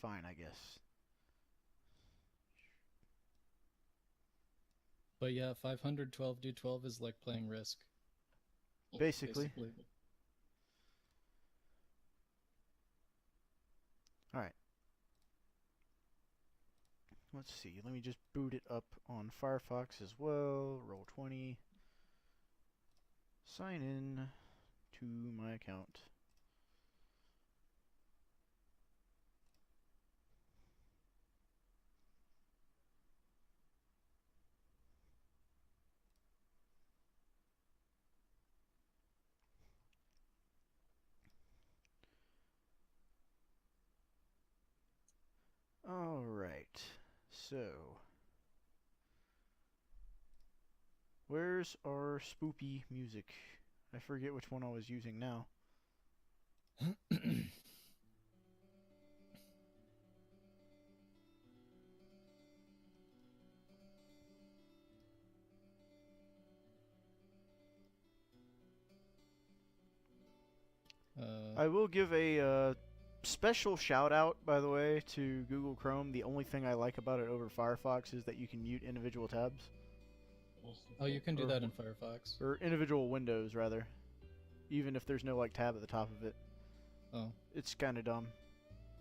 fine, I guess. But yeah, 512 D12 is like playing Risk, Basically. basically. Alright. Let's see. Let me just boot it up on Firefox as well. Roll 20. Sign in to my account. Alright. So, where's our spoopy music? I forget which one I was using now. uh, I will give a special shout out, by the way, to Google Chrome. The only thing I like about it over Firefox is that you can mute individual tabs. oh, you can do Or, that in Firefox. or individual windows, rather. Even if there's no like tab at the top of it. Oh, It's kind of dumb.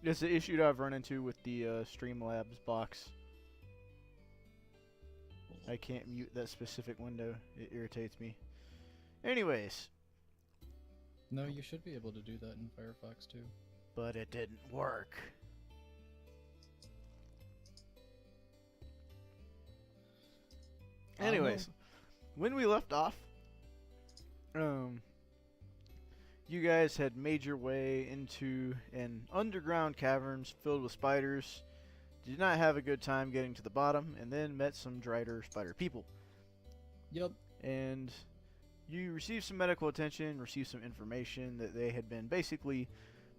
It's an issue that I've run into with the Streamlabs box. I can't mute that specific window. It irritates me. Anyways, no, you should be able to do that in Firefox too. but it didn't work. Anyways, when we left off, you guys had made your way into an underground caverns filled with spiders. Did not have a good time getting to the bottom, and then met some Drider spider people. Yep. And you received some medical attention, received some information that they had been basically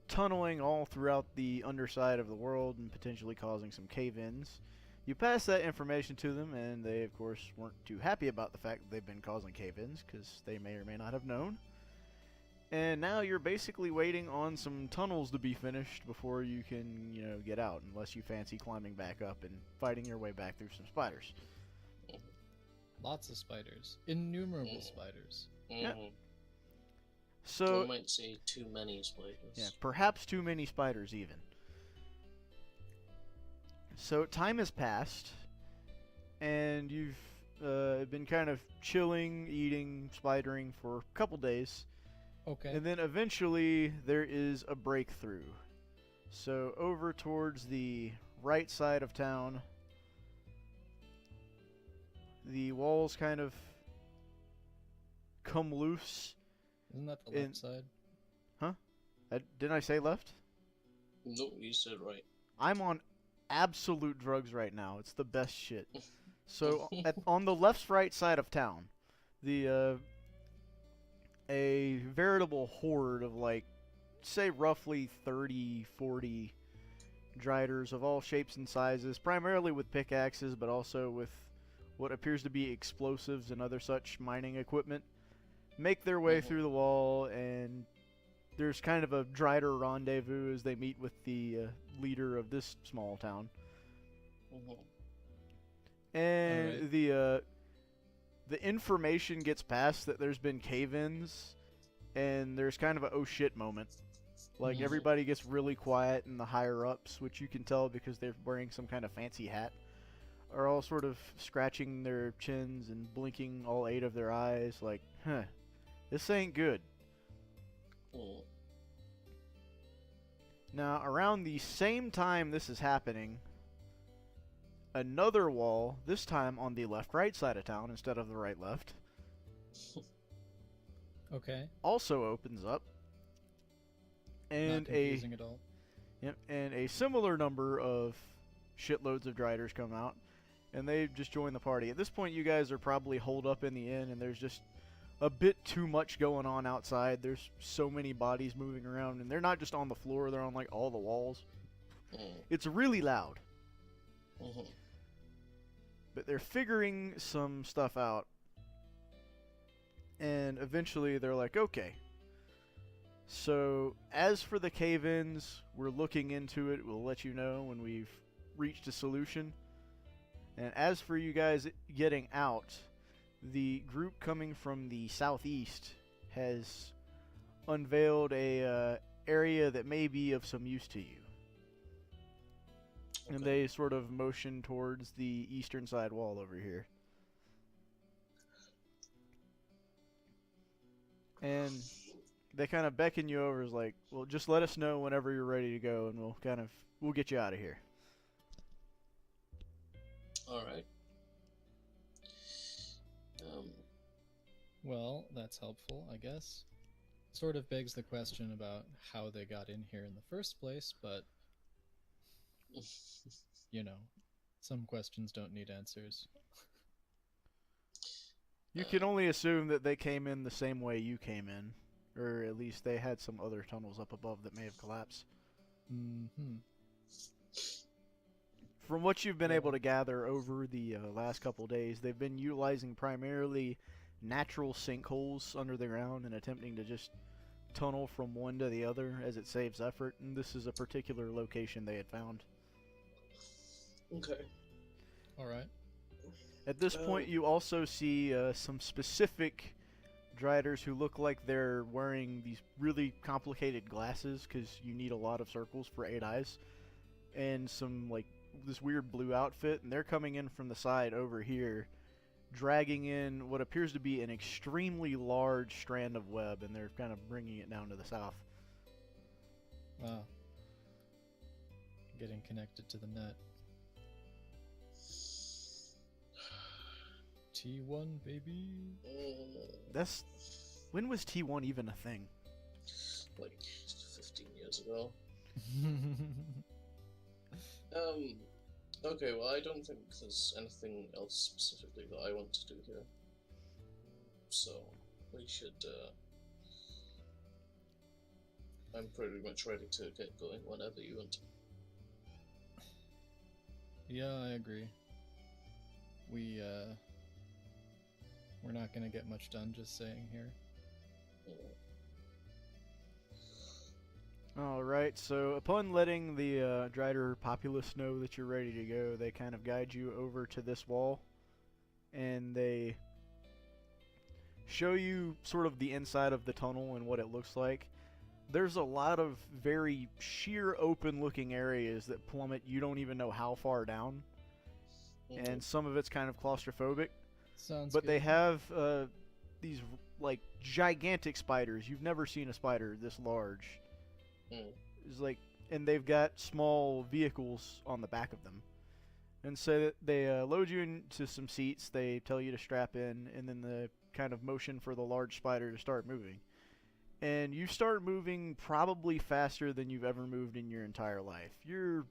tunneling all throughout the underside of the world and potentially causing some cave-ins. You passed that information to them, and they, of course, weren't too happy about the fact that they've been causing cave-ins, because they may or may not have known. And now you're basically waiting on some tunnels to be finished before you can, get out, unless you fancy climbing back up and fighting your way back through some spiders. Lots of spiders. Innumerable spiders. Yeah. So, I might say too many spiders. yeah, perhaps too many spiders even. So time has passed, and you've been kind of chilling, eating, spidering for a couple days. Okay. And then eventually there is a breakthrough. So over towards the right side of town, the walls kind of come loose. Isn't that the left side? Huh? Didn't I say left? No, you said right. I'm on absolute drugs right now. It's the best shit. So on the left-right side of town, the a veritable horde of say roughly 30, 40 Driders of all shapes and sizes, primarily with pickaxes, but also with what appears to be explosives and other such mining equipment, make their way through the wall, and there's kind of a Drider rendezvous as they meet with the leader of this small town. And Alright. the information gets passed that there's been cave-ins, and there's kind of a oh shit moment. Like, everybody gets really quiet, and the higher-ups, which you can tell because they're wearing some kind of fancy hat, are all sort of scratching their chins and blinking all 8 of their eyes like, this ain't good. Now, around the same time this is happening, another wall, this time on the left-right side of town instead of the right-left, Okay. also opens up, and Not confusing at all. and a similar number of shitloads of Driders come out, and they just join the party. At this point, you guys are probably holed up in the inn, and there's just a bit too much going on outside. There's so many bodies moving around, and they're not just on the floor, they're on all the walls. It's really loud. But they're figuring some stuff out, and eventually they're like, okay, So, as for the cave-ins, we're looking into it. We'll let you know when we've reached a solution. And as for you guys getting out, the group coming from the southeast has unveiled a area that may be of some use to you. And Okay. they sort of motion towards the eastern side wall over here. And they kind of beckon you over as like, well, just let us know whenever you're ready to go, and we'll get you out of here. Alright. Well, that's helpful, I guess. Sort of begs the question about how they got in here in the first place, but you know, some questions don't need answers. You can only assume that they came in the same way you came in, or at least they had some other tunnels up above that may have collapsed. Mm-hmm. From what you've been Yeah. able to gather over the last couple days, they've been utilizing primarily natural sinkholes under the ground and attempting to just tunnel from one to the other as it saves effort, and this is a particular location they had found. Okay. Alright. At this point, you also see some specific Driders who look like they're wearing these really complicated glasses because you need a lot of circles for 8 eyes, and some like this weird blue outfit, and they're coming in from the side over here, dragging in what appears to be an extremely large strand of web, and they're kind of bringing it down to the south. Wow. Getting connected to the net. T1, baby. That's when was T1 even a thing? Like 15 years ago. Okay, well, I don't think there's anything else specifically that I want to do here. So, we should, I'm pretty much ready to get going whenever you want. Yeah, I agree. We're not gonna get much done just saying here. Alright, so upon letting the Drider populace know that you're ready to go, they kind of guide you over to this wall, and they show you sort of the inside of the tunnel and what it looks like. There's a lot of very sheer open looking areas that plummet you don't even know how far down, and some of it's kind of claustrophobic. Sounds But good. they have these like gigantic spiders. You've never seen a spider this large. It's like, and they've got small vehicles on the back of them. And so they load you into some seats. They tell you to strap in, and then the kind of motion for the large spider to start moving. And you start moving probably faster than you've ever moved in your entire life. You're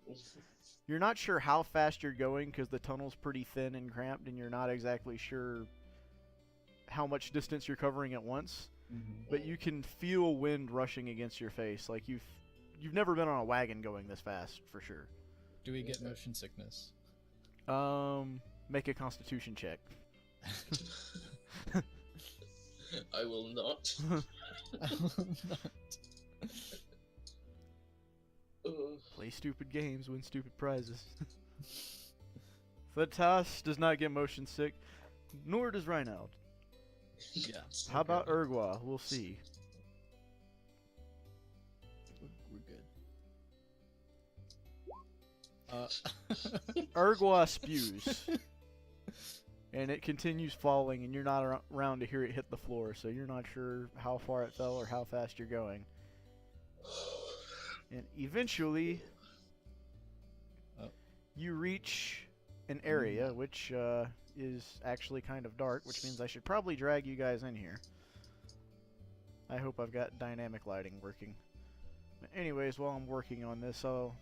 not sure how fast you're going because the tunnel's pretty thin and cramped, and you're not exactly sure how much distance you're covering at once. Mhm. But you can feel wind rushing against your face. Like you've never been on a wagon going this fast for sure. Do we get motion sickness? Make a Constitution check. I will not. I will not. Play stupid games, win stupid prizes. Fatas does not get motion sick, nor does Reinald. Yeah. How about Urgwa? We'll see. We're good. Urgwa spews. And it continues falling, and you're not around to hear it hit the floor, so you're not sure how far it fell or how fast you're going. And eventually, you reach an area which is actually kind of dark, which means I should probably drag you guys in here. I hope I've got dynamic lighting working. But anyways, while I'm working on this, I'll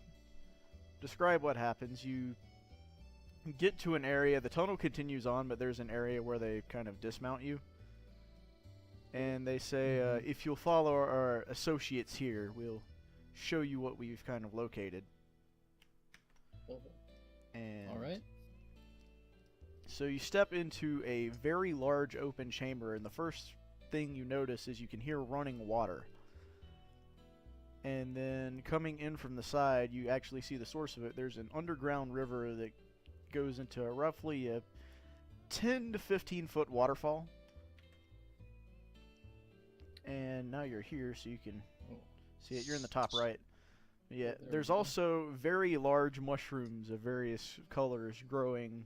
describe what happens. You get to an area, the tunnel continues on, but there's an area where they kind of dismount you. And they say, if you'll follow our associates here, we'll show you what we've kind of located. And Alright. so you step into a very large open chamber, and the first thing you notice is you can hear running water. And then coming in from the side, you actually see the source of it. There's an underground river that goes into roughly a 10 to 15 foot waterfall. And now you're here, so you can see it. You're in the top right. Yeah, There there's we go. also very large mushrooms of various colors growing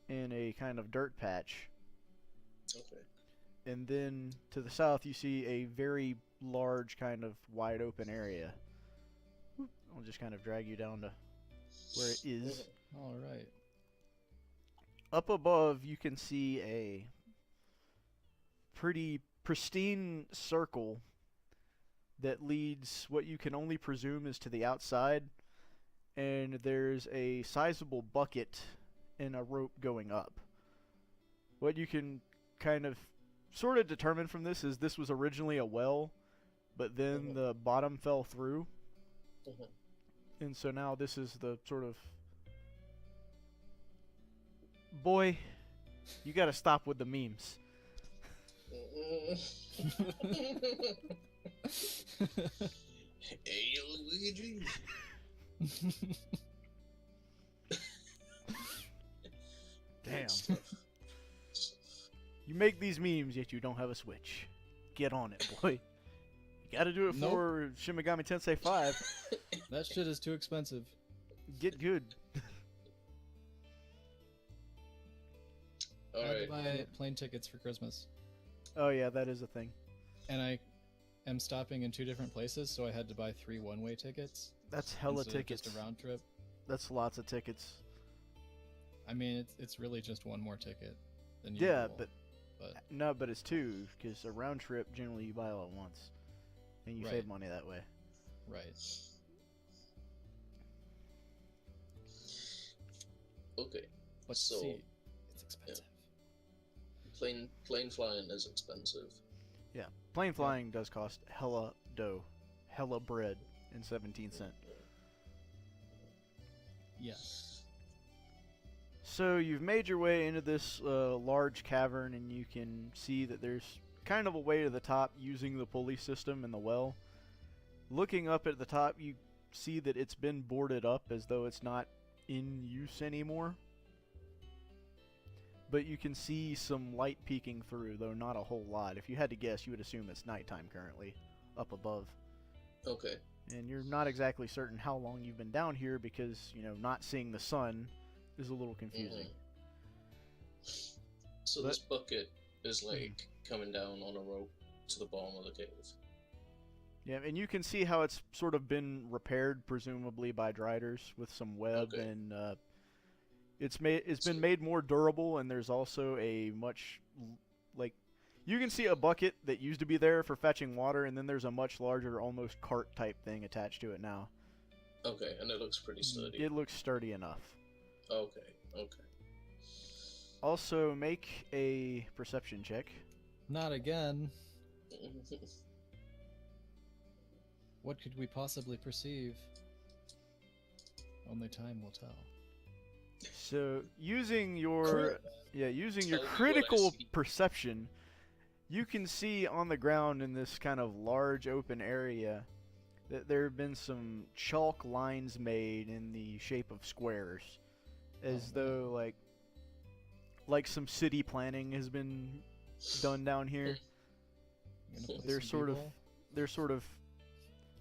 in a kind of dirt patch. Okay. And then to the south, you see a very large kind of wide open area. I'll just kind of drag you down to where it is. All right. Up above, you can see a pretty pristine circle that leads what you can only presume is to the outside, and there's a sizable bucket and a rope going up. What you can kind of sort of determine from this is this was originally a well, but then the bottom fell through, and so now this is the sort of... Boy, you gotta stop with the memes. Hey, Luigi. Damn. You make these memes, yet you don't have a Switch. Get on it, boy. You gotta do it Nope. for Shin Megami Tensei 5. That shit is too expensive. Get good. I had to Alright. buy plane tickets for Christmas, Oh yeah, that is a thing. and I am stopping in 2 different places, so I had to buy 3 one-way tickets. That's hella instead of tickets. Just a round trip. That's lots of tickets. I mean, it's really just one more ticket than Yeah, usual. but but no, but it's 2, because a round trip generally you buy all at once, and you Right. save money that way. right. Okay. But So- see, it's expensive. Plane flying is expensive. Plane flying does cost hella dough, hella bread, and 17 cents. Yes. So you've made your way into this large cavern, and you can see that there's kind of a way to the top using the pulley system and the well. Looking up at the top, you see that it's been boarded up as though it's not in use anymore. But you can see some light peeking through, though not a whole lot. If you had to guess, you would assume it's nighttime currently, up above. Okay. And you're not exactly certain how long you've been down here because, not seeing the sun is a little confusing. So But- this bucket is like coming down on a rope to the bottom of the cave. Yeah, and you can see how it's sort of been repaired, presumably by driders with some web, Okay. and it's been made more durable. And there's also a much you can see a bucket that used to be there for fetching water, and then there's a much larger, almost cart type thing attached to it now. Okay, and it looks pretty sturdy. It looks sturdy enough. Okay, okay. Also, make a perception check. Not again. What could we possibly perceive? Only time will tell. So using your Crit. using your Tell me what I critical see. perception, you can see on the ground in this kind of large open area that there have been some chalk lines made in the shape of squares, as Oh, though like some city planning has been done down here. I'm gonna play They're some sort of b-roll. they're sort of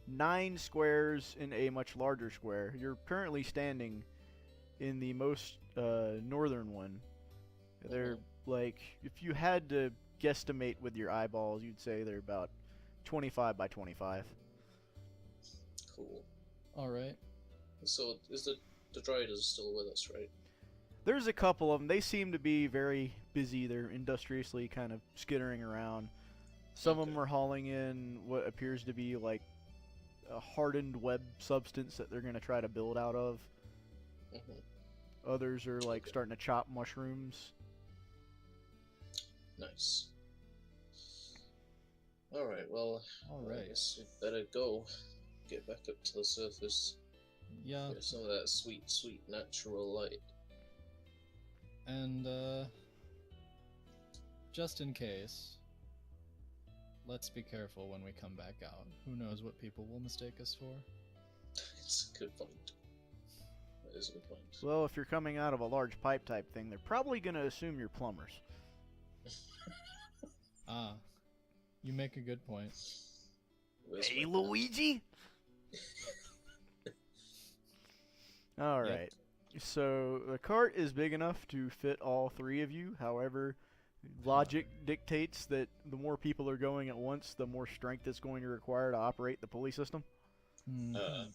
9 squares in a much larger square. You're currently standing in the most northern one. They're like, if you had to guesstimate with your eyeballs, you'd say they're about 25 by 25. Cool. All right. So is the Driders still with us, right? There's a couple of them. They seem to be very busy. They're industriously kind of skittering around. Some of Okay. them are hauling in what appears to be like a hardened web substance that they're going to try to build out of. Mhm. Others are like Okay. starting to chop mushrooms. Nice. Alright, well, All I right. guess we better go. Get back up to the surface. Yeah. Get some of that sweet, sweet natural light. And just in case, let's be careful when we come back out. Who knows what people will mistake us for? It's a good point. That is a good point. Well, if you're coming out of a large pipe type thing, they're probably going to assume you're plumbers. Ah, you make a good point. Where's Hey, my Luigi! Alright. So, the cart is big enough to fit all three of you. However, logic dictates that the more people are going at once, the more strength it's going to require to operate the pulley system. Mhm.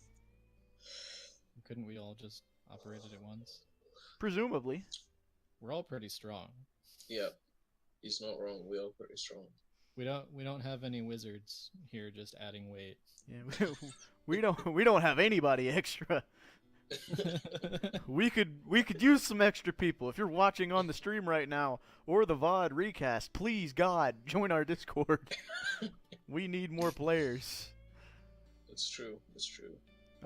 Couldn't we all just operate it at once? Presumably. We're all pretty strong. Yeah, he's not wrong. We are pretty strong. We don't have any wizards here just adding weight. Yeah, we don't have anybody extra. We could use some extra people. If you're watching on the stream right now or the VOD recast, please God, join our Discord. We need more players. It's true. It's true.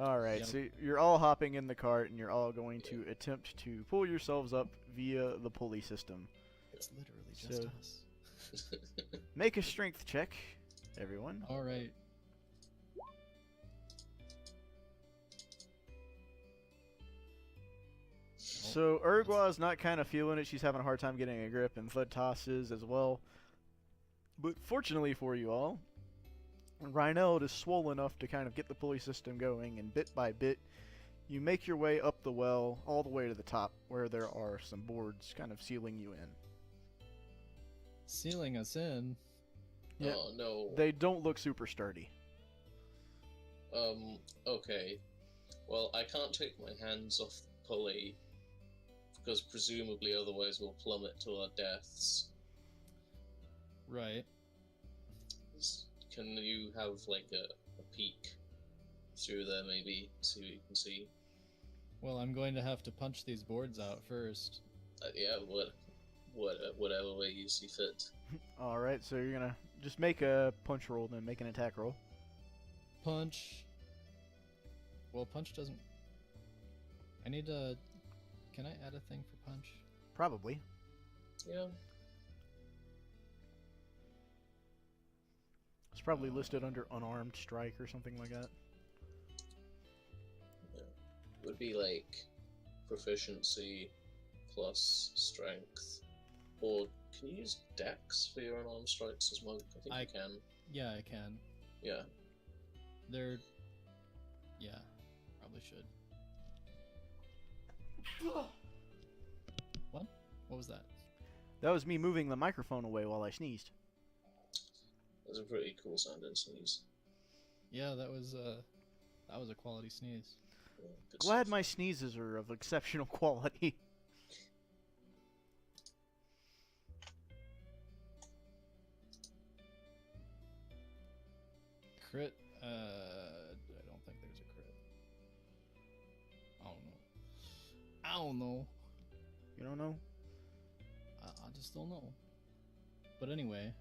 All right, Yep. so you're all hopping in the cart and you're all going to attempt to pull yourselves up via the pulley system. It's literally just So- us. Make a strength check, everyone. All right. So Urgua's not kind of feeling it. She's having a hard time getting a grip, and Thudtos is as well. But fortunately for you all, Rheineld is swole enough to kind of get the pulley system going, and bit by bit, you make your way up the well all the way to the top, where there are some boards kind of sealing you in. Sealing us in. Yeah. Oh no. They don't look super sturdy. Okay. Well, I can't take my hands off the pulley because presumably otherwise we'll plummet to our deaths. Right. Can you have like a peek through there maybe, see what you can see? Well, I'm going to have to punch these boards out first. Yeah, whatever way you see fit. All right, so you're gonna just make a punch roll, then make an attack roll. Punch. Well, punch doesn't. I need to. Can I add a thing for punch? Probably. Yeah. It's probably listed under unarmed strike or something like that. Would be like proficiency plus strength. Or can you use dex for your unarmed strikes as well? I think I you can. Yeah, I can. Yeah. They're. Yeah, probably should. What? What was that? That was me moving the microphone away while I sneezed. That's a pretty cool sounding sneeze. Yeah, that was a quality sneeze. Yeah, good Glad stuff. my sneezes are of exceptional quality. Crit. I don't think there's a crit. I don't know. You don't know? I just don't know. But anyway,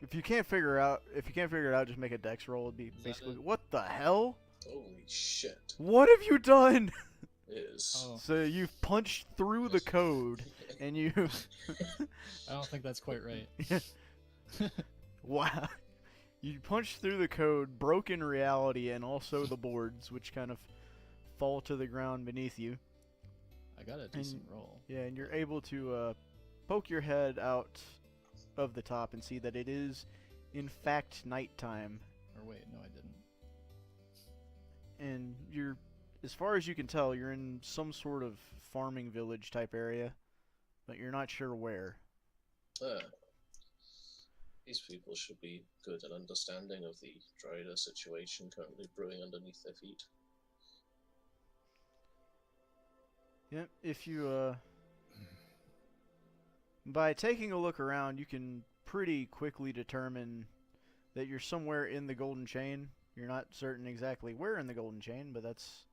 If you can't figure it out, just make a dex roll. It'd be Is that basically, it? what the hell? Holy shit. What have you done? It is. oh, So you've punched through the code, and you, I don't think that's quite right. wow, you punched through the code, broken reality, and also the boards, which kind of fall to the ground beneath you. I got a decent roll. Yeah, and you're able to poke your head out of the top and see that it is, in fact, nighttime. Or wait, no, I didn't. And you're, as far as you can tell, you're in some sort of farming village type area, but you're not sure where. These people should be good at understanding of the Dryder situation currently brewing underneath their feet. Yeah, if you, by taking a look around, you can pretty quickly determine that you're somewhere in the Golden Chain. You're not certain exactly where in the Golden Chain, but that's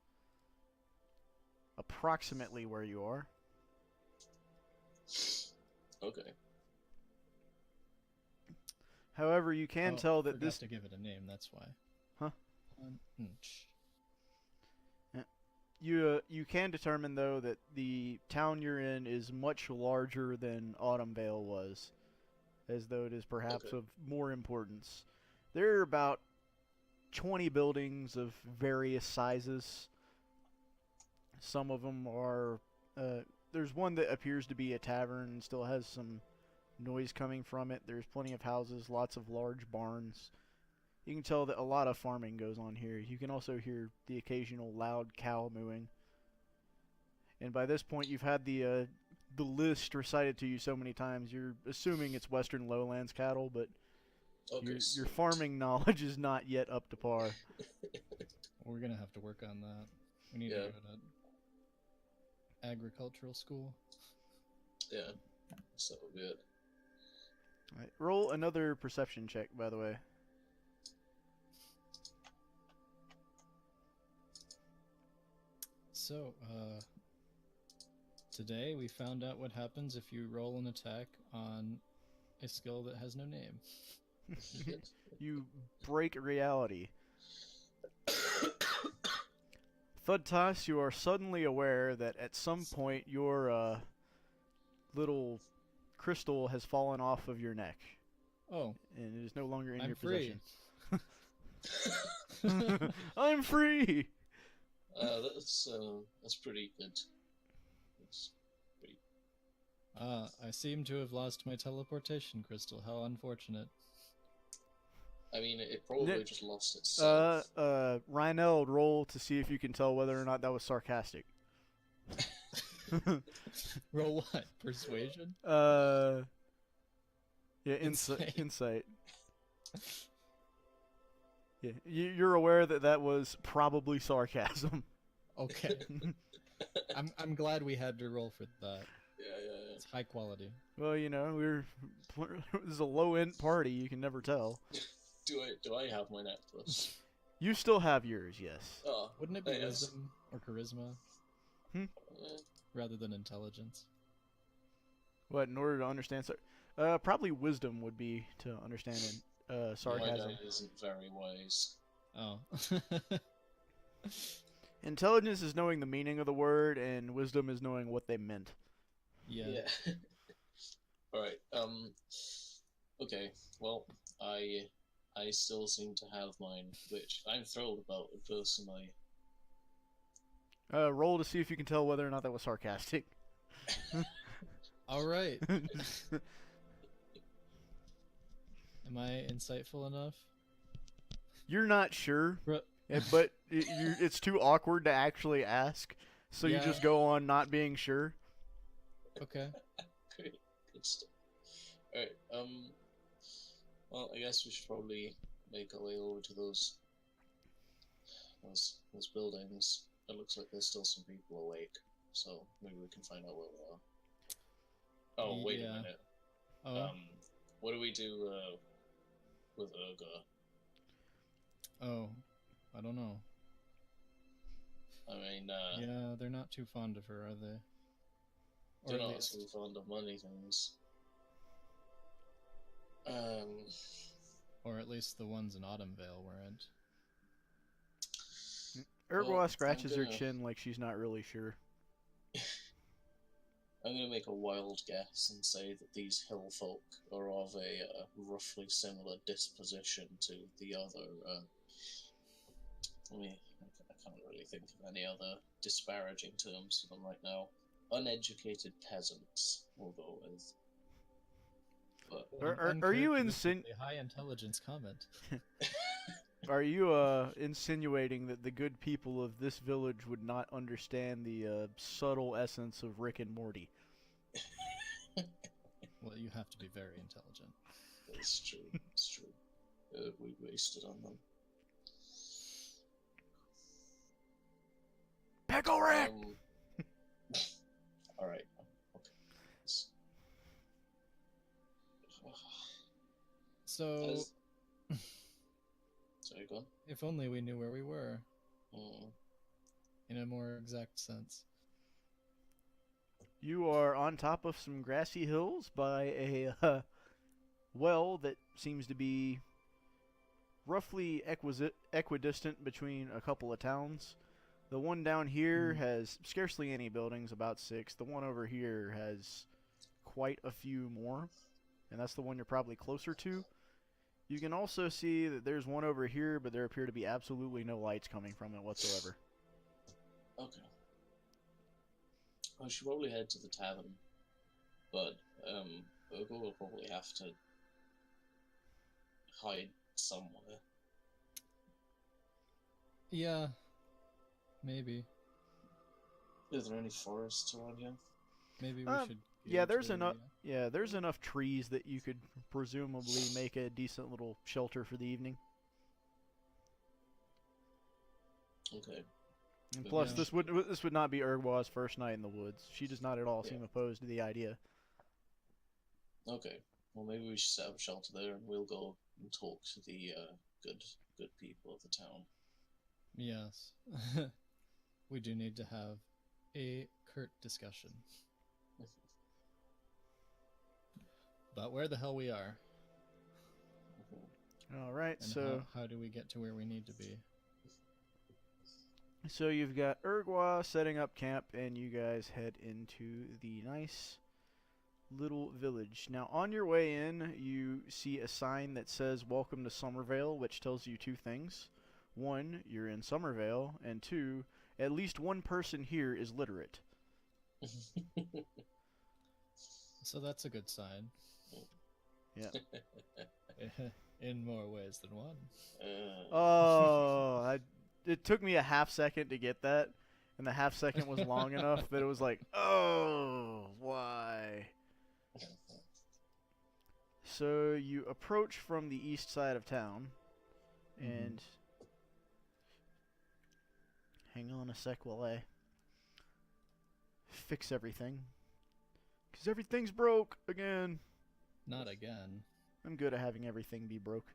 approximately where you are. Okay. However, you can Oh, tell that forgot this... to give it a name. That's why. Huh? Punch. You can determine, though, that the town you're in is much larger than Autumn Vale was. as though it is perhaps Okay. of more importance. There are about 20 buildings of various sizes. Some of them are. There's one that appears to be a tavern and still has some noise coming from it. There's plenty of houses, lots of large barns. You can tell that a lot of farming goes on here. You can also hear the occasional loud cow mooing. And by this point, you've had the list recited to you so many times, you're assuming it's Western Lowlands cattle, but Okay. your farming knowledge is not yet up to par. We're gonna have to work on that. We need Yeah. to go to agricultural school. Yeah. So that would be it. All right, roll another perception check, by the way. So, today we found out what happens if you roll an attack on a skill that has no name. You break reality. Thudtos, you are suddenly aware that at some point your little crystal has fallen off of your neck, Oh, and it is no longer in I'm your free. possession. I'm free. That's pretty good. That's pretty. I seem to have lost my teleportation crystal. How unfortunate. I mean, it probably Ne- just lost itself. Reineld, roll to see if you can tell whether or not that was sarcastic. Roll what? Persuasion? Yeah, Insight. insight. Yeah, you're aware that that was probably sarcasm. Okay. I'm glad we had to roll for that. Yeah. It's high quality. Well, you know, this is a low-end party. You can never tell. Do I have my necklace? You still have yours, yes. Oh, Wouldn't it be yes. wisdom or charisma rather than intelligence? What, in order to understand probably wisdom would be to understand sarcasm. My guy isn't very wise. Oh. Intelligence is knowing the meaning of the word, and wisdom is knowing what they meant. Yeah. All right. Okay. Well, I still seem to have mine, which I'm thrilled about personally. Roll to see if you can tell whether or not that was sarcastic. All right. Am I insightful enough? You're not sure, Ru- but it's too awkward to actually ask, so you Yeah. just go on not being sure. Okay. Great. Good stuff. All right. Well, I guess we should probably make our way over to those buildings. It looks like there's still some people awake, so maybe we can find out where we are. Oh, wait a Yeah. minute. Oh. What do we do with Urga? Oh. I don't know. I mean, Yeah, they're not too fond of her, are they? they're Or at not least. too fond of money things. Or at least the ones in Autumnvale weren't. Urgwa Well, scratches I'm her gonna- chin like she's not really sure. I'm going to make a wild guess and say that these hill folk are of a roughly similar disposition to the other. I can't really think of any other disparaging terms for them right now. Uneducated peasants, we'll go with. But Are you Uncharacteristically high intelligence comment? Are you insinuating that the good people of this village would not understand the subtle essence of Rick and Morty? Well, you have to be very intelligent. it's true. It's true. We wasted on them. Pickle Rick! All right. Okay. So, As- Sorry, go on. if only we knew where we were, Mm. in a more exact sense. You are on top of some grassy hills by a well that seems to be roughly equidistant between a couple of towns. The one down here has scarcely any buildings, about 6. The one over here has quite a few more. and that's the one you're probably closer to. You can also see that there's one over here, but there appear to be absolutely no lights coming from it whatsoever. Okay. I should probably head to the tavern, but Urgo will probably have to hide somewhere. Yeah, maybe. Is there any forests around here? Maybe we should. Yeah, gauge there's where enough. we Yeah, there's enough trees that you could presumably make a decent little shelter for the evening. Okay. And But plus, yeah. this would not be Urgwa's first night in the woods. She does not at all seem opposed to the idea. Okay. Well, maybe we should set up a shelter there, and we'll go and talk to the good people of the town. Yes. We do need to have a curt discussion. About where the hell we are. All right, And so how do we get to where we need to be? so you've got Urgwa setting up camp, and you guys head into the nice little village. Now, on your way in, you see a sign that says "Welcome to Summervale," which tells you two things: one, you're in Summervale, and two, at least one person here is literate. So that's a good sign. Yeah. In more ways than one. Oh, it took me a half second to get that, and the half second was long enough that it was like, oh, why? So you approach from the east side of town, and hang on a sec while I fix everything, because everything's broke again. Not again. I'm good at having everything be broke.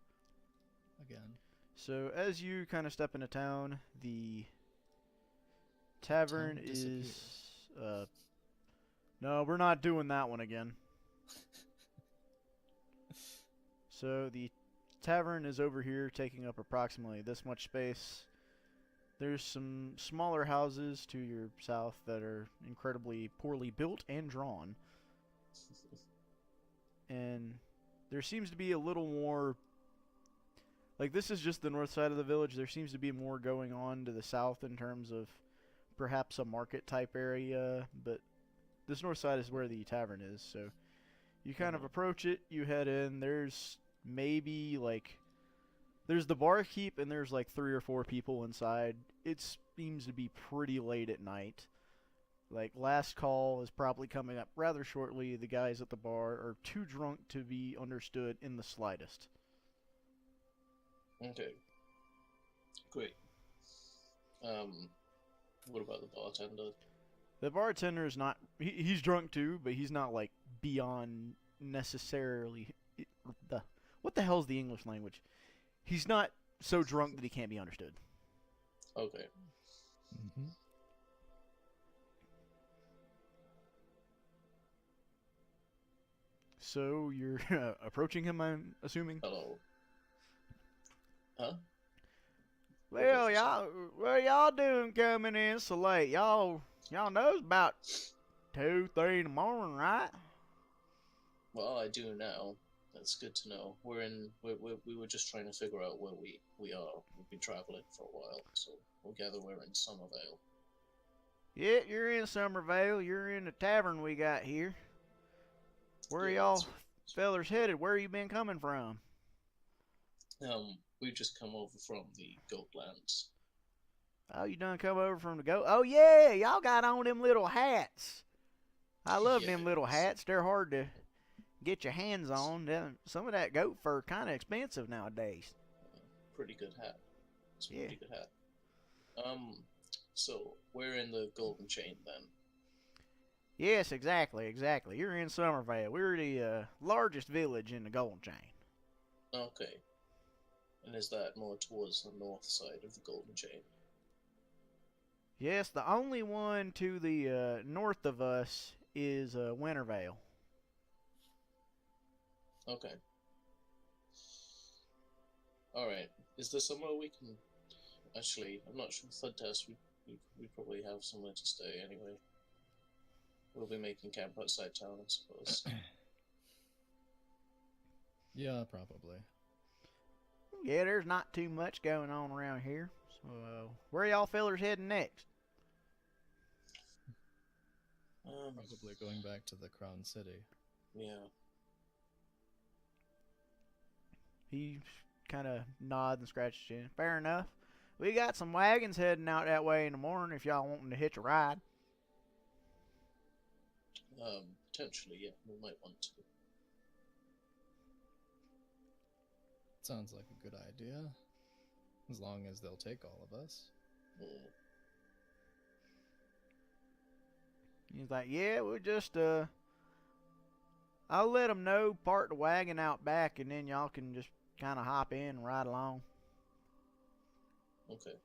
Again. So as you kind of step into town, the tavern Town is no, we're not doing that one again. So the tavern is over here taking up approximately this much space. There's some smaller houses to your south that are incredibly poorly built and drawn. And there seems to be a little more, like, this is just the north side of the village. There seems to be more going on to the south in terms of perhaps a market type area, but this north side is where the tavern is. So you kind of approach it, you head in. There's maybe like, there's the barkeep and there's like 3 or 4 people inside. It seems to be pretty late at night. Like, last call is probably coming up rather shortly. The guys at the bar are too drunk to be understood in the slightest. Okay. Great. What about the bartender? The bartender is not... He's drunk too, but he's not, like, beyond necessarily... What the hell's the English language? He's not so drunk that he can't be understood. Okay. Mm-hmm. So you're approaching him, I'm assuming? Hello. Huh? Well, y'all, what are y'all doing coming in so late? Y'all know it's about 2, 3 in the morning, right? Well, I do now. That's good to know. We were just trying to figure out where we are. We've been traveling for a while, so we'll gather we're in Summervale. Yeah, you're in Summervale. You're in the tavern we got here. Where are Yeah, y'all fellers headed? Where you been coming from? We've just come over from the Goatlands. Oh, you done come over from the goat? Oh, yeah, y'all got on them little hats. I love them little Yes. hats. They're hard to get your hands on. Some of that goat fur kind of expensive nowadays. Pretty good hat. It's a Yeah. pretty good hat. So we're in the Golden Chain then. Yes, exactly. You're in Summervale. We're the largest village in the Golden Chain. Okay. And is that more towards the north side of the Golden Chain? Yes, the only one to the north of us is Wintervale. Okay. Alright. Is there somewhere we can... Actually, I'm not sure. Third test, we probably have somewhere to stay anyway. We'll be making camp outside town, I suppose. Yeah, probably. Yeah, there's not too much going on around here. So, where y'all fellers heading next? Probably going back to the Crown City. Yeah. He kind of nods and scratches his chin. Fair enough. We got some wagons heading out that way in the morning if y'all wanting to hitch a ride. Potentially, yeah, we might want to. Sounds like a good idea. As long as they'll take all of us. Mm. He's like, yeah, we'll just, I'll let them know, park the wagon out back, and then y'all can just kind of hop in and ride along. Okay.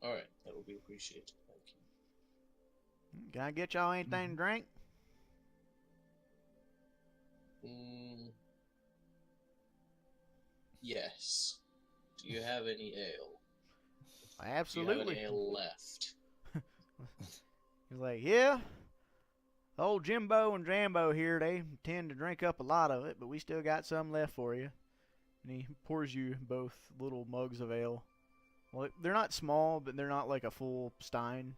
Alright, that will be appreciated. Thank you. Can I get y'all anything to drink? Yes. Do you have any ale? Absolutely. Do you have any ale left? He's like, yeah. Old Jimbo and Jambo here, they tend to drink up a lot of it, but we still got some left for you. And he pours you both little mugs of ale. Well, they're not small, but they're not like a full stein.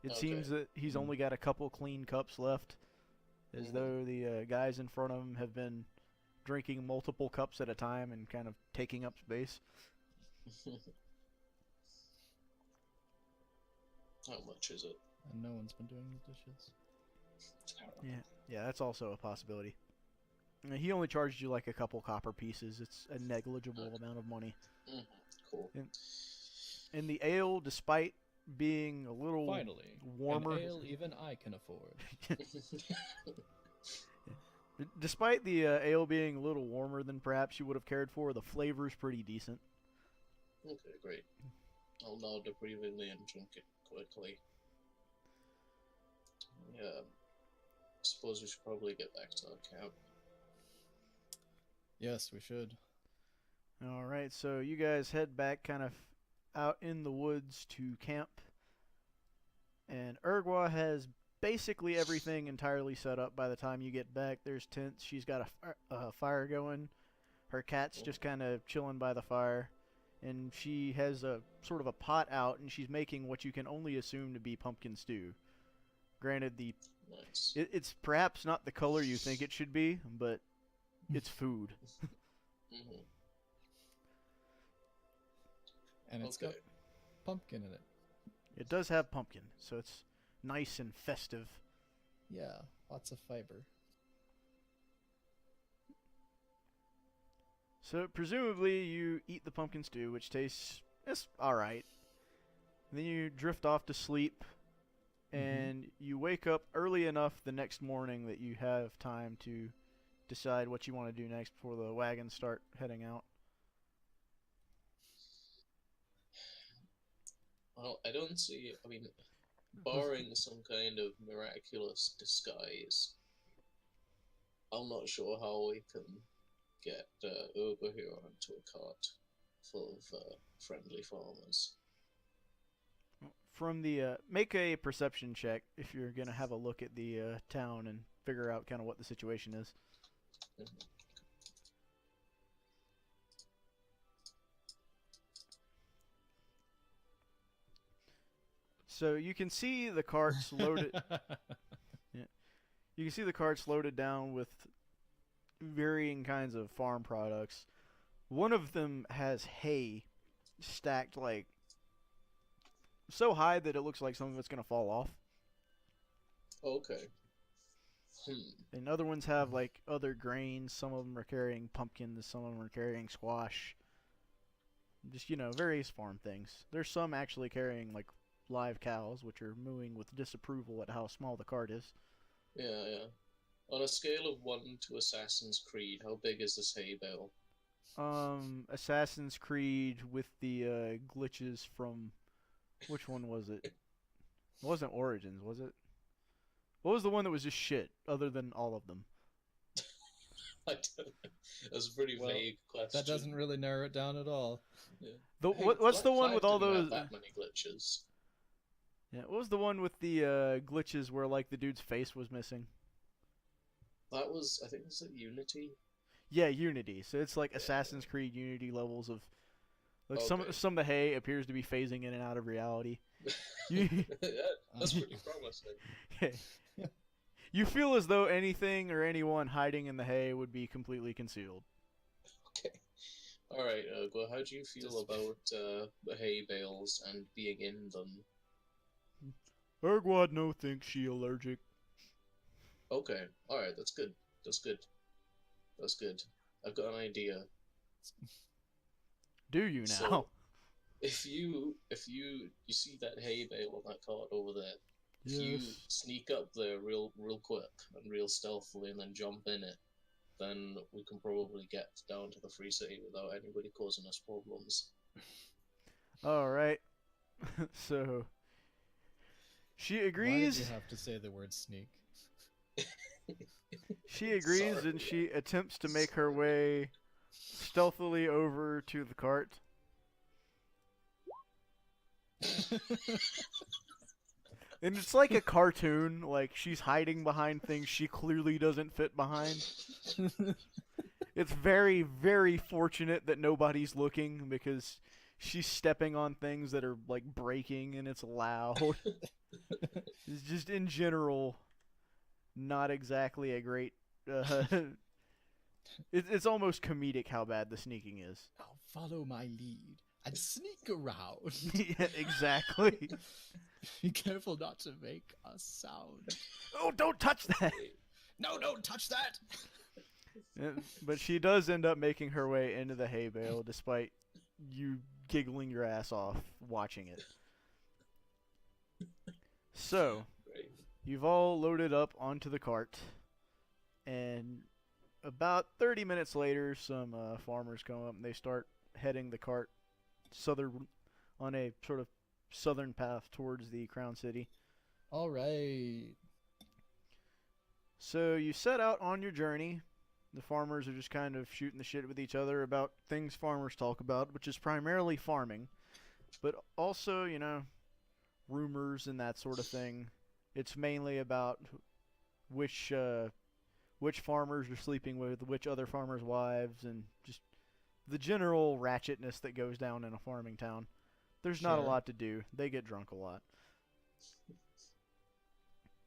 It Okay. seems that he's only got a couple clean cups left, as though the guys in front of him have been drinking multiple cups at a time and kind of taking up space. How much is it? And no one's been doing the dishes. Yeah, that's also a possibility. He only charged you like a couple copper pieces. It's a negligible amount of money. Cool. And the ale, despite being a little Finally, warmer, an ale even I can afford. despite the ale being a little warmer than perhaps you would have cared for, the flavor's pretty decent. Okay, great. I'll nod approvingly and drink it quickly. Yeah. Suppose we should probably get back to our camp. Yes, we should. Alright, so you guys head back kind of out in the woods to camp. And Urgwa has basically everything entirely set up by the time you get back. There's tents. She's got a fire going. Her cat's just kind of chilling by the fire. And she has a sort of a pot out, and she's making what you can only assume to be pumpkin stew. Granted, Nice. it's perhaps not the color you think it should be, but it's food. Mm-hmm. And it's got pumpkin in it. It does have pumpkin, so it's nice and festive. Yeah, lots of fiber. So presumably you eat the pumpkin stew, which tastes alright. Then you drift off to sleep, and you wake up early enough the next morning that you have time to decide what you want to do next before the wagons start heading out. Well, I don't see. I mean, barring some kind of miraculous disguise, I'm not sure how we can get over here onto a cart full of friendly farmers. From the make a perception check if you're gonna have a look at the town and figure out kind of what the situation is. Mhm. So you can see the carts loaded. Yeah, you can see the carts loaded down with varying kinds of farm products. One of them has hay stacked like so high that it looks like some of it's gonna fall off. Okay. And other ones have like other grains. Some of them are carrying pumpkins. Some of them are carrying squash. Just various farm things. There's some actually carrying like live cows, which are mooing with disapproval at how small the cart is. Yeah, yeah. On a scale of 1 to Assassin's Creed, how big is this hay bale? Assassin's Creed with the glitches from which one was it? It wasn't Origins, was it? What was the one that was just shit, other than all of them? I don't know. That's a pretty vague question. That doesn't really narrow it down at all. Yeah. What's the one Black with all didn't those? have that many glitches. Yeah, what was the one with the glitches where like the dude's face was missing? That was, I think, was it Unity? Yeah, Unity. So it's like Yeah. Assassin's Creed Unity levels of like Okay. some of the hay appears to be phasing in and out of reality. You That's pretty promising. you feel as though anything or anyone hiding in the hay would be completely concealed. Okay. All right, well, how do you feel Just- about the hay bales and being in them? Urgwad no thinks she allergic. Okay. All right, that's good. That's good. That's good. I've got an idea. Do you now? So, if you see that hay bale on that cart over there, if you Yes. sneak up there real quick and real stealthily and then jump in it, then we can probably get down to the free city without anybody causing us problems. All right. So she Why did agrees. you have to say the word sneak? She agrees Sorry. and she attempts to make her way stealthily over to the cart. And it's like a cartoon, like she's hiding behind things she clearly doesn't fit behind. It's very, very fortunate that nobody's looking because she's stepping on things that are like breaking and it's loud. It's just in general not exactly a great. It's almost comedic how bad the sneaking is. Now follow my lead and sneak around. Yeah, exactly. Be careful not to make a sound. Oh, don't touch that! No, don't touch that! But she does end up making her way into the hay bale despite you giggling your ass off watching it. So, Right. you've all loaded up onto the cart, and about 30 minutes later, some farmers come up and they start heading the cart southern on a sort of southern path towards the Crown City. Alright. So you set out on your journey. The farmers are just kind of shooting the shit with each other about things farmers talk about, which is primarily farming, but also, rumors and that sort of thing. It's mainly about which farmers are sleeping with which other farmers' wives, and just the general ratchetness that goes down in a farming town. There's not a Sure. lot to do. They get drunk a lot.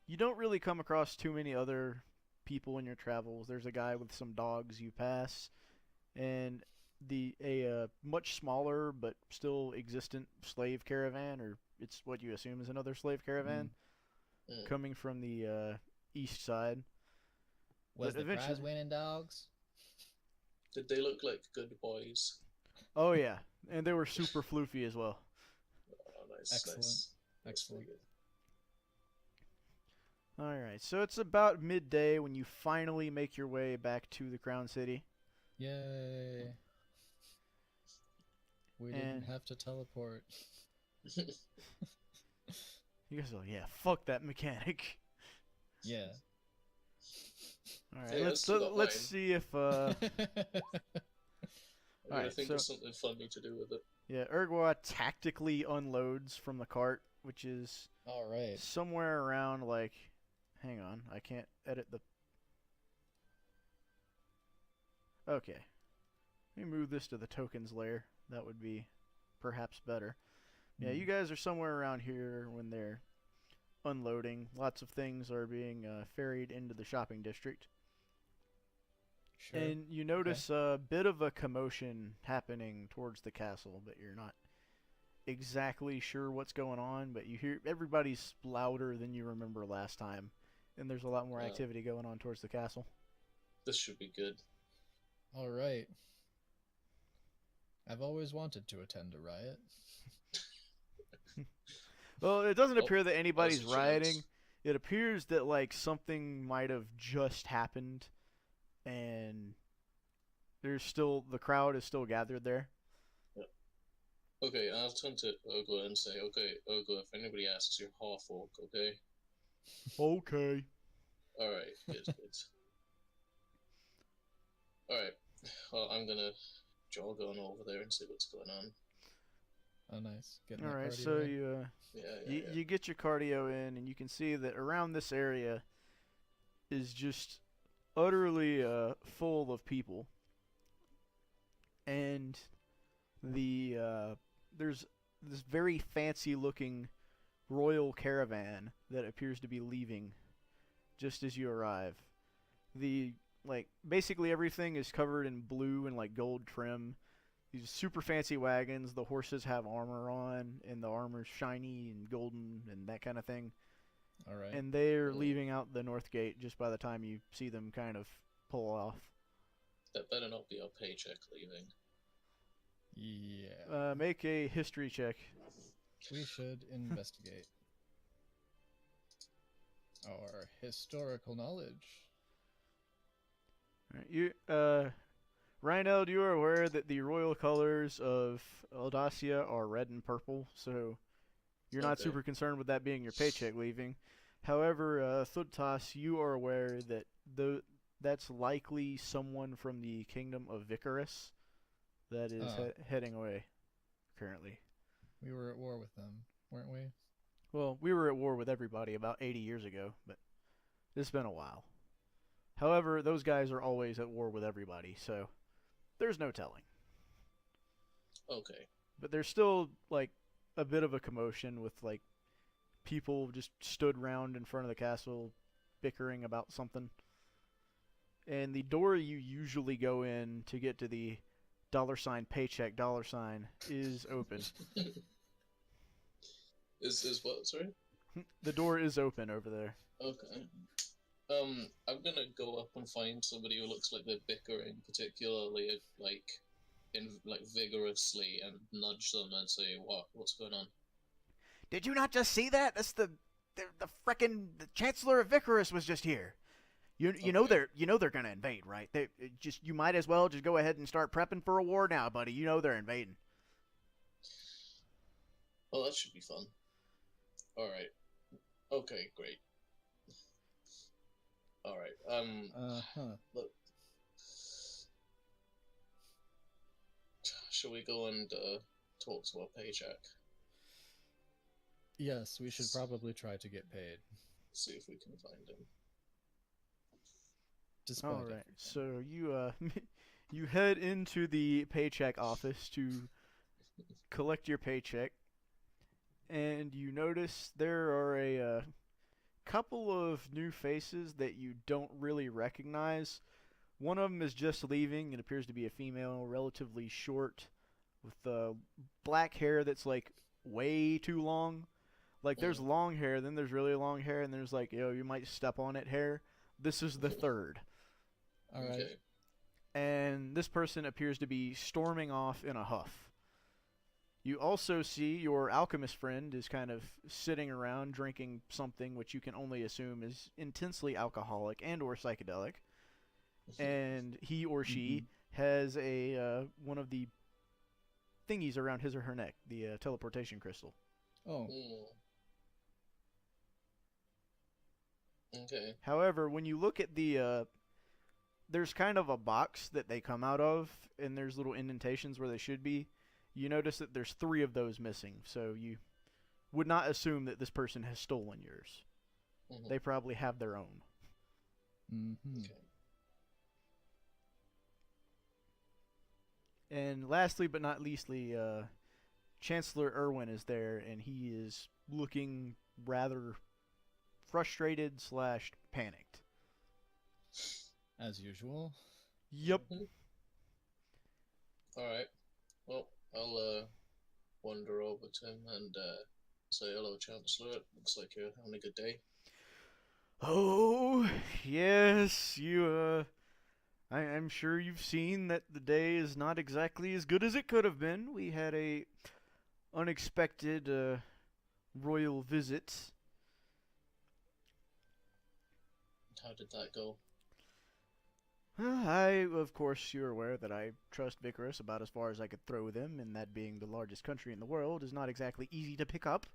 You don't really come across too many other people in your travels. There's a guy with some dogs you pass, and a much smaller but still existent slave caravan, or it's what you assume is another slave caravan, Mm. coming from the east side. Was But the prize eventually- winning dogs? Did they look like good boys? Oh yeah, and they were super floofy as well. Oh, nice. Excellent. Nice. That's Excellent. pretty good. All right, so it's about midday when you finally make your way back to the Crown City. Yay. We didn't And- have to teleport. You guys are like, yeah, fuck that mechanic. Yeah. All right, Hey, let's that's not let's mine. see if I Alright, think so- there's something funny to do with it. yeah, Urgwa tactically unloads from the cart, which is Alright. somewhere around like, hang on, I can't edit the. Okay, let me move this to the tokens layer. That would be perhaps better. Yeah, you guys are somewhere around here when they're unloading. Lots of things are being ferried into the shopping district. Sure. And you notice a bit of a commotion happening towards the castle, but you're not exactly sure what's going on, but you hear everybody's louder than you remember last time, and there's a lot more Oh. activity going on towards the castle. This should be good. Alright. I've always wanted to attend a riot. Well, it doesn't Oh, appear that anybody's now's the rioting. chance. It appears that like something might have just happened, and the crowd is still gathered there. Okay, I'll turn to Urgo and say, okay, Urgo, if anybody asks, you're half orc, okay? Okay. Alright, good, good. Alright, well, I'm gonna jog on over there and see what's going on. Oh, nice. Getting All that right, cardio so in. Yeah. you get your cardio in, and you can see that around this area is just utterly full of people, and there's this very fancy looking royal caravan that appears to be leaving just as you arrive. The basically everything is covered in blue and like gold trim. These super fancy wagons. The horses have armor on, and the armor's shiny and golden and that kind of thing. All right. And they're leaving out the north gate just by the time you see them kind of pull off. That better not be our paycheck leaving. Yeah. Make a history check. We should investigate our historical knowledge. Alright, you, Reineld, you are aware that the royal colors of Aldacia are red and purple, so you're not Okay. super concerned with that being your paycheck leaving. However, Thudtas, you are aware that that's likely someone from the kingdom of Vicarus that is heading away currently. We were at war with them, weren't we? Well, we were at war with everybody about 80 years ago, but it's been a while. However, those guys are always at war with everybody, so there's no telling. Okay. But there's still, like, a bit of a commotion with, like, people just stood round in front of the castle bickering about something. And the door you usually go in to get to the $paycheck is open. Is what, sorry? The door is open over there. Okay. I'm gonna go up and find somebody who looks like they're bickering, particularly vigorously, and nudge them and say, what's going on? Did you not just see that? That's the frickin' the Chancellor of Vicarus was just here. You know they're gonna invade, right? You might as well just go ahead and start prepping for a war now, buddy. You know they're invading. Oh, that should be fun. All right. Okay, great. All right. Look. Shall we go and talk to our paycheck? Yes, we should probably try to get paid. See if we can find him. Despite All right. everything. So you you head into the paycheck office to collect your paycheck, and you notice there are a couple of new faces that you don't really recognize. One of them is just leaving. It appears to be a female, relatively short, with black hair that's like way too long. Like there's long hair, then there's really long hair, and there's like, you might step on it hair. This is the third. All right. Okay. And this person appears to be storming off in a huff. You also see your alchemist friend is kind of sitting around drinking something which you can only assume is intensely alcoholic and or psychedelic. And he or she has a one of the thingies around his or her neck, the teleportation crystal. Oh. Okay. However, when you look at the there's kind of a box that they come out of, and there's little indentations where they should be. You notice that there's 3 of those missing, so you would not assume that this person has stolen yours. They probably have their own. Okay. And lastly but not leastly, Chancellor Irwin is there, and he is looking rather frustrated / panicked. As usual. Yep. Alright. Well, I'll wander over to him and say, hello, Chancellor. It looks like you're having a good day. Oh, yes, I'm sure you've seen that the day is not exactly as good as it could have been. We had a unexpected royal visit. How did that go? Of course, you're aware that I trust Vicarus about as far as I could throw them, and that being the largest country in the world is not exactly easy to pick up.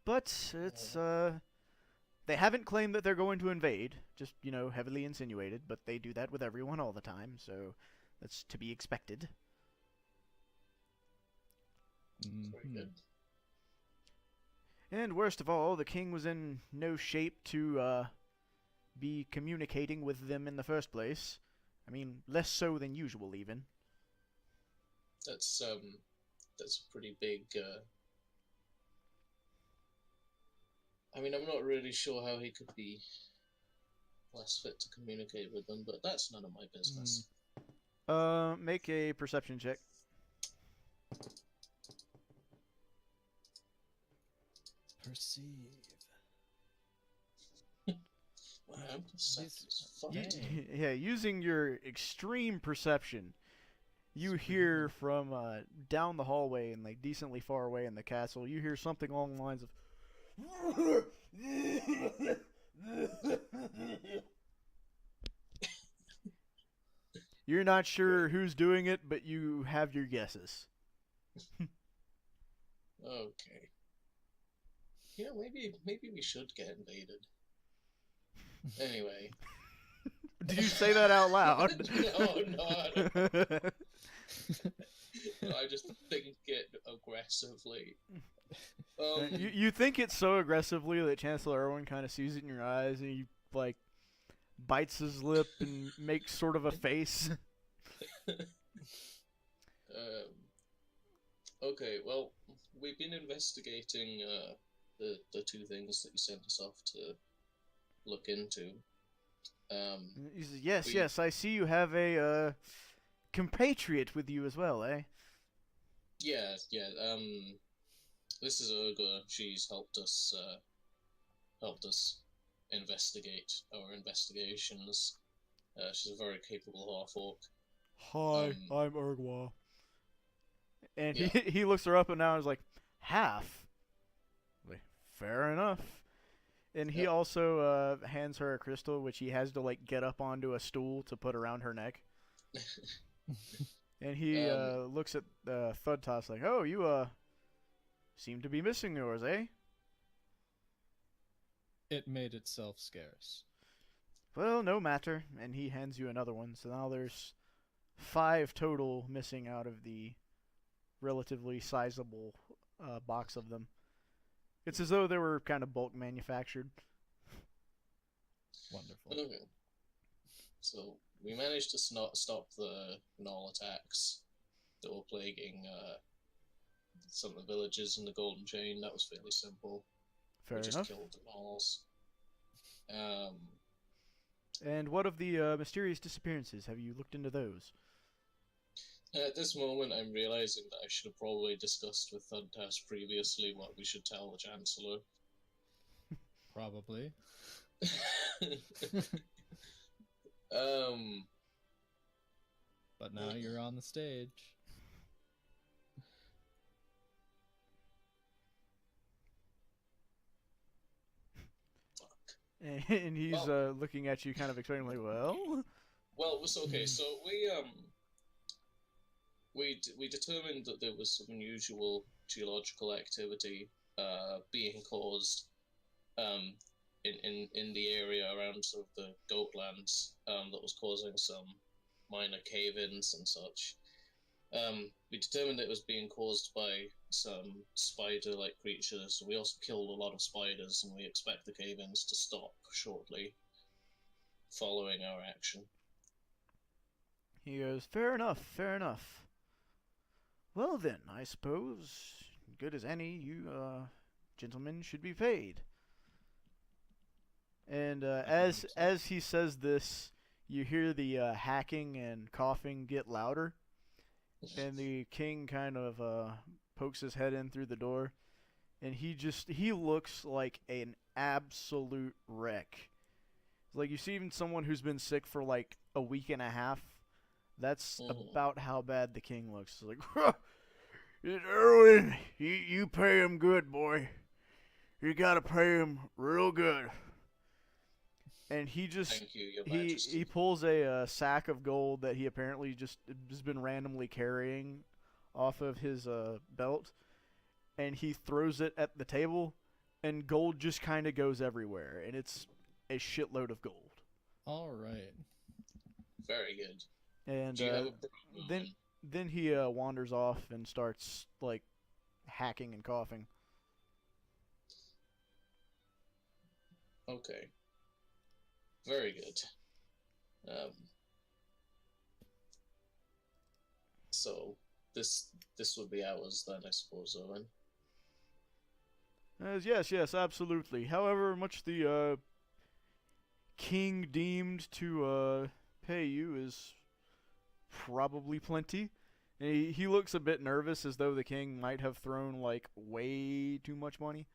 But it's, they haven't claimed that they're going to invade, just, heavily insinuated, but they do that with everyone all the time, so that's to be expected. Very good. And worst of all, the king was in no shape to, be communicating with them in the first place. I mean, less so than usual, even. That's a pretty big. I mean, I'm not really sure how he could be less fit to communicate with them, but that's none of my business. Make a perception check. Perceive. Man, perception is fucking. Yeah, using your extreme perception, you hear from down the hallway and like decently far away in the castle, you hear something along the lines of You're not sure who's doing it, but you have your guesses. Okay. Yeah, maybe we should get invaded. Anyway. Did you say that out loud? No. I just think it aggressively. You think it so aggressively that Chancellor Irwin kind of sees it in your eyes and he like bites his lip and makes sort of a face. Okay, well, we've been investigating the two things that you sent us off to look into. He says, yes, I see you have a compatriot with you as well, eh? Yeah. This is Urga. She's helped us investigate our investigations. She's a very capable half-orc. Hi, I'm Urgwa. And Yeah. he looks her up and down and is like, half? Like, fair enough. And he Yep. also hands her a crystal, which he has to like get up onto a stool to put around her neck. And he looks at Thud Toss like, oh, you seem to be missing yours, eh? It made itself scarce. Well, no matter. And he hands you another one. So now there's 5 total missing out of the relatively sizable box of them. It's as though they were kind of bulk manufactured. Wonderful. Okay. So we managed to stop the Gnoll attacks that were plaguing some of the villages in the Golden Chain. That was fairly simple. Fair we enough. just killed the Gnolls. And what of the mysterious disappearances? Have you looked into those? At this moment, I'm realizing that I should have probably discussed with Thuntas previously what we should tell the Chancellor. Probably. But now you're on the stage. And he's looking at you kind of explaining like, well... Well, okay, so we determined that there was some unusual geological activity being caused in the area around sort of the Goatlands that was causing some minor cave-ins and such. We determined it was being caused by some spider-like creatures. We also killed a lot of spiders, and we expect the cave-ins to stop shortly following our action. He goes, fair enough, fair enough. Well then, I suppose, good as any, you gentlemen should be paid. And as he says this, you hear the hacking and coughing get louder, and the king kind of pokes his head in through the door, and he looks like an absolute wreck. Like, you see even someone who's been sick for like a week and a half. That's about how bad the king looks. Like, Erwin, you pay him good, boy. You gotta pay him real good. And he just Thank you, Your Majesty. he pulls a sack of gold that he apparently just has been randomly carrying off of his belt, and he throws it at the table, and gold just kind of goes everywhere, and it's a shitload of gold. All right. Very good. And Do you have a then he wanders off and starts like hacking and coughing. Okay. Very good. Um, so this would be ours then, I suppose, Owen. Yes, absolutely. However much the king deemed to pay you is probably plenty. And he looks a bit nervous, as though the king might have thrown like way too much money.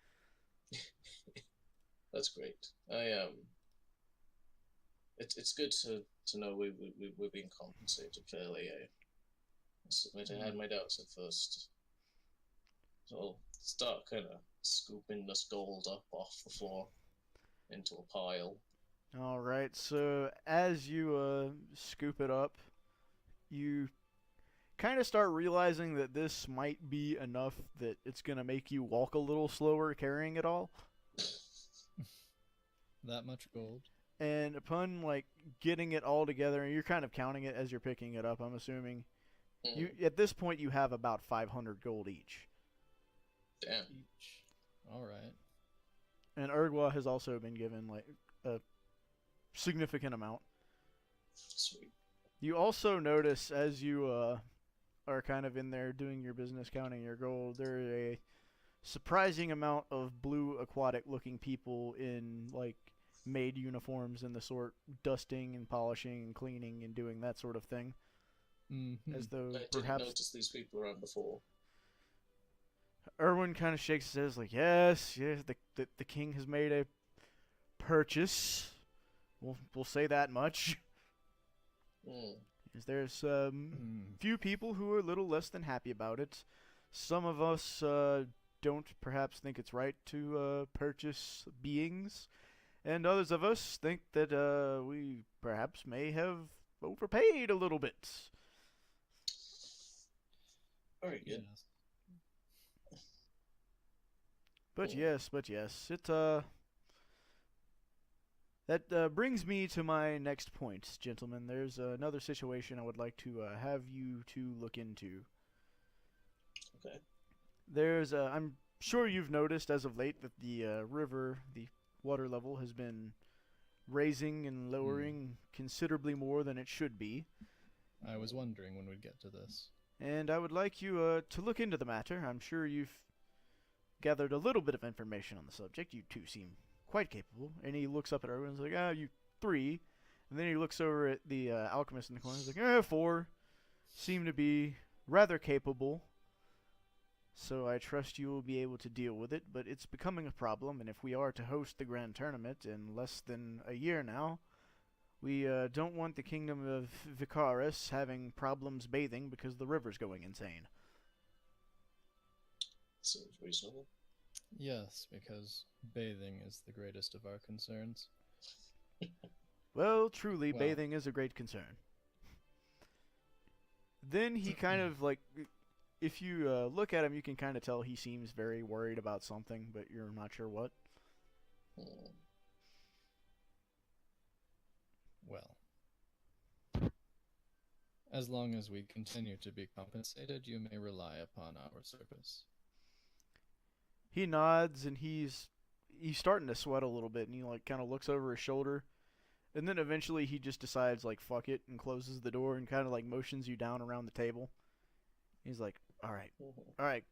That's great. It's good to know we're being compensated fairly. I admit I had my doubts at first. So I'll start kind of scooping this gold up off the floor into a pile. All right. So as you scoop it up, you kind of start realizing that this might be enough that it's gonna make you walk a little slower carrying it all. That much gold. And upon like getting it all together, and you're kind of counting it as you're picking it up, I'm assuming. You at this point you have about 500 gold each. Damn. Each. All right. And Urgwa has also been given like a significant amount. Sweet. You also notice as you are kind of in there doing your business, counting your gold, there is a surprising amount of blue aquatic looking people in like maid uniforms and the sort, dusting and polishing and cleaning and doing that sort of thing. Mm-hmm. As though I didn't perhaps notice these people around before. Erwin kind of shakes his head like, yes, the king has made a purchase. We'll say that much. Mm. There's few people who are a little less than happy about it. Some of us don't perhaps think it's right to purchase beings, and others of us think that we perhaps may have overpaid a little bit. Very good. Yes. But Cool. yes, it that brings me to my next point, gentlemen. There's another situation I would like to have you two look into. Okay. There's I'm sure you've noticed as of late that the river, the water level has been raising and lowering considerably more than it should be. I was wondering when we'd get to this. And I would like you to look into the matter. I'm sure you've gathered a little bit of information on the subject. You two seem quite capable. And he looks up at everyone and is like, ah, you three. And then he looks over at the alchemist in the corner and is like, four. Seem to be rather capable. So I trust you will be able to deal with it. But it's becoming a problem. And if we are to host the grand tournament in less than a year now, we don't want the kingdom of Vicaris having problems bathing because the river's going insane. Seems reasonable. Yes, because bathing is the greatest of our concerns. Well, truly, Well. bathing is a great concern. Then he kind of like, if you look at him, you can kind of tell he seems very worried about something, but you're not sure what. Mm. Well, as long as we continue to be compensated, you may rely upon our service. He nods and he's starting to sweat a little bit, and he like kind of looks over his shoulder, and then eventually he just decides like fuck it and closes the door and kind of like motions you down around the table. He's like, all right, I'm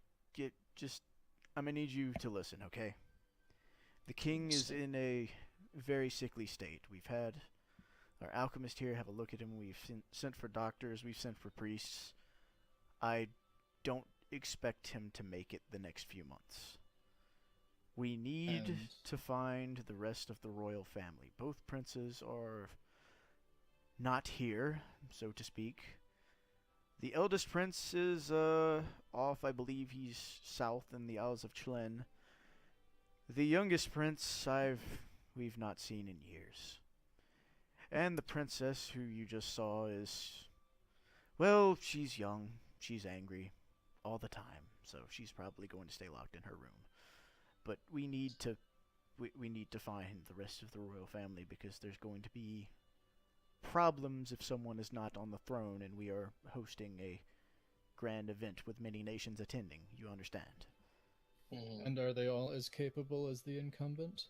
gonna need you to listen, okay? The king is in a very sickly state. We've had our alchemist here have a look at him. We've sent for doctors. We've sent for priests. I don't expect him to make it the next few months. We need And- to find the rest of the royal family. Both princes are not here, so to speak. The eldest prince is off. I believe he's south in the Isles of Chlen. The youngest prince we've not seen in years. And the princess who you just saw is, well, she's young. She's angry all the time, so she's probably going to stay locked in her room. But we need to find the rest of the royal family because there's going to be problems if someone is not on the throne and we are hosting a grand event with many nations attending. You understand? Mm. And are they all as capable as the incumbent?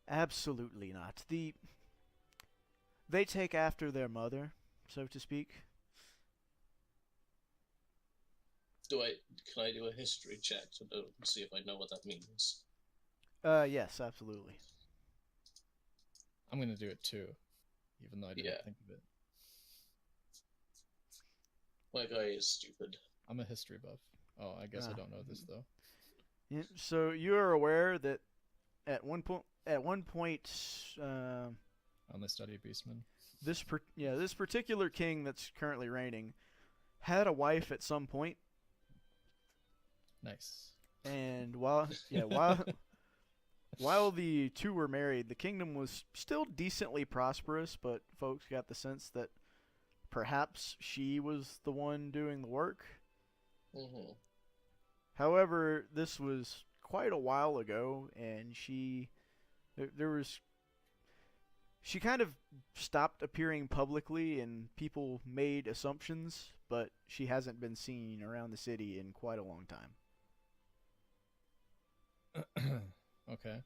Absolutely not. They take after their mother, so to speak. Can I do a history check to see if I know what that means? Yes, absolutely. I'm gonna do it too, even though I didn't Yeah. think of it. My guy is stupid. I'm a history buff. Oh, I guess I Ah. don't know this though. Yeah, so you are aware that at one point, uh, Only study Beastman. this particular king that's currently reigning had a wife at some point, Nice. and while the two were married, the kingdom was still decently prosperous, but folks got the sense that perhaps she was the one doing the work. Mm-hmm. However, this was quite a while ago, and there was she kind of stopped appearing publicly, and people made assumptions, but she hasn't been seen around the city in quite a long time. Okay.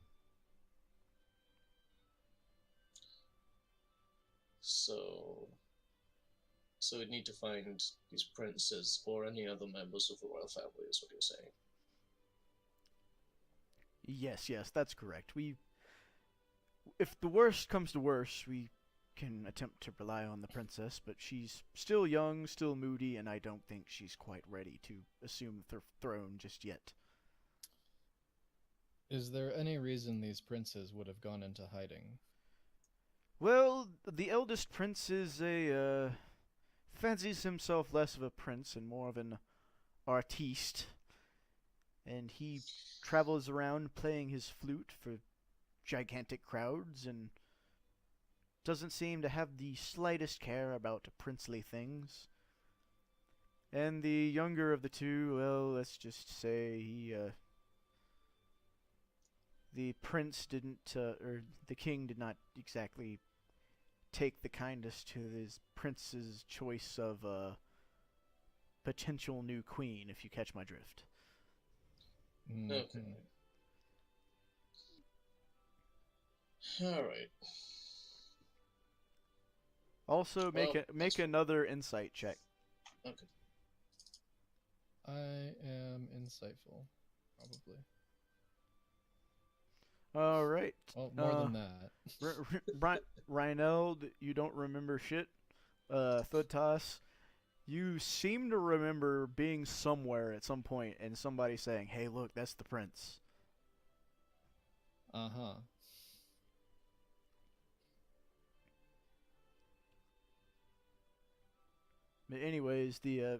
So, so we need to find these princes or any other members of the royal family, is what you're saying. Yes, that's correct. If the worst comes to worst, we can attempt to rely on the princess, but she's still young, still moody, and I don't think she's quite ready to assume the throne just yet. Is there any reason these princes would have gone into hiding? Well, the eldest prince is fancies himself less of a prince and more of an artiste, and he travels around playing his flute for gigantic crowds and doesn't seem to have the slightest care about princely things. And the younger of the two, well, let's just say the prince didn't, or the king did not exactly take the kindest to his prince's choice of a potential new queen, if you catch my drift. Okay. All right. Also, make another insight check. Okay. I am insightful, probably. All right. Well, more than that. Reineld, you don't remember shit. Thudtas, you seem to remember being somewhere at some point and somebody saying, "Hey, look, that's the prince." Uh-huh. But anyways, the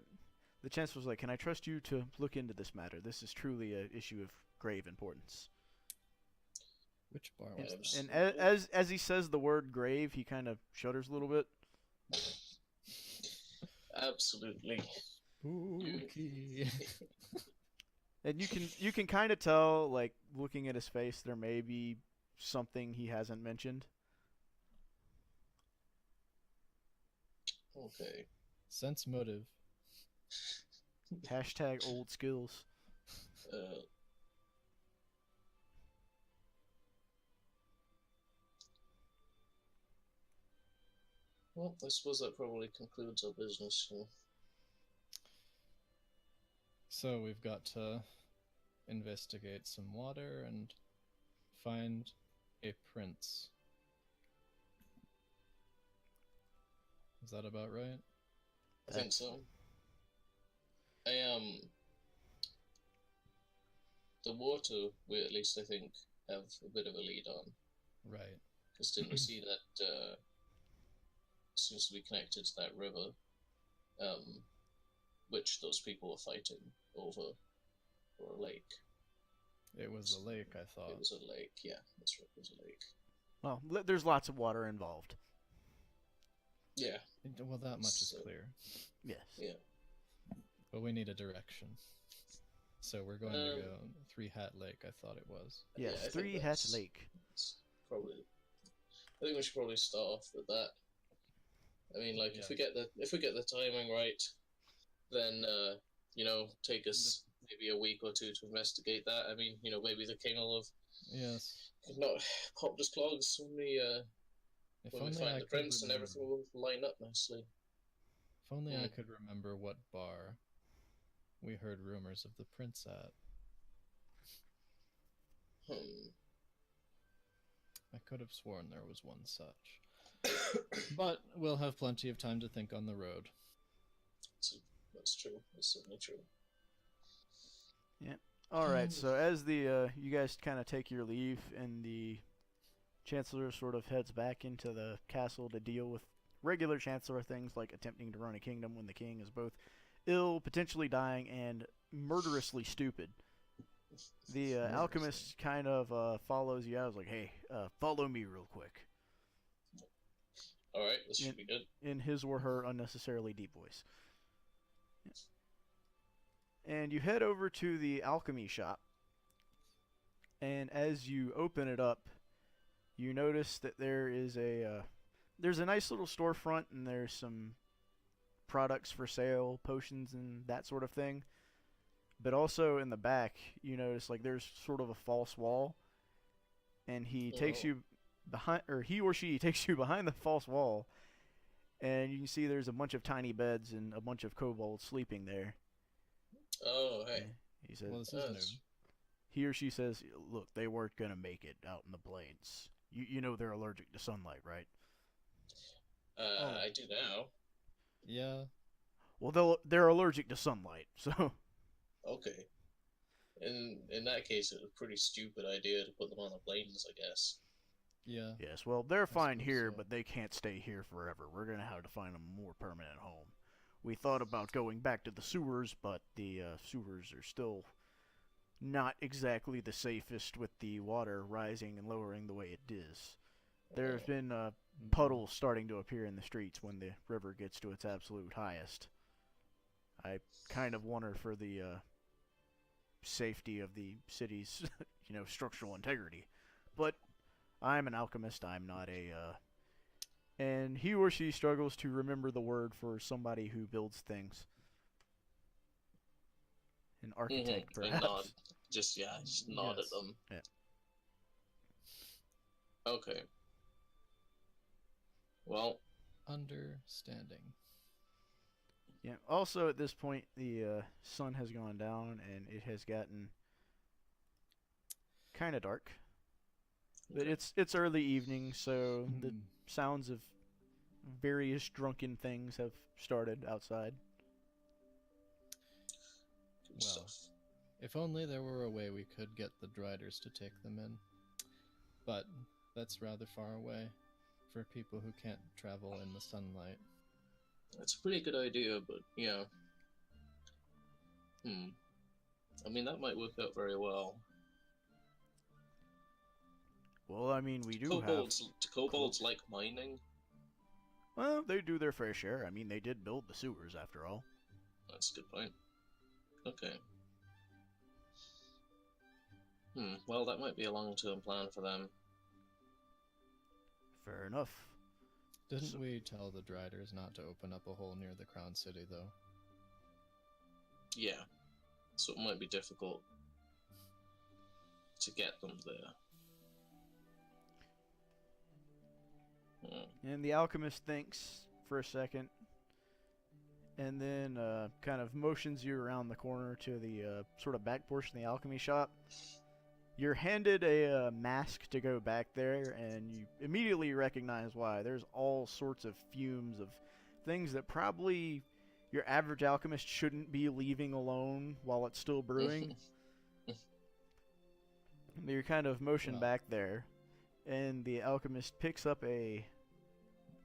chancellor was like, "Can I trust you to look into this matter? This is truly an issue of grave importance." Which bar And, was that? and as he says the word grave, he kind of shudders a little bit. Absolutely. Spooky. And you can kind of tell, like looking at his face, there may be something he hasn't mentioned. Okay. Sense motive. Hashtag old skills. Uh, well, I suppose that probably concludes our business here. So we've got to investigate some water and find a prince. Is that about right? I think so. The water we at least I think have a bit of a lead on. Right. Because didn't we see that seems to be connected to that river, which those people were fighting over, or a lake. It was a lake, I thought. It was a lake, yeah, that's right, it was a lake. Well, there's lots of water involved. Yeah. Well, that much is clear. Yes. Yeah. But we need a direction. So we're going to go Three Hat Lake, I thought it was. Yes, Yeah, Three Hat Lake. Probably. I think we should probably start off with that. I mean, like, if we get the timing right, then take us maybe a week or two to investigate that. I mean, maybe the king will have Yes. Not popped his clogs If when we only find I the could prince and remember. everything will line up nicely. If only I Hmm. could remember what bar we heard rumors of the prince at. Hmm. I could have sworn there was one such. But we'll have plenty of time to think on the road. That's true. That's certainly true. Yeah. All right. So as the you guys kind of take your leave, and the chancellor sort of heads back into the castle to deal with regular chancellor things like attempting to run a kingdom when the king is both ill, potentially dying, and murderously stupid. The alchemist kind of follows you out. I was like, "Hey, follow me real quick," All right, this in, should be good. in his or her unnecessarily deep voice. And you head over to the alchemy shop. And as you open it up, you notice that there's a nice little storefront, and there's some products for sale, potions and that sort of thing. But also in the back, you notice like there's sort of a false wall, and he takes Oh, you behind, or he or she takes you behind the false wall, and you can see there's a bunch of tiny beds and a bunch of kobolds sleeping there. oh, hey. And he says, Well, this is new. That's, he or she says, "Look, they weren't gonna make it out in the plains. You know they're allergic to sunlight, right?" Oh. I do now. Yeah. Well, they're allergic to sunlight, so Okay. In that case, it was a pretty stupid idea to put them on the plains, I guess. Yeah. yes. Well, they're fine suppose here, so. but they can't stay here forever. We're gonna have to find a more permanent home. We thought about going back to the sewers, but the sewers are still not exactly the safest with the water rising and lowering the way it is. There have Oh, been Mhm. puddles starting to appear in the streets when the river gets to its absolute highest. I kind of wonder for the safety of the city's, structural integrity. But I'm an alchemist. I'm not a. And he or she struggles to remember the word for somebody who builds things. An architect, I nod. perhaps. Just nod at Yes. them. Yeah. Okay. Well, Understanding. Yeah. Also, at this point, the sun has gone down and it has gotten kind of dark. But okay. it's early evening, so the Hmm. sounds of various drunken things have started outside. Good Well, stuff. if only there were a way we could get the Driders to take them in. But that's rather far away for people who can't travel in the sunlight. That's a pretty good idea, but yeah. Hmm. I mean, that might work out very well. Well, I mean, we do have. Do kobolds like mining? Well, they do their fair share. I mean, they did build the sewers after all. That's a good point. Okay. Well, that might be a long-term plan for them. Fair enough. Didn't So- we tell the Driders not to open up a hole near the Crown City, though? Yeah. So it might be difficult to get them there. And the alchemist thinks for a second, and then kind of motions you around the corner to the sort of back portion of the alchemy shop. You're handed a mask to go back there, and you immediately recognize why. There's all sorts of fumes of things that probably your average alchemist shouldn't be leaving alone while it's still brewing. You're kind of motioned Well. back there, and the alchemist picks up a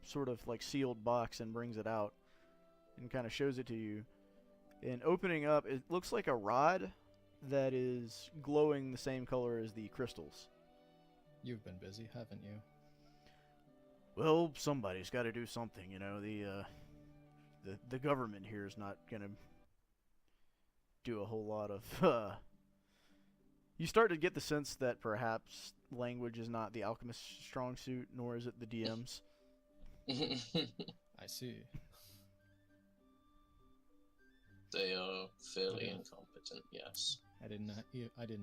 sort of like sealed box and brings it out and kind of shows it to you. And opening up, it looks like a rod that is glowing the same color as the crystals. You've been busy, haven't you? Well, somebody's got to do something, the government here is not gonna do a whole lot of. You start to get the sense that perhaps language is not the alchemist's strong suit, nor is it the DM's. I see. They are fairly Yeah. incompetent, yes. I didn't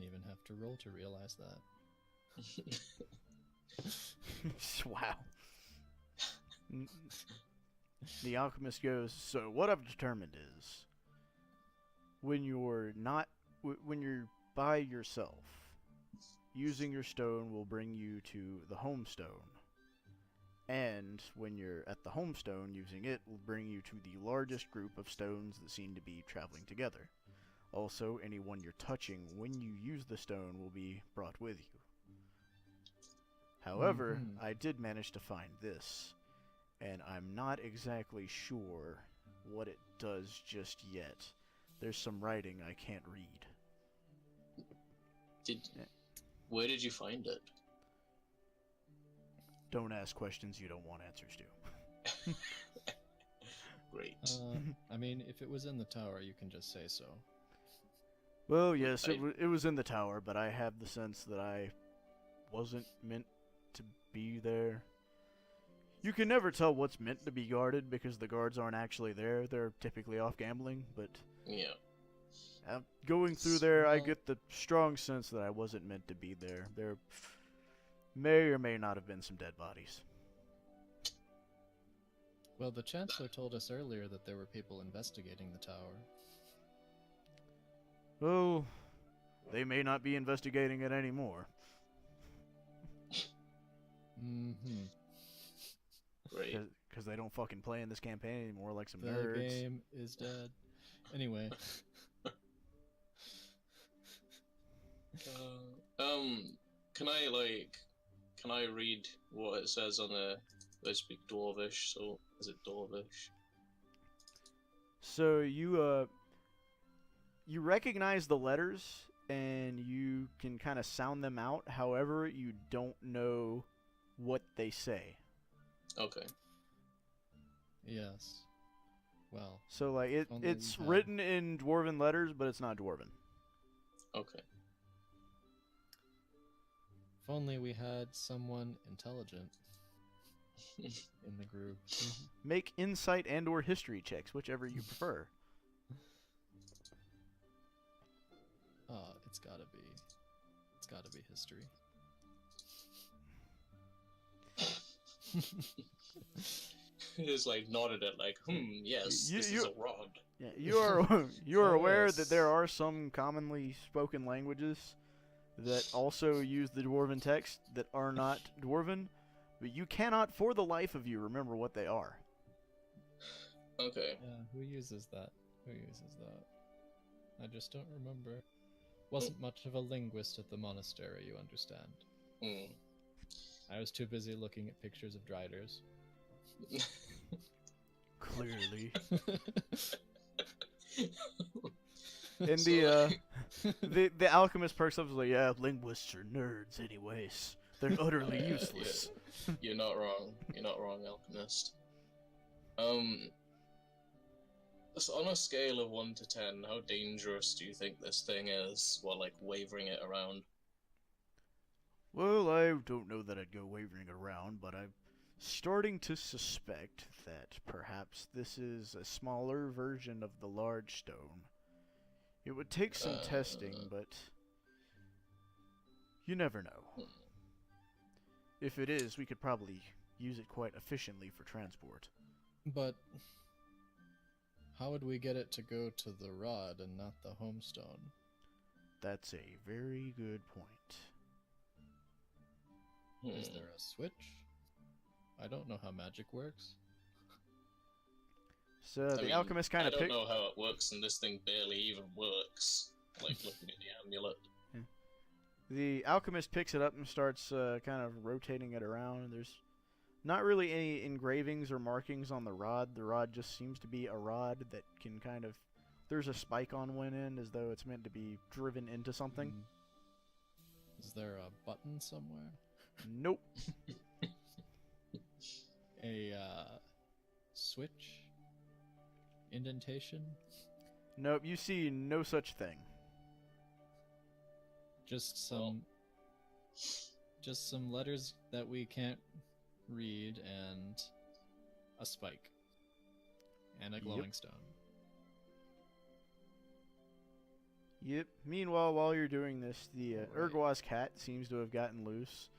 even have to roll to realize that. Wow. The alchemist goes, so what I've determined is, when you're when you're by yourself, using your stone will bring you to the home stone. And when you're at the home stone, using it will bring you to the largest group of stones that seem to be traveling together. Also, anyone you're touching when you use the stone will be brought with you. However, I did manage to find this, and I'm not exactly sure what it does just yet. There's some writing I can't read. Where did you find it? Don't ask questions you don't want answers to. Great. I mean, if it was in the tower, you can just say so. Well, yes, it was in the tower, but I have the sense that I wasn't meant to be there. You can never tell what's meant to be guarded because the guards aren't actually there. They're typically off gambling, but Yeah. Going through there, I Well- get the strong sense that I wasn't meant to be there. There may or may not have been some dead bodies. Well, the Chancellor told us earlier that there were people investigating the tower. Well, they may not be investigating it anymore. Mm-hmm. Great. Because they don't fucking play in this campaign anymore like some The nerds. game is dead. Anyway. Can I read what it says on the? I speak Dwarvish, so is it Dwarvish? So you recognize the letters and you can kind of sound them out. However, you don't know what they say. Okay. Yes. Well, So like Only it's we have- written in dwarven letters, but it's not dwarven. Okay. if only we had someone intelligent in the group. Make insight and or history checks, whichever you prefer. It's gotta be history. It's like nodded at like, yes, this is a rod. Yeah, you are aware Yes. that there are some commonly spoken languages that also use the dwarven text that are not dwarven, but you cannot for the life of you remember what they are. Okay. Yeah, who uses that? I just don't remember. Wasn't much of a linguist at the monastery, you understand. Hmm. I was too busy looking at pictures of driders. Clearly. And And the alchemist perks up and is like, yeah, linguists are nerds anyways. They're utterly useless. You're not wrong. You're not wrong, alchemist. So on a scale of 1 to 10, how dangerous do you think this thing is while like wavering it around? Well, I don't know that I'd go wavering it around, but I'm starting to suspect that perhaps this is a smaller version of the large stone. It would take some testing, but you never know. If it is, we could probably use it quite efficiently for transport. But how would we get it to go to the rod and not the homestone? That's a very good point. Is there a switch? I don't know how magic works. So I the mean, alchemist kind I of don't picks. know how it works, and this thing barely even works. Like looking at the amulet. The alchemist picks it up and starts kind of rotating it around. There's not really any engravings or markings on the rod. The rod just seems to be a rod that can kind of... There's a spike on one end as though it's meant to be driven into something. Is there a button somewhere? Nope. A switch? Indentation? Nope, you see no such thing. Just some letters that we can't read and a spike and a glowing stone. Yep. Meanwhile, while you're doing this, the Right. Urgwa's cat seems to have gotten loose,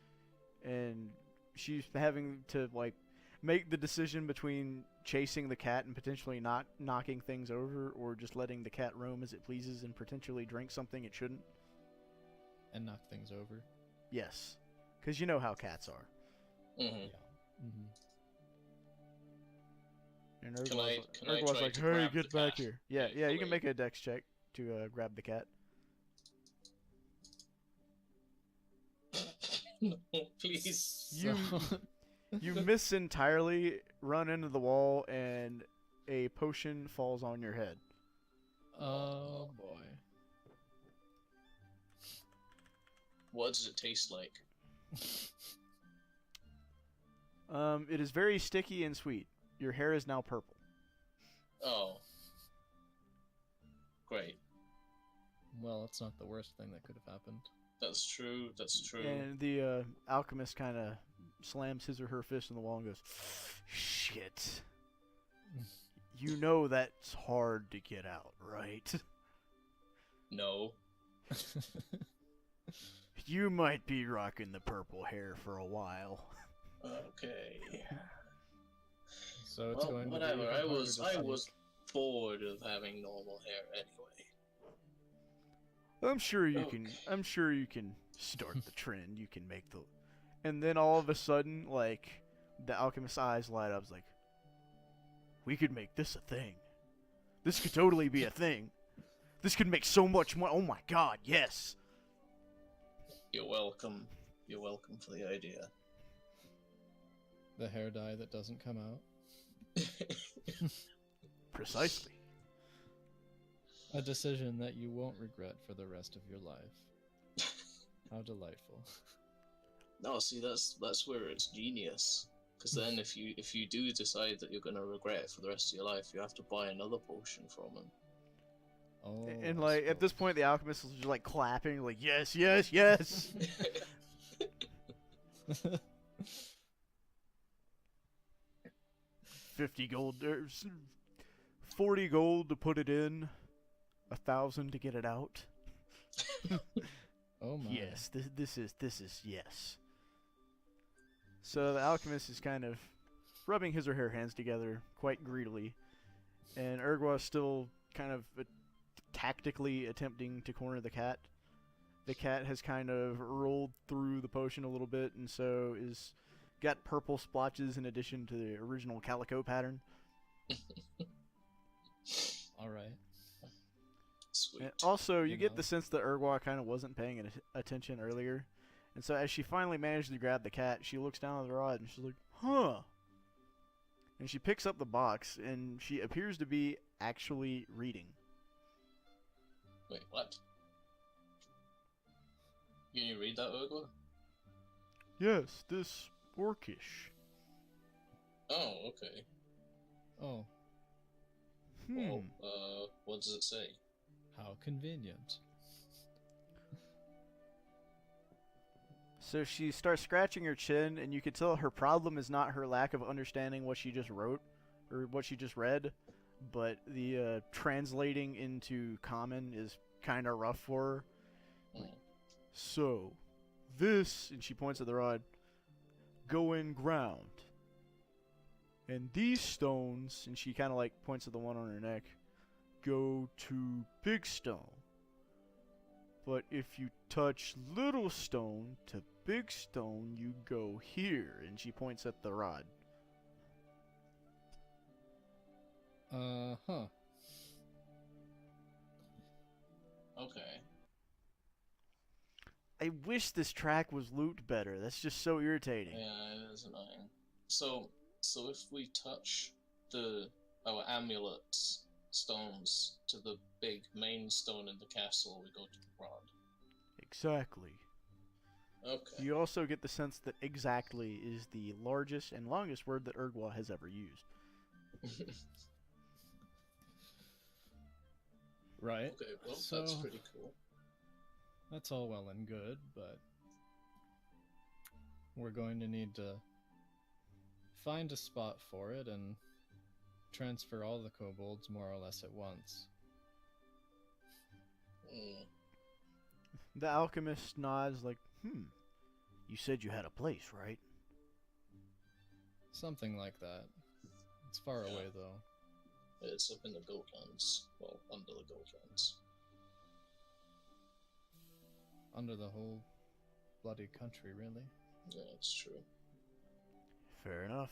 and she's having to like make the decision between chasing the cat and potentially not knocking things over, or just letting the cat roam as it pleases and potentially drink something it shouldn't. And knock things over. Yes, because you know how cats are. Mm-hmm. Yeah. Mm-hmm. And Can I Urgwa's try like, to "Hey, grab get the back cat? here!" Yeah, yeah. You can Fully. make a dex check to grab the cat. No, please. You you miss entirely, run into the wall, and a potion falls on your head. Oh boy. What does it taste like? It is very sticky and sweet. Your hair is now purple. Oh. Great. Well, it's not the worst thing that could have happened. That's true. That's true. And the alchemist kind of slams his or her fist in the wall and goes, "Shit. You know that's hard to get out, right? No. You might be rocking the purple hair for a while." Okay. So it's Well, going to whatever. be even I harder was to sneak. bored of having normal hair anyway. I'm sure you Okay. can. I'm sure you can start the trend. You can make the, and then all of a sudden, like the alchemist's eyes light up. It's like, we could make this a thing. This could totally be a thing. This could make so much money. Oh my god, yes. You're welcome. You're welcome for the idea. The hair dye that doesn't come out. Precisely. A decision that you won't regret for the rest of your life. How delightful. No, see, that's where it's genius. Because then, if you do decide that you're gonna regret it for the rest of your life, you have to buy another potion from him. Oh. And I like at this suppose. point, the alchemist is just like clapping, like yes, yes, yes. 50 gold, 40 gold to put it in, 1,000 to get it out. Oh my. Yes, this is yes. So the alchemist is kind of rubbing his or her hands together quite greedily, and Urgwa is still kind of tactically attempting to corner the cat. The cat has kind of rolled through the potion a little bit, and so is got purple splotches in addition to the original calico pattern. All right. Sweet. And also, you You get know. the sense that Urgwa kind of wasn't paying attention earlier. And so as she finally managed to grab the cat, she looks down at the rod and she's like, huh. And she picks up the box and she appears to be actually reading. Wait, what? Can you read that, Urgwa? Yes, this orcish. Oh, okay. Oh, Well, what does it say? how convenient. So she starts scratching her chin, and you can tell her problem is not her lack of understanding what she just wrote, or what she just read, but the translating into common is kind of rough for her. Hmm. So, this, and she points at the rod, go in ground. And these stones, and she kind of like points at the one on her neck, go to big stone. But if you touch little stone to big stone, you go here. And she points at the rod. Huh. Okay. I wish this track was looped better. That's just so irritating. Yeah, it is annoying. So if we touch our amulets stones to the big main stone in the castle, we go to the rod. Exactly. Okay. You also get the sense that exactly is the largest and longest word that Urgwa has ever used. Right. Okay, well, So- that's pretty cool. That's all well and good, but we're going to need to find a spot for it and transfer all the kobolds more or less at once. Mm. The alchemist nods like, you said you had a place, right? Something like that. It's far Yeah. away, though. It's up in the Goatlands. Well, under the Goatlands. Under the whole bloody country, really. Yeah, it's true. Fair enough.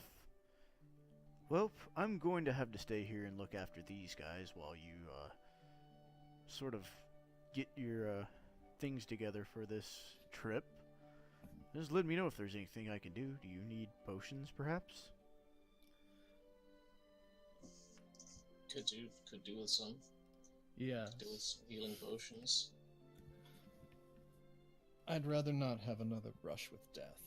Well, I'm going to have to stay here and look after these guys while you, sort of get your, things together for this trip. Just let me know if there's anything I can do. Do you need potions, perhaps? Could do with some. Yeah. Do with some healing potions. I'd rather not have another brush with death.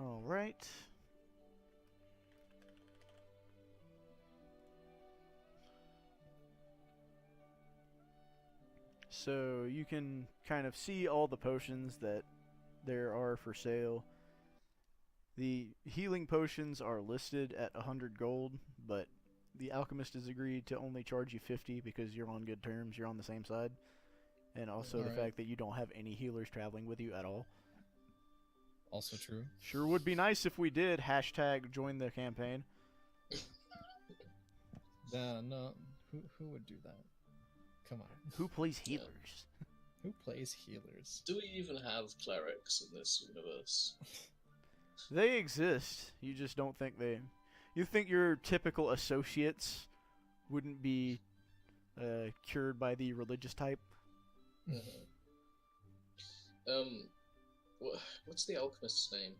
All right. So you can kind of see all the potions that there are for sale. The healing potions are listed at 100 gold, but the alchemist has agreed to only charge you 50 because you're on good terms, you're on the same side. And also the Alright. fact that you don't have any healers traveling with you at all. Also true. Sure would be nice if we did. Hashtag join the campaign. No. Who would do that? Come on. Who plays healers? Who plays healers? Do we even have clerics in this universe? They exist. You just don't think they... You think your typical associates wouldn't be cured by the religious type? What's the alchemist's name?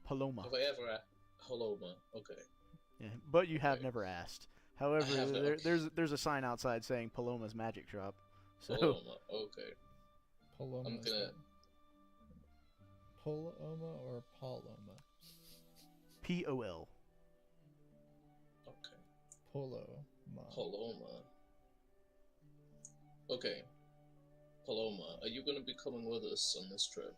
Paloma. Have I ever Holoma? Okay. Yeah, but you have Okay. never asked. However, I have not. there's a sign outside saying Paloma's magic shop. So Holoma. Okay. Paloma. I'm gonna. Poloma or Paloma? POL. Okay. Poloma. Paloma. Okay. Paloma, are you gonna be coming with us on this trip?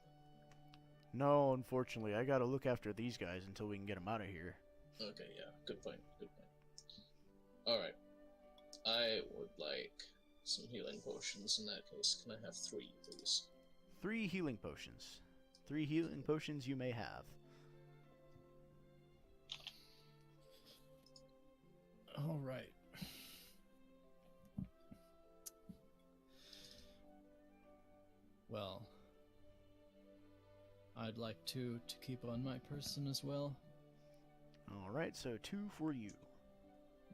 No, unfortunately, I gotta look after these guys until we can get them out of here. Okay, yeah. Good point. Good point. Alright. I would like some healing potions in that case. Can I have 3, please? 3 healing potions. 3 healing potions you may have. All right. Well, I'd like 2 to keep on my person as well. Alright, so 2 for you.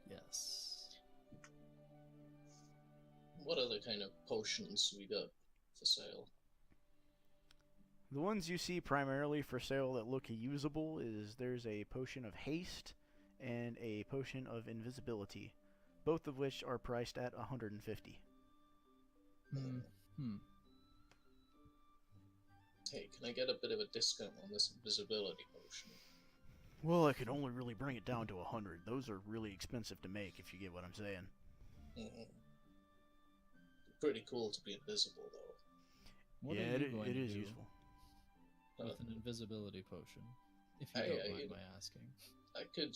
Yes. What other kind of potions we got for sale? The ones you see primarily for sale that look usable is there's a potion of haste and a potion of invisibility, both of which are priced at 150. Hey, can I get a bit of a discount on this invisibility potion? Well, I could only really bring it down to 100. Those are really expensive to make, if you get what I'm saying. Mm-hmm. Pretty cool to be invisible, though. What yeah, are you going it to is do useful. with an invisibility potion? If you I- don't I- mind my asking. I could,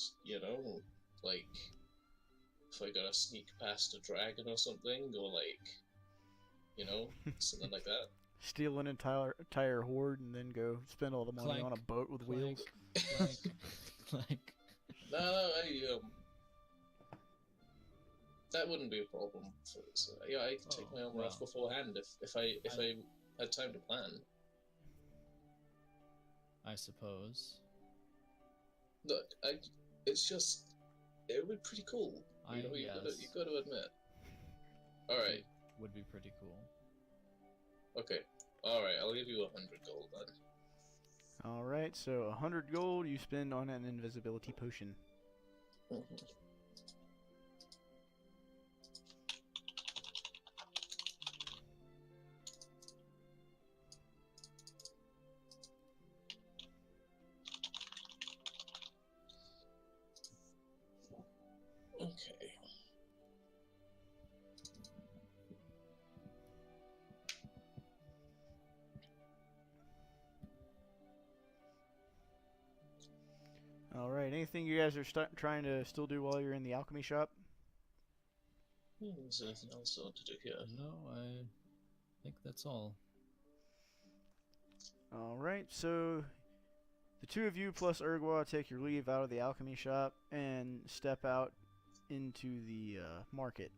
like, if I gotta sneak past a dragon or something, go something like that. Steal an entire horde and then go spend all the money on a Clank, boat with wheels. Clank. No, that wouldn't be a problem. So, yeah, I could take my armor off well. beforehand if I had time to plan. I suppose. Look, it's just, it would be pretty cool. You got to admit. All right. Would be pretty cool. Okay. All right. I'll give you 100 gold then. Alright, so 100 gold you spend on an invisibility potion. Okay. All right. Anything you guys are trying to still do while you're in the alchemy shop? There's anything else I want to do here? No, I think that's all. All right. So the two of you plus Urgwa take your leave out of the alchemy shop and step out into the market.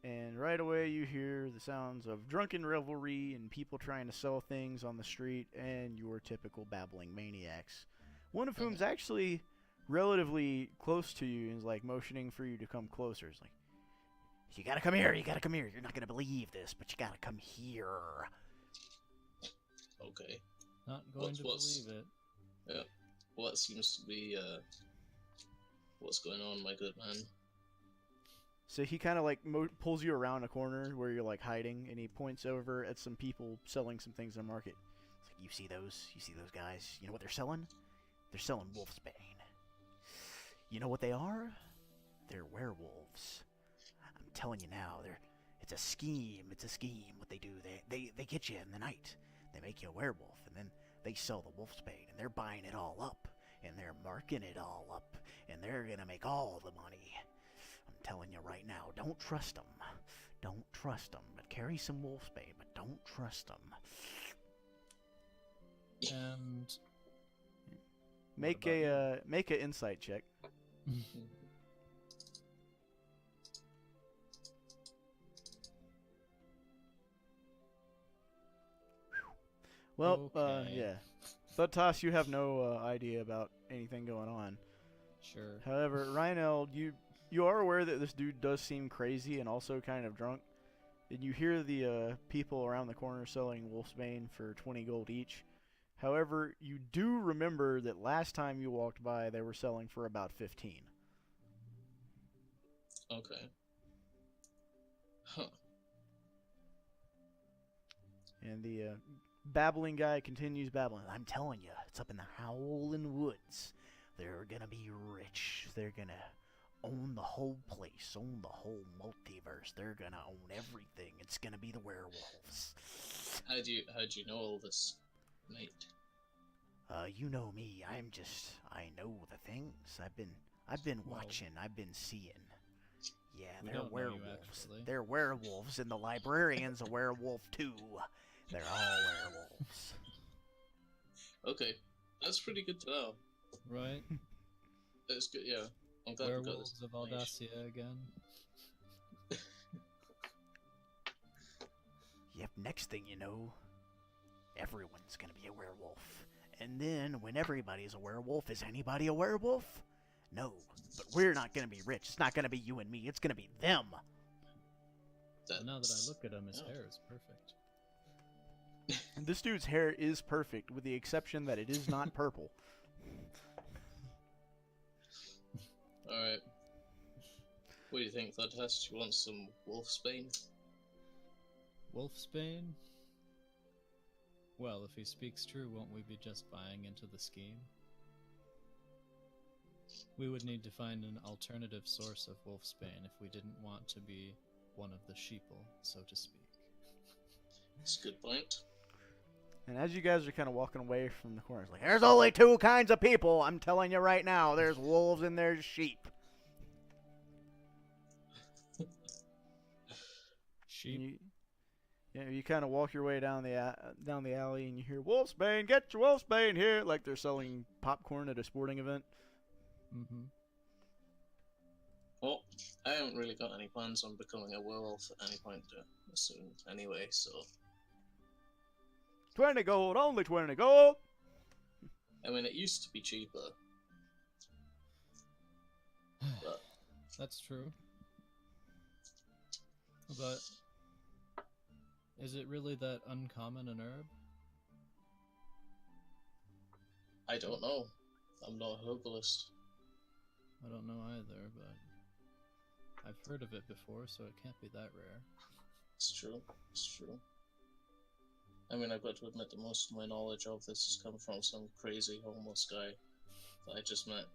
And right away you hear the sounds of drunken revelry and people trying to sell things on the street and your typical babbling maniacs. One of whom's actually relatively close to you and is like motioning for you to come closer. It's like, you gotta come here, you gotta come here. You're not gonna believe this, but you gotta come here. Okay. Not going to What's- believe it. Yeah. What seems to be what's going on, my good man? So he kind of like pulls you around a corner where you're like hiding, and he points over at some people selling some things in the market. It's like, you see those? You see those guys? You know what they're selling? They're selling wolfsbane. You know what they are? They're werewolves. I'm telling you now, it's a scheme. It's a scheme. What they do, they get you in the night. They make you a werewolf, and then they sell the wolfsbane, and they're buying it all up, and they're marking it all up, and they're gonna make all the money. I'm telling you right now, don't trust them. Don't trust them. But carry some wolfsbane, but don't trust them. And Make about make an insight check. Well, Okay. yeah. Thudtos, you have no idea about anything going on. Sure. However, Rhinel, you are aware that this dude does seem crazy and also kind of drunk. And you hear the people around the corner selling wolfsbane for 20 gold each. However, you do remember that last time you walked by, they were selling for about 15. Okay. Huh. And the babbling guy continues babbling. I'm telling you, it's up in the Howling Woods. They're gonna be rich. They're gonna own the whole place, own the whole multiverse. They're gonna own everything. It's gonna be the werewolves. How do you know all this, mate? You know me. I know the things. I've been Well- watching. I've been seeing. Yeah, We they're don't know you, werewolves. actually. They're werewolves, and the librarian's a werewolf too. They're all werewolves. Okay, that's pretty good to know. Right? That's good. Yeah, I'm glad we got Werewolves this of information. Aldacia again. Yep, next thing you know, everyone's gonna be a werewolf. And then, when everybody's a werewolf, is anybody a werewolf? No, but we're not gonna be rich. It's not gonna be you and me. It's gonna be them. But now that I That's- look at him, his yeah. hair is perfect. And this dude's hair is perfect, with the exception that it is not purple. Alright. What do you think, Thudhurst? You want some wolfsbane? Wolfsbane? Well, if he speaks true, won't we be just buying into the scheme? We would need to find an alternative source of wolfsbane if we didn't want to be one of the sheeple, so to speak. That's a good point. And as you guys are kind of walking away from the corner, it's like, there's only two kinds of people. I'm telling you right now. There's wolves and there's sheep. Sheep? You kind of walk your way down the alley, and you hear wolfsbane. Get your wolfsbane here, like they're selling popcorn at a sporting event. Mm-hmm. Well, I haven't really got any plans on becoming a werewolf at any point soon anyway, so... 20 gold, only 20 gold. I mean, it used to be cheaper, but... That's true. But is it really that uncommon an herb? I don't know. I'm not a herbalist. I don't know either, but I've heard of it before, so it can't be that rare. It's true. It's true. I mean, I've got to admit that most of my knowledge of this has come from some crazy homeless guy that I just met.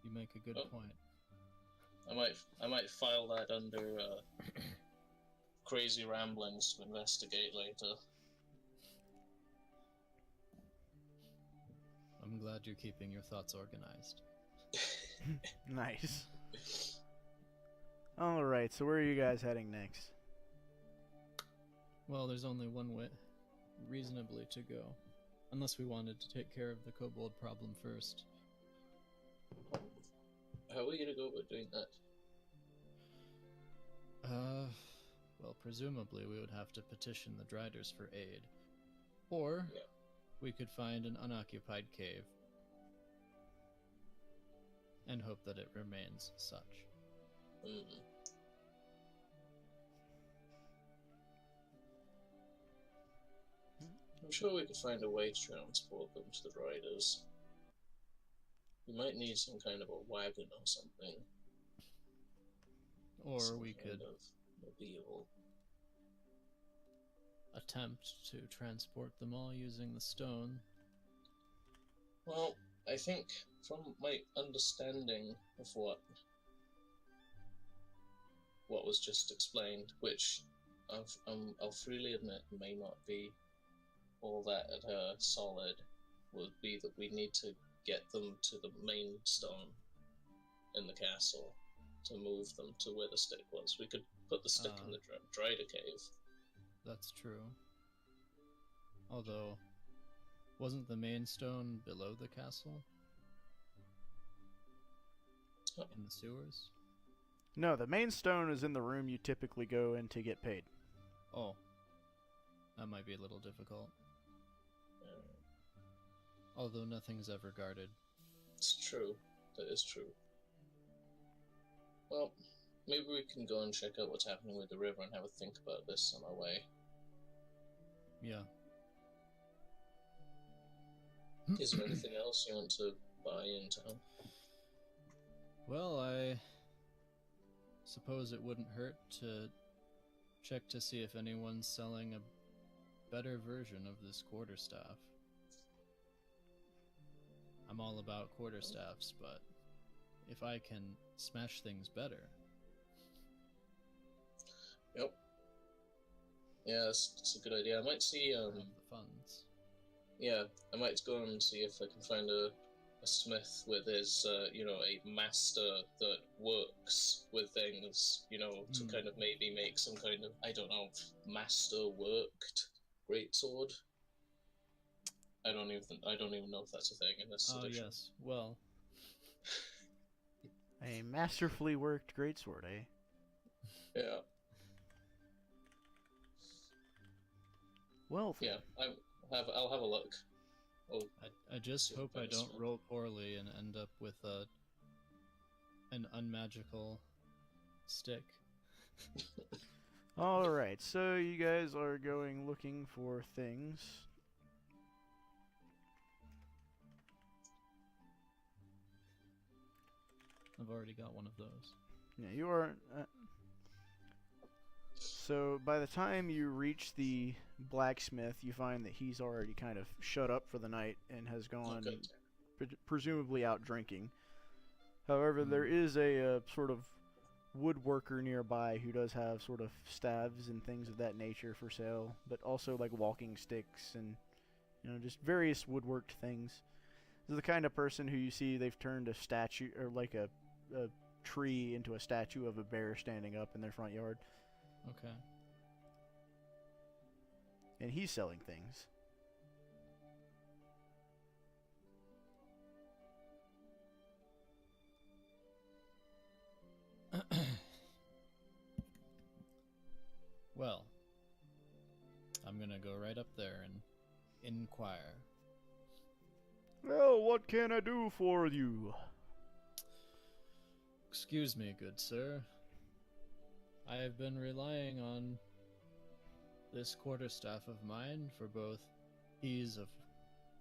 You make a good Oh. point. I might file that under crazy ramblings to investigate later. I'm glad you're keeping your thoughts organized. Nice. Alright, so where are you guys heading next? Well, there's only one way reasonably to go. Unless we wanted to take care of the kobold problem first. How are we gonna go about doing that? Well, presumably we would have to petition the Driders for aid. Or Yeah. we could find an unoccupied cave and hope that it remains such. Mm. I'm sure we could find a way to transport them to the riders. We might need some kind of a wagon or something. Or Some we kind could of mobile. attempt to transport them all using the stone. Well, I think from my understanding of what was just explained, which I'll freely admit may not be all that solid, would be that we need to get them to the main stone in the castle to move them to where the stick was. We could put the stick in the Drider cave. That's true. Although, wasn't the main stone below the castle? Oh. In the sewers? No, the main stone is in the room you typically go in to get paid. Oh. That might be a little difficult. Although nothing's ever guarded. It's true. That is true. Well, maybe we can go and check out what's happening with the river and have a think about this on our way. Yeah. Is there anything else you want to buy in town? Well, I suppose it wouldn't hurt to check to see if anyone's selling a better version of this quarterstaff. I'm all about quarterstaffs, but if I can smash things better... Yep. Yeah, that's a good idea. I might see, I have the funds. yeah, I might go and see if I can find a smith with his, a master that works with things, to kind of maybe make some kind of, I don't know, master worked greatsword. I don't even know if that's a thing in this edition. Oh yes, well... A masterfully worked greatsword, eh? Yeah. Well, Yeah, I'll have a look. I just See hope if I that's don't fun. roll poorly and end up with an unmagical stick. alright, so you guys are going looking for things. I've already got one of those. Yeah, you are... So by the time you reach the blacksmith, you find that he's already kind of shut up for the night and has gone, Okay. presumably out drinking. However, there is a sort of woodworker nearby who does have sort of staves and things of that nature for sale, but also like walking sticks and just various woodworked things. This is the kind of person who you see they've turned a statue or like a tree into a statue of a bear standing up in their front yard. Okay. And he's selling things. Well, I'm gonna go right up there and inquire. Well, what can I do for you? Excuse me, good sir. I have been relying on this quarterstaff of mine for both ease of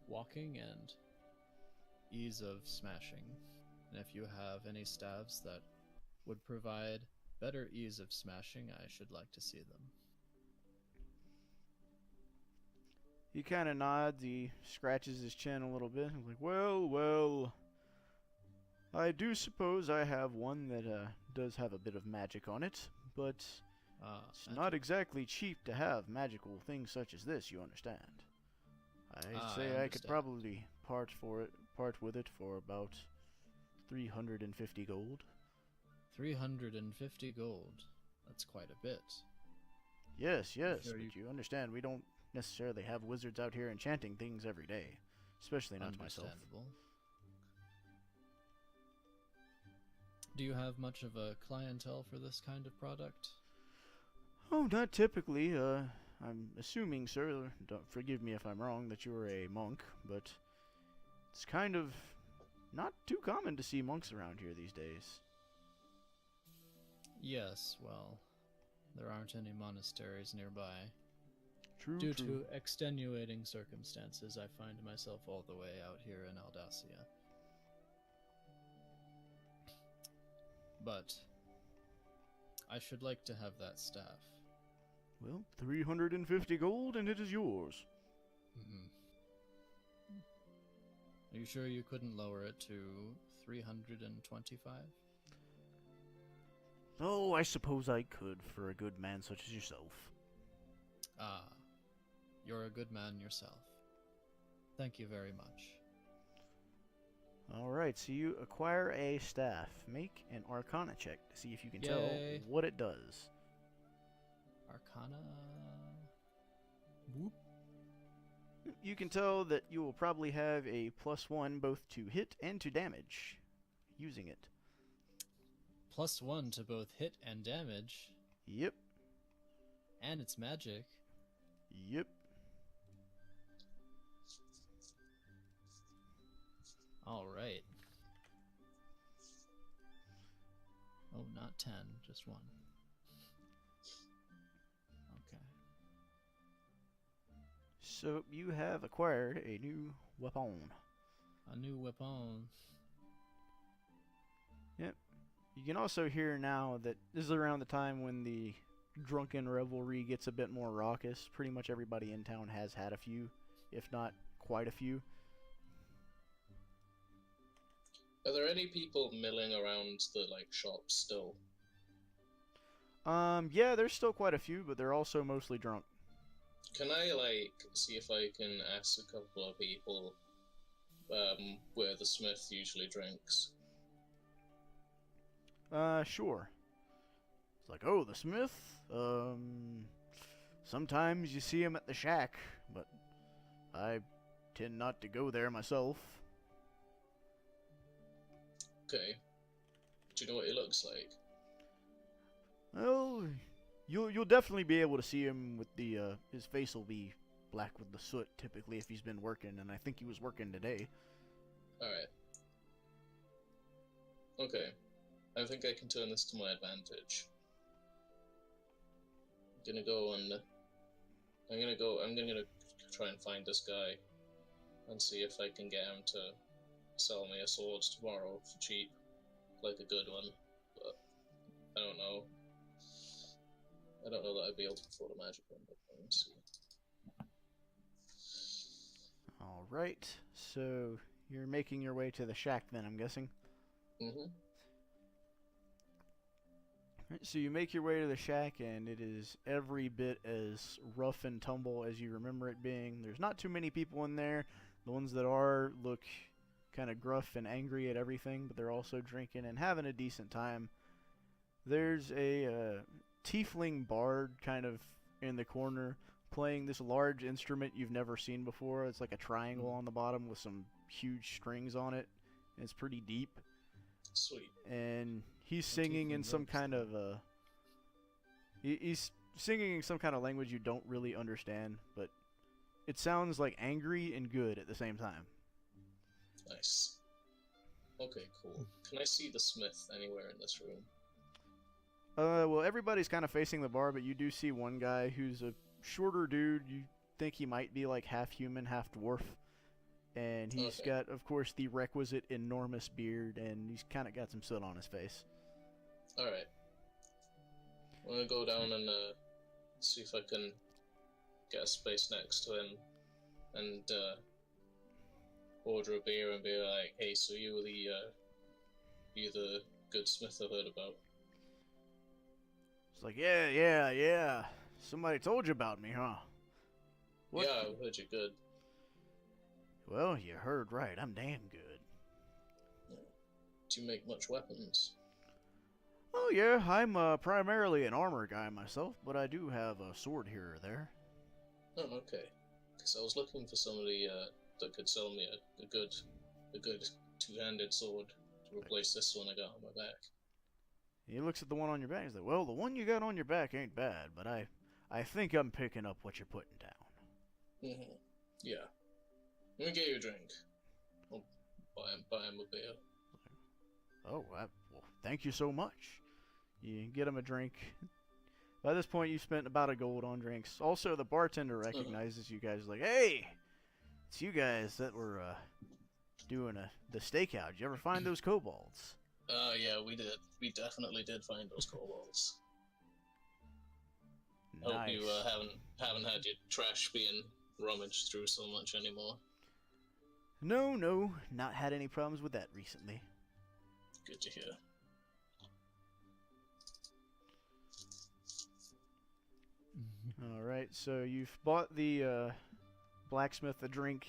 walking and ease of smashing. And if you have any staves that would provide better ease of smashing, I should like to see them. He kind of nods, he scratches his chin a little bit. He's like, well, I do suppose I have one that does have a bit of magic on it, but it's not exactly cheap to have magical things such as this, you understand. I'd say I could understand. probably part part with it for about 350 gold. 350 gold. That's quite a bit. Yes, Sure but you understand we don't necessarily have wizards out here enchanting things every day. Especially not myself. Understandable. Do you have much of a clientele for this kind of product? Oh, not typically. I'm assuming, sir, don't forgive me if I'm wrong, that you're a monk, but it's kind of not too common to see monks around here these days. Yes, well, there aren't any monasteries nearby. True, Due true. to extenuating circumstances, I find myself all the way out here in Aldacia. But I should like to have that staff. Well, 350 gold and it is yours. Are you sure you couldn't lower it to 325? Oh, I suppose I could for a good man such as yourself. Ah, you're a good man yourself. Thank you very much. Alright, so you acquire a staff. Make an Arcana check to see if you can tell Yay. what it does. Arcana. Whoop. You can tell that you will probably have a +1 both to hit and to damage using it. +1 to both hit and damage. Yep, And it's magic. yep. Alright. Oh, not 10, just 1. Okay. So you have acquired a new weapon. A new weapon. You can also hear now that this is around the time when the drunken revelry gets a bit more raucous. Pretty much everybody in town has had a few, if not quite a few. Are there any people milling around the shops still? Yeah, there's still quite a few, but they're also mostly drunk. Can I see if I can ask a couple of people where the smith usually drinks? Sure. It's like, oh, the smith? Sometimes you see him at the shack, but I tend not to go there myself. Okay. Do you know what he looks like? Well, you'll definitely be able to see him with the, his face will be black with the soot, typically, if he's been working, and I think he was working today. Alright. Okay. I think I can turn this to my advantage. I'm gonna try and find this guy and see if I can get him to sell me a sword tomorrow for cheap. Like a good one. But I don't know. I don't know that I'd be able to afford a magic one, but let's see. Alright, so you're making your way to the shack then, I'm guessing? Mm-hmm. Right, so you make your way to the shack, and it is every bit as rough and tumble as you remember it being. There's not too many people in there. The ones that are look kind of gruff and angry at everything, but they're also drinking and having a decent time. There's a tiefling bard kind of in the corner playing this large instrument you've never seen before. It's like a triangle on the bottom with some huge strings on it. And it's pretty deep. Sweet. And he's singing in some kind of he's singing in some kind of language you don't really understand, but it sounds like angry and good at the same time. Nice. Okay, cool. Can I see the smith anywhere in this room? Well, everybody's kind of facing the bar, but you do see one guy who's a shorter dude. You think he might be like half human, half dwarf. And he's got, of course, the requisite enormous beard, and he's kind of got some soot on his face. Alright. I'm gonna go down and see if I can get a space next to him and order a beer and be like, hey, so you the good smith I heard about? It's like, yeah. Somebody told you about me, huh? What? Yeah, I heard you're good. Well, you heard right. I'm damn good. Do you make much weapons? Oh, yeah, I'm primarily an armor guy myself, but I do have a sword here or there. Oh, okay. Because I was looking for somebody that could sell me a good two-handed sword to replace this one I got on my back. He looks at the one on your back. He's like, "Well, the one you got on your back ain't bad, but I think I'm picking up what you're putting down." Mm-hmm. Yeah. Let me get you a drink. I'll buy him a beer. Oh, well, thank you so much. You get him a drink. By this point, you spent about a gold on drinks. Also, the bartender recognizes you guys. Like, hey, it's you guys that were doing the stakeout. Did you ever find those kobolds? Yeah, we did. We definitely did find those kobolds. Nice. Hope you haven't had your trash being rummaged through so much anymore. No, not had any problems with that recently. Good to hear. All right, so you've bought the blacksmith a drink.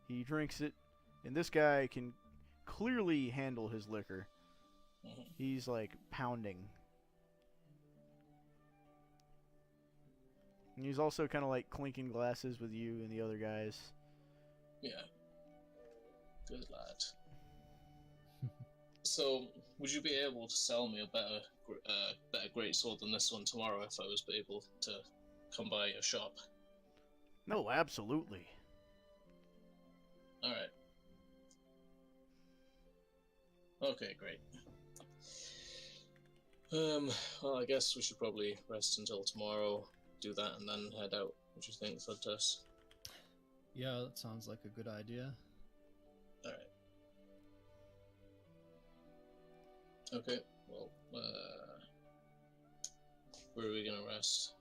He drinks it, and this guy can clearly handle his liquor. Mm-hmm. He's like pounding. And he's also kind of like clinking glasses with you and the other guys. Yeah. Good lad. So, would you be able to sell me a better greatsword than this one tomorrow if I was able to come by your shop? No, absolutely. Alright. Okay, great. Well, I guess we should probably rest until tomorrow, do that, and then head out. What do you think, Thudtus? Yeah, that sounds like a good idea. Alright. Okay, well, where are we gonna rest?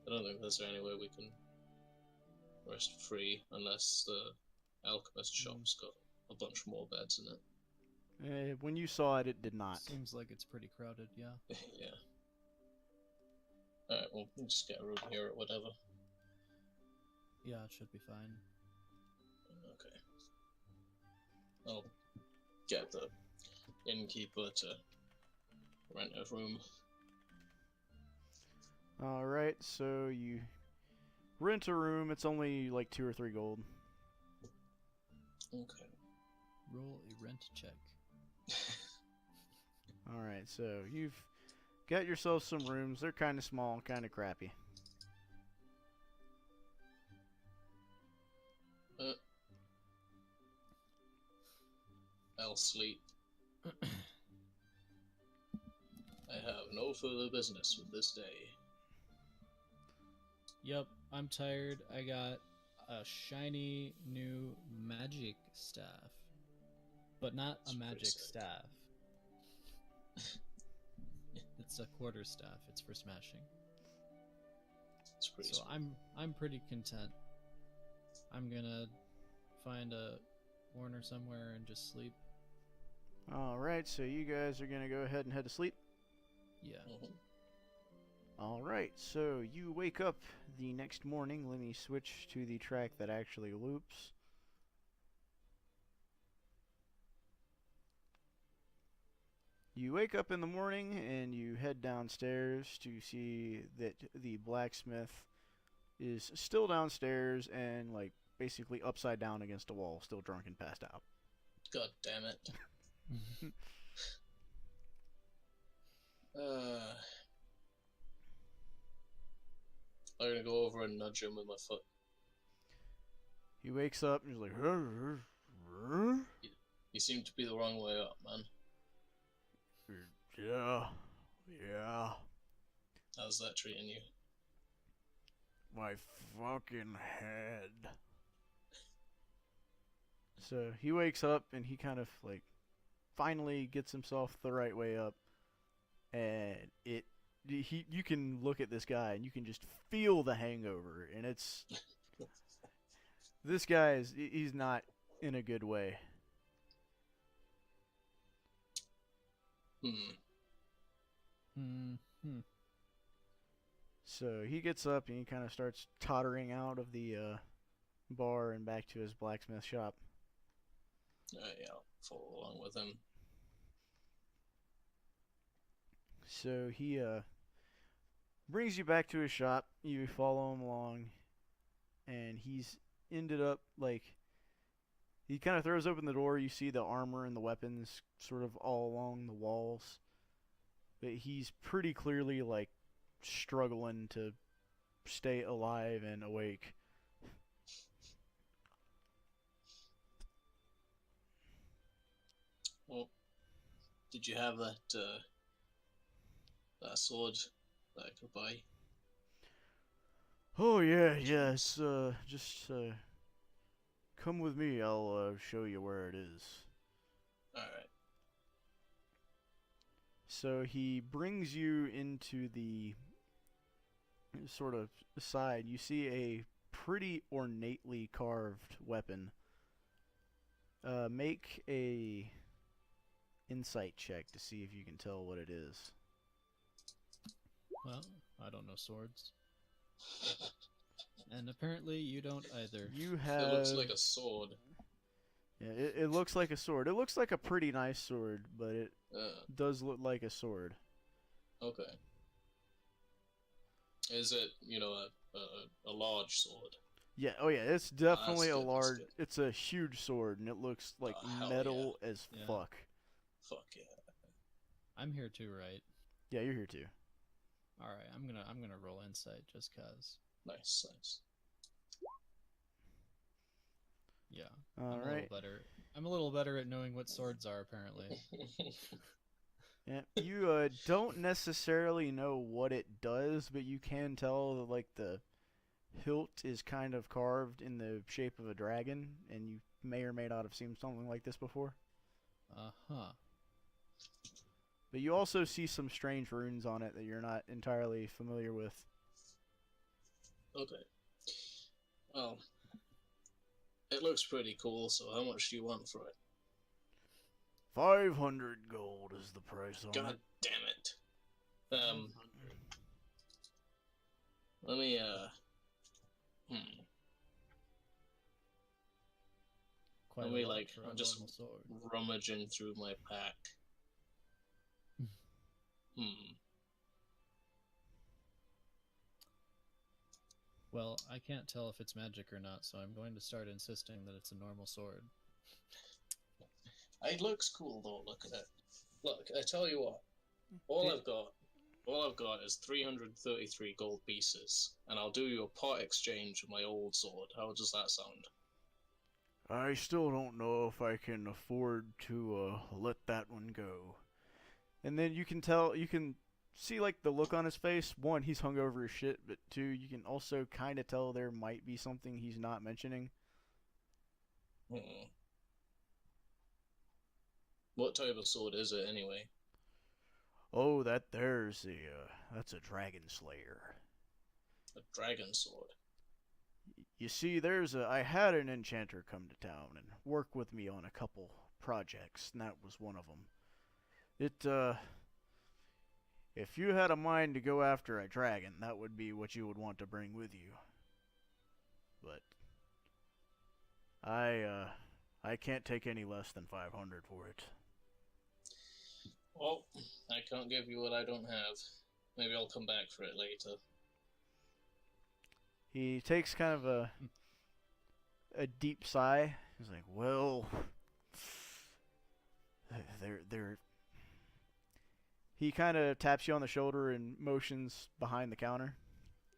I don't think there's any way we can rest free unless the alchemist shop's got a bunch more beds in it. When you saw it, it did not. Seems like it's pretty crowded, yeah. Yeah. Alright, well, we'll just get a room here or whatever. Yeah, it should be fine. Okay. I'll get the innkeeper to rent a room. Alright, so you rent a room. It's only like 2 or 3 gold. Okay. Roll a rent check. Alright, so you've got yourself some rooms. They're kind of small, kind of crappy. I'll sleep. I have no further business with this day. Yep, I'm tired. I got a shiny new magic staff. But not That's a pretty magic sick. staff. It's a quarter staff. It's for smashing. It's pretty So sweet. I'm pretty content. I'm gonna find a corner somewhere and just sleep. Alright, so you guys are going to go ahead and head to sleep. Yeah. Mhm. Alright, so you wake up the next morning. Let me switch to the track that actually loops. You wake up in the morning and you head downstairs to see that the blacksmith is still downstairs and like basically upside down against a wall, still drunk and passed out. God damn it. I'm gonna go over and nudge him with my foot. He wakes up and he's like, "Rrr, rrr." You seem to be the wrong way up, man. Yeah, How's that treating you? my fucking head. So he wakes up and he kind of like finally gets himself the right way up, and you can look at this guy and you can just feel the hangover, and it's this guy he's not in a good way. So he gets up and he kind of starts tottering out of the bar and back to his blacksmith shop. Yeah, I'll follow along with him. So he brings you back to his shop. You follow him along, and he's ended up like he kind of throws open the door. You see the armor and the weapons sort of all along the walls, but he's pretty clearly like struggling to stay alive and awake. Well, did you have that sword that I could buy? Oh yeah, it's just come with me. I'll show you where it is. Alright. So he brings you into the sort of side. You see a pretty ornately carved weapon. Make a insight check to see if you can tell what it is. Well, I don't know swords. And apparently you don't either. You It have. looks like a sword. Yeah, it looks like a sword. It looks like a pretty nice sword, but it Uh, does look like a sword. okay. Is it, a large sword? Yeah, oh yeah, it's definitely a good, that's large. good. It's a huge sword, and it looks like Oh, hell metal as Yeah. fuck. Fuck yeah. I'm here too, right? Yeah, you're here too. All right, I'm gonna roll insight just cause. Nice. Yeah, All I'm a right. little better. I'm a little better at knowing what swords are apparently. Yeah, you don't necessarily know what it does, but you can tell that like the hilt is kind of carved in the shape of a dragon, and you may or may not have seen something like this before. Uh-huh. But you also see some strange runes on it that you're not entirely familiar with. Okay. Well, it looks pretty cool, so how much do you want for it? 500 gold is the price on God it. damn it. Let me, Quite Let a me, lot like, for a I'm just normal sword. rummaging through my pack. Well, I can't tell if it's magic or not, so I'm going to start insisting that it's a normal sword. It looks cool though, look at it. Look, I tell you what, all I've got is 333 gold pieces, and I'll do you a part exchange with my old sword. How does that sound? I still don't know if I can afford to let that one go. And then you can see like the look on his face. One, he's hungover as shit, but two, you can also kind of tell there might be something he's not mentioning. What type of sword is it anyway? Oh, that's a dragon slayer. A dragon sword. You see, I had an enchanter come to town and work with me on a couple projects, and that was one of them. If you had a mind to go after a dragon, that would be what you would want to bring with you. But I can't take any less than 500 for it. Well, I can't give you what I don't have. Maybe I'll come back for it later. He takes kind of a deep sigh. He's like, "Well, they're." He kind of taps you on the shoulder and motions behind the counter.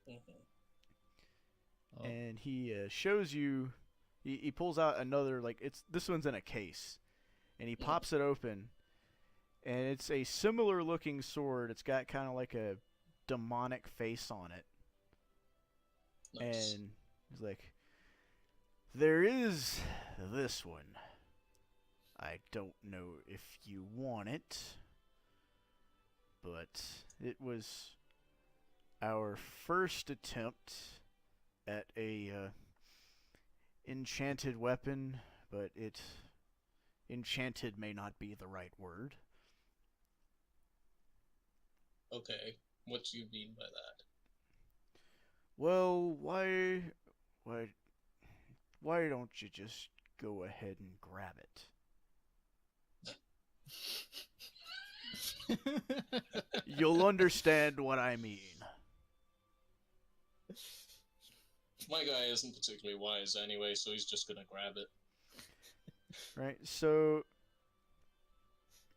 Mm-hmm. Oh, And he shows you. He pulls out another this one's in a case, and he pops it open, and it's a similar looking sword. It's got kind of like a demonic face on it, Nice. and he's like, "There is this one. I don't know if you want it, but it was our first attempt at a enchanted weapon, but enchanted may not be the right word. Okay, what do you mean by that? Well, why why don't you just go ahead and grab it? You'll understand what I mean. My guy isn't particularly wise anyway, so he's just gonna grab it. Right, so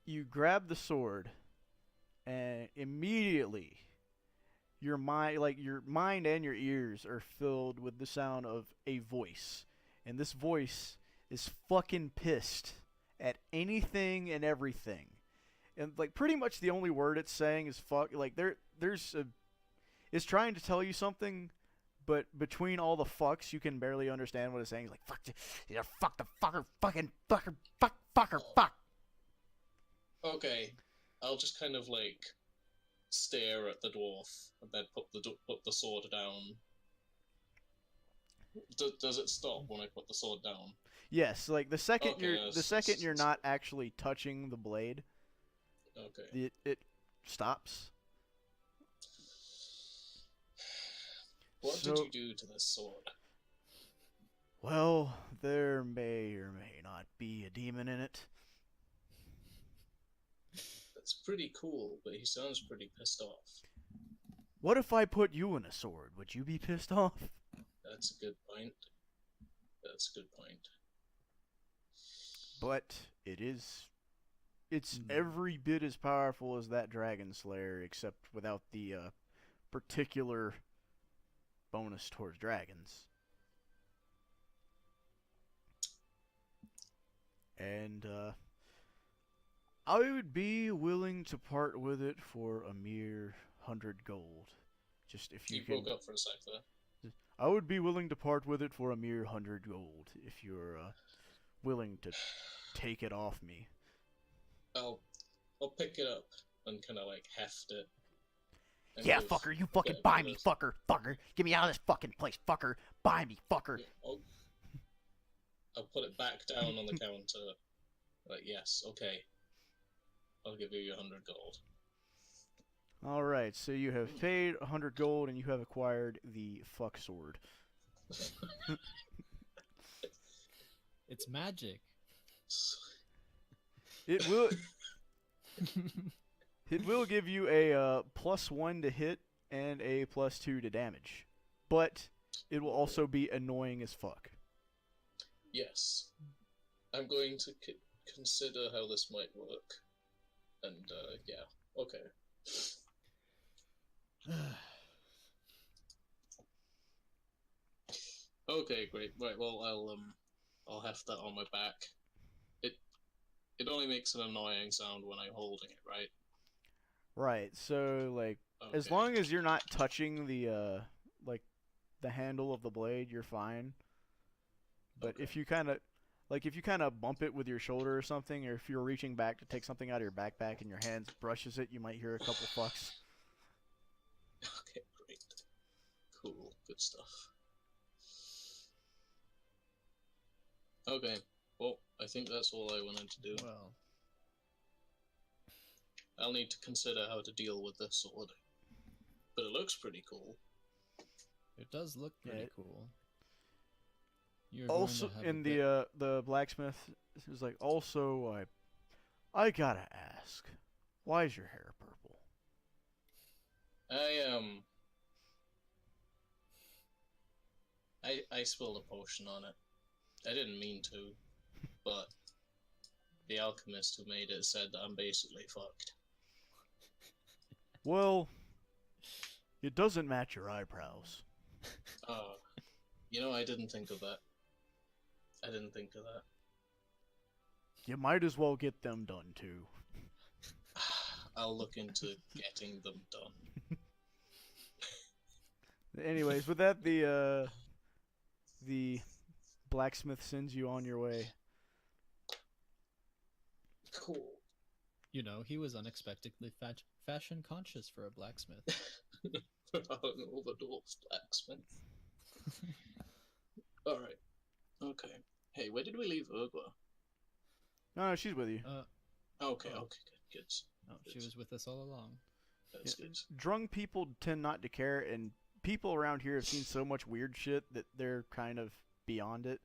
you grab the sword, and immediately your mind and your ears are filled with the sound of a voice, and this voice is fucking pissed at anything and everything, and like pretty much the only word it's saying is fuck. Like it's trying to tell you something, but between all the fucks, you can barely understand what it's saying. It's like, fuck, yeah, fuck the fucker, fucking fucker, fucker, fuck. Okay, I'll just kind of like stare at the dwarf and then put the sword down. Does it stop when I put the sword down? Yes, like the second Okay, you're not actually touching the blade, okay. it stops. What So, did you do to this sword? well, there may or may not be a demon in it. That's pretty cool, but he sounds pretty pissed off. What if I put you in a sword? Would you be pissed off? That's a good point. That's a good point. But it's every bit as powerful as that Dragon Slayer, except without the particular bonus towards dragons. And I would be willing to part with it for a mere 100 gold. Just if you can. Broke up for a sec there. I would be willing to part with it for a mere 100 gold if you're willing to take it off me. I'll pick it up and kind of like heft it. Yeah, fucker, you fucking buy me, fucker, fucker. Get me out of this fucking place, fucker. Buy me, fucker. I'll put it back down on the counter. Like, yes, okay. I'll give you your 100 gold. Alright, so you have paid 100 gold and you have acquired the fuck sword. It's magic. It will... It will give you a +1 to hit and a +2 to damage. But it will also be annoying as fuck. Yes. I'm going to consider how this might work. And, yeah. Okay. Okay, great. Right, well, I'll have that on my back. It only makes an annoying sound when I'm holding it, right? Right, so, like, as Okay. long as you're not touching the, like, the handle of the blade, you're fine. But Okay. if you kind of bump it with your shoulder or something, or if you're reaching back to take something out of your backpack and your hand brushes it, you might hear a couple fucks. Okay, great. Cool. Good stuff. Okay. Well, I think that's all I wanted to do. Well, I'll need to consider how to deal with this sword. But it looks pretty cool. it does look pretty Yeah. cool. You're Also, going to have in a bit... the blacksmith is like, also, I gotta ask, why is your hair purple? I spilled a potion on it. I didn't mean to, but the alchemist who made it said that I'm basically fucked. Well, it doesn't match your eyebrows. Oh, I didn't think of that. I didn't think of that. You might as well get them done too. I'll look into getting them done. Anyways, with that, the blacksmith sends you on your way. Cool. You know, he was unexpectedly fashion conscious for a blacksmith. An overdwarf blacksmith. Alright. Okay. Hey, where did we leave Urgwa? No, she's with you. Okay, Oh. okay, good. Oh, she was with us all along. That's Yeah. good. Drunk people tend not to care, and people around here have seen so much weird shit that they're kind of beyond it.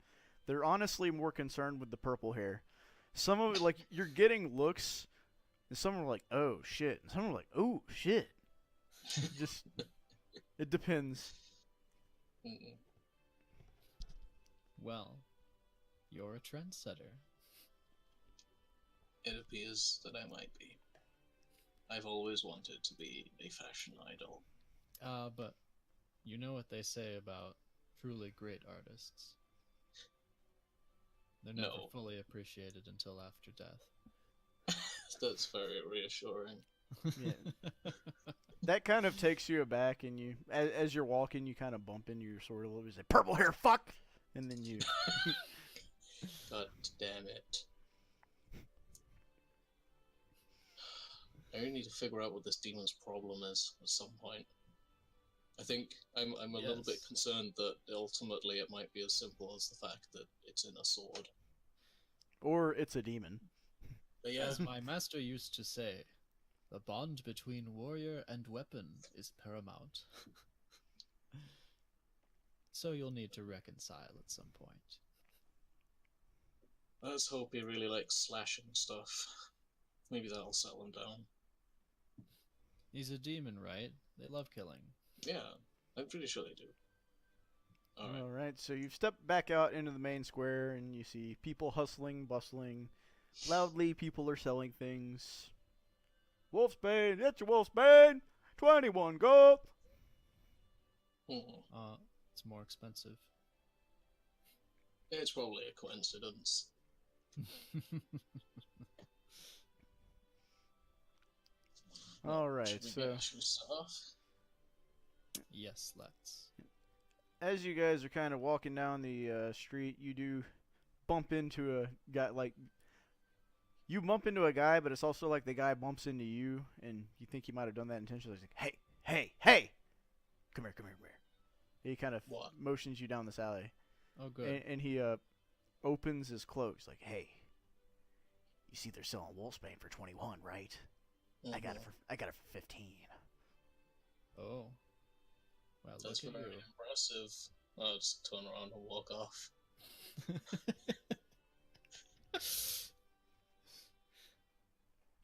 They're honestly more concerned with the purple hair. Some of it, like, you're getting looks, and some are like, oh shit. And some are like, oh shit. Just, it depends. Mm. Well, you're a trendsetter. It appears that I might be. I've always wanted to be a fashion idol. But you know what they say about truly great artists. They're never No. fully appreciated until after death. That's very reassuring. Yeah. That kind of takes you aback, and you, as you're walking, you kind of bump into your sword a little bit. You say, purple hair, fuck! And then you. God damn it. I really need to figure out what this demon's problem is at some point. I think I'm a little bit Yes. concerned that ultimately it might be as simple as the fact that it's in a sword. Or it's a demon. But yeah, As my master used to say, the bond between warrior and weapon is paramount. So you'll need to reconcile at some point. let's hope he really likes slashing stuff. Maybe that'll settle him down. He's a demon, right? They love killing. Yeah, I'm pretty sure they do. Alright. Alright, so you've stepped back out into the main square, and you see people hustling, bustling. Loudly, people are selling things. Wolfsbane, it's your Wolfsbane! 21 gold! It's more expensive. It's probably a coincidence. Alright, Should we so get actually set off? Yes, let's. as you guys are kind of walking down the street, you do bump into a guy, like, you bump into a guy, but it's also like the guy bumps into you, and you think he might have done that intentionally. He's like, hey! Come here. He kind of What? motions you down this alley. Oh, good. And he opens his cloak. He's like, hey, you see they're selling Wolfsbane for 21, right? I got it for 15. Oh. Well, That's look at very you. impressive. I'll just turn around and walk off.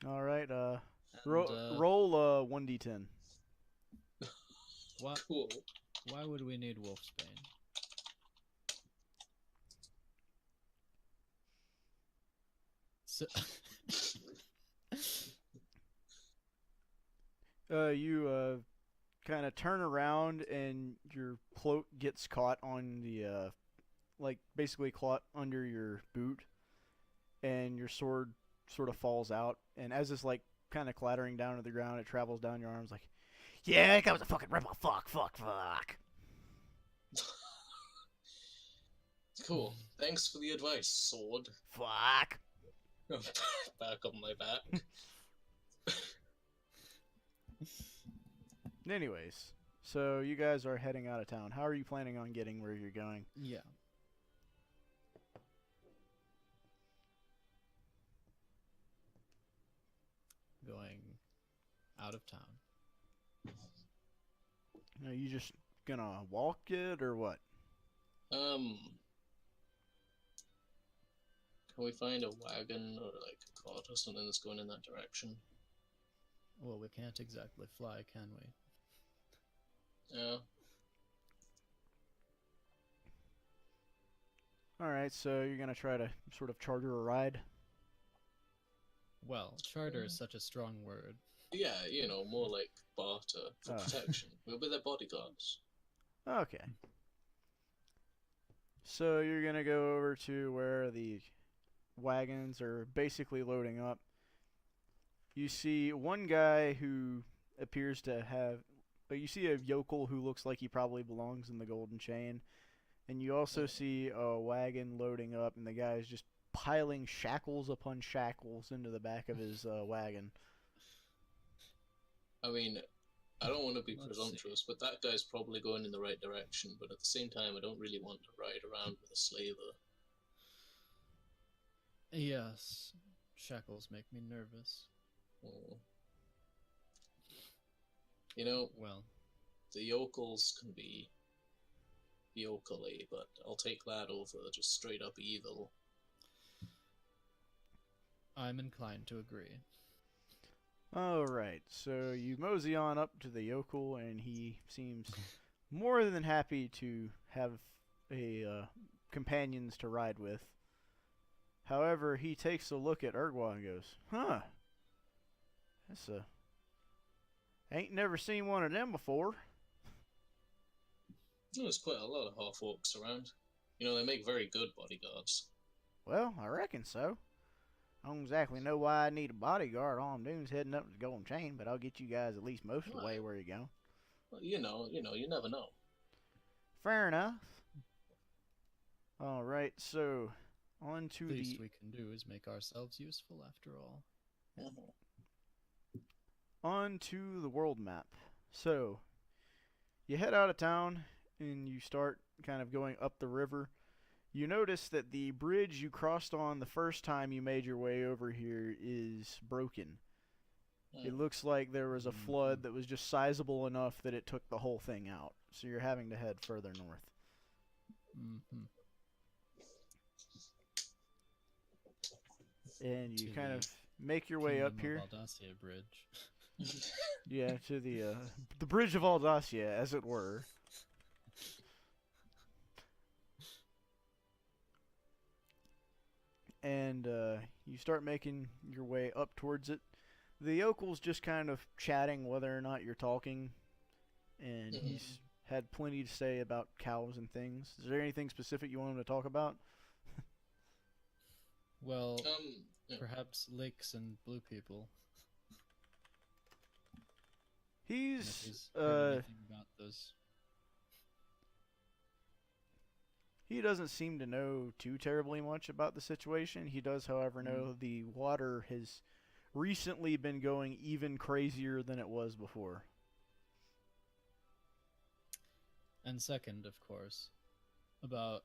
All right, And, roll 1d10. What? Cool. Why would we need Wolfsbane? So, You kind of turn around, and your cloak gets caught on the like basically caught under your boot, and your sword sort of falls out. And as it's like kind of clattering down to the ground, it travels down your arms like, yeah, that guy was a fucking rebel. Fuck. Cool. Thanks for the advice, sword. Fuck. Back on my back. Anyways, so you guys are heading out of town. How are you planning on getting where you're going? yeah. Going out of town. Are you just gonna walk it or what? Can we find a wagon or like a cart or something that's going in that direction? Well, we can't exactly fly, can we? Yeah. Alright, so you're gonna try to sort of charter a ride? Well, charter is such a strong word. Yeah, you know, more like barter for Oh. protection. We'll be their bodyguards. Okay. So you're gonna go over to where the wagons are basically loading up. You see one guy who appears to have. You see a yokel who looks like he probably belongs in the Golden Chain. And you also see a wagon loading up, and the guy is just piling shackles upon shackles into the back of his wagon. I mean, I don't want to be Let's presumptuous, but that guy's probably going in the right direction. But at the same time, I don't really want to ride around with a slaver. Yes, shackles make me nervous. Oh. You know, Well, the yokels can be yokely, but I'll take that over just straight up evil. I'm inclined to agree. Alright, so you mosey on up to the yokel, and he seems more than happy to have a companions to ride with. However, he takes a look at Urgwa and goes, "Huh, that's a... ain't never seen one of them before." There's quite a lot of half-orcs around. You know, they make very good bodyguards. Well, I reckon so. I don't exactly know why I need a bodyguard. All I'm doing is heading up to the Golden Chain, but I'll get you guys at least most of the way where you're going. Well, you never know. Fair enough. Alright, so on to The least the we can do is make ourselves useful, after all. on to the world map. So you head out of town and you start kind of going up the river. You notice that the bridge you crossed on the first time you made your way over here is broken. It looks like there was a flood that was just sizable enough that it took the whole thing out. So you're having to head further north. Mm-hmm. And you To kind the of make your way up Kingdom here. of Aldacia Bridge. Yeah, to the bridge of Aldacia, as it were. And you start making your way up towards it. The yokel's just kind of chatting whether or not you're talking, and he's had plenty to say about cows and things. Is there anything specific you want him to talk about? Well, Yeah. perhaps lakes and blue people. And if He's he's heard anything about those. he doesn't seem to know too terribly much about the situation. He does, however, know the water has recently been going even crazier than it was before. And second, of course, about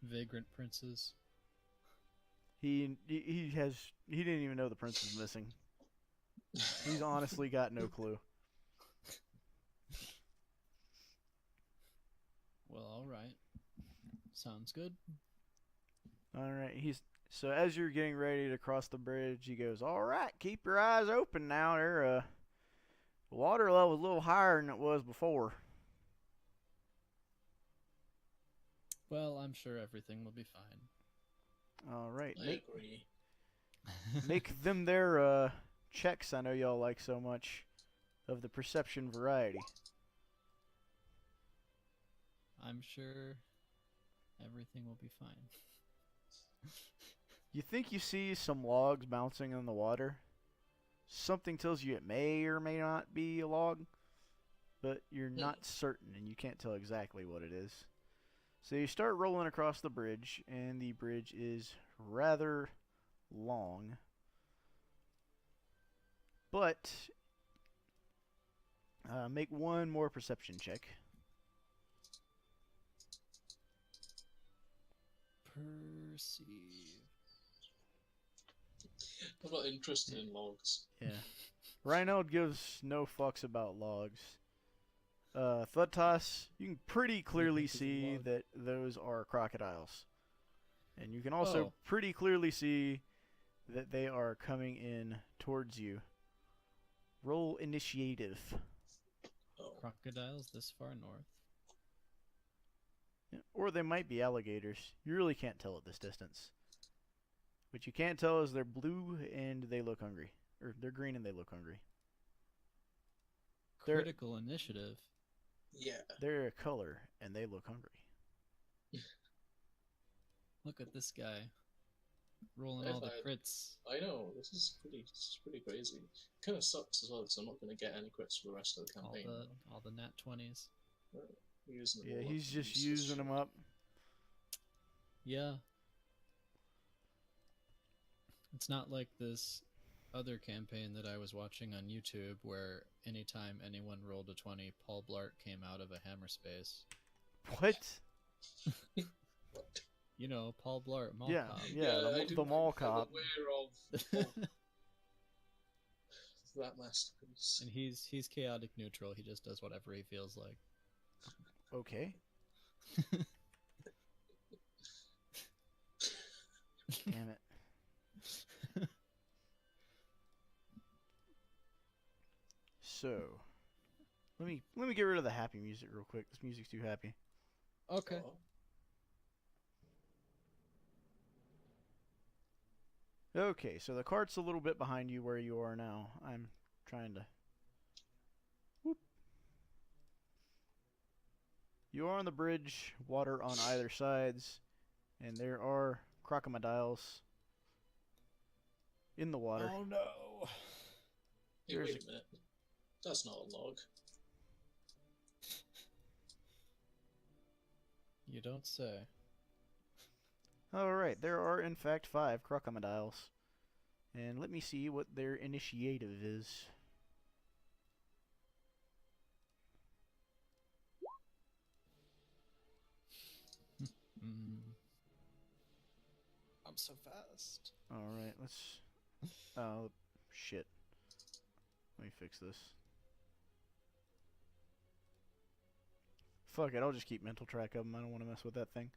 vagrant princes. He didn't even know the prince was missing. He's honestly got no clue. Well, all right. Sounds good. All right, so as you're getting ready to cross the bridge, he goes, "All right, keep your eyes open now. The water level's a little higher than it was before." Well, I'm sure everything will be fine. All right, I agree. make them their checks. I know y'all like so much of the perception variety. I'm sure everything will be fine. You think you see some logs bouncing in the water. Something tells you it may or may not be a log, but you're not certain and you can't tell exactly what it is. So you start rolling across the bridge, and the bridge is rather long. But make one more perception check. Perceive. I'm not interested in logs. Yeah. Reinald gives no fucks about logs. Thudtos, you can pretty clearly think it's a see log? that those are crocodiles. And you can also Oh. pretty clearly see that they are coming in towards you. Roll initiative. Oh. Crocodiles this far north. Yeah, or they might be alligators. You really can't tell at this distance. What you can't tell is they're blue and they look hungry. Or they're green and they look hungry. They're- Critical initiative. Yeah. They're a color and they look hungry. Look at this guy. Rolling I've all the had- crits. I know, this is pretty crazy. Kind of sucks as well, because I'm not going to get any crits for the rest of the campaign. All the nat 20s. Using them Yeah, all he's up, just useless using them shit. up. Yeah. It's not like this other campaign that I was watching on YouTube where anytime anyone rolled a 20, Paul Blart came out of a hammer space. What? You know, Paul Blart, Mall Yeah, Cop. yeah, the mall cop. I'm aware of that masterpiece. And he's chaotic neutral. He just does whatever he feels like. Okay. Damn it. So, let me get rid of the happy music real quick. This music's too happy. Okay. Oh, Okay, so the cart's a little bit behind you where you are now. I'm trying to. Whoop. You are on the bridge, water on either sides, and there are crocodiles in the water. Oh no. hey, There's wait a minute. That's not a log. You don't say. Alright, there are in fact 5 crocodiles. And let me see what their initiative is. Mm. I'm so fast. Alright, let's. Oh, shit. Let me fix this. Fuck it, I'll just keep mental track of them. I don't want to mess with that thing.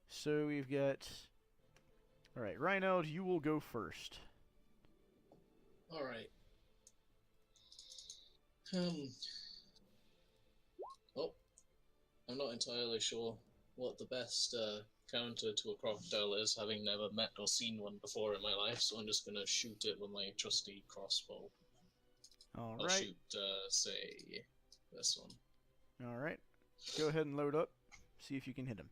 So we've got. Alright, Rhino, you will go first. Alright. Oh, I'm not entirely sure what the best counter to a crocodile is, having never met or seen one before in my life, so I'm just gonna shoot it with my trusty crossbow. I'll Alright, shoot, say, this one. alright. Go ahead and load up. See if you can hit him.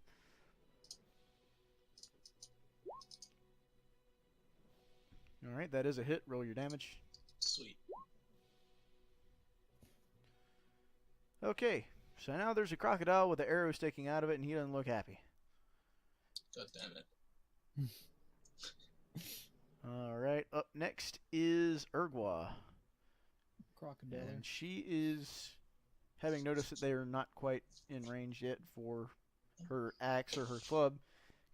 Alright, that is a hit. Roll your damage. Sweet. Okay, so now there's a crocodile with an arrow sticking out of it, and he doesn't look happy. God damn it. Alright, up next is Urgwa. Crocodile. And she is, having noticed that they are not quite in range yet for her axe or her club,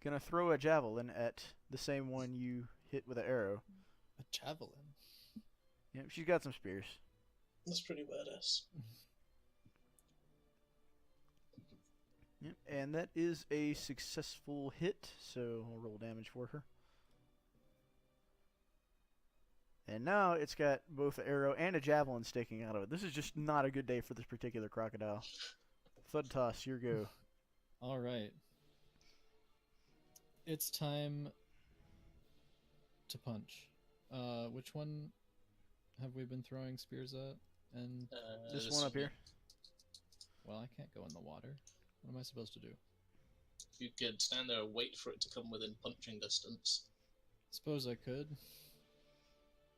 gonna throw a javelin at the same one you hit with an arrow. A javelin. Yep, she's got some spears. That's pretty badass. Yep, and that is a successful hit, so I'll roll damage for her. And now it's got both an arrow and a javelin sticking out of it. This is just not a good day for this particular crocodile. Thud toss, your go. All right. It's time to punch. Which one have we been throwing spears at? And This one up here. well, I can't go in the water. What am I supposed to do? You could stand there and wait for it to come within punching distance. Suppose I could.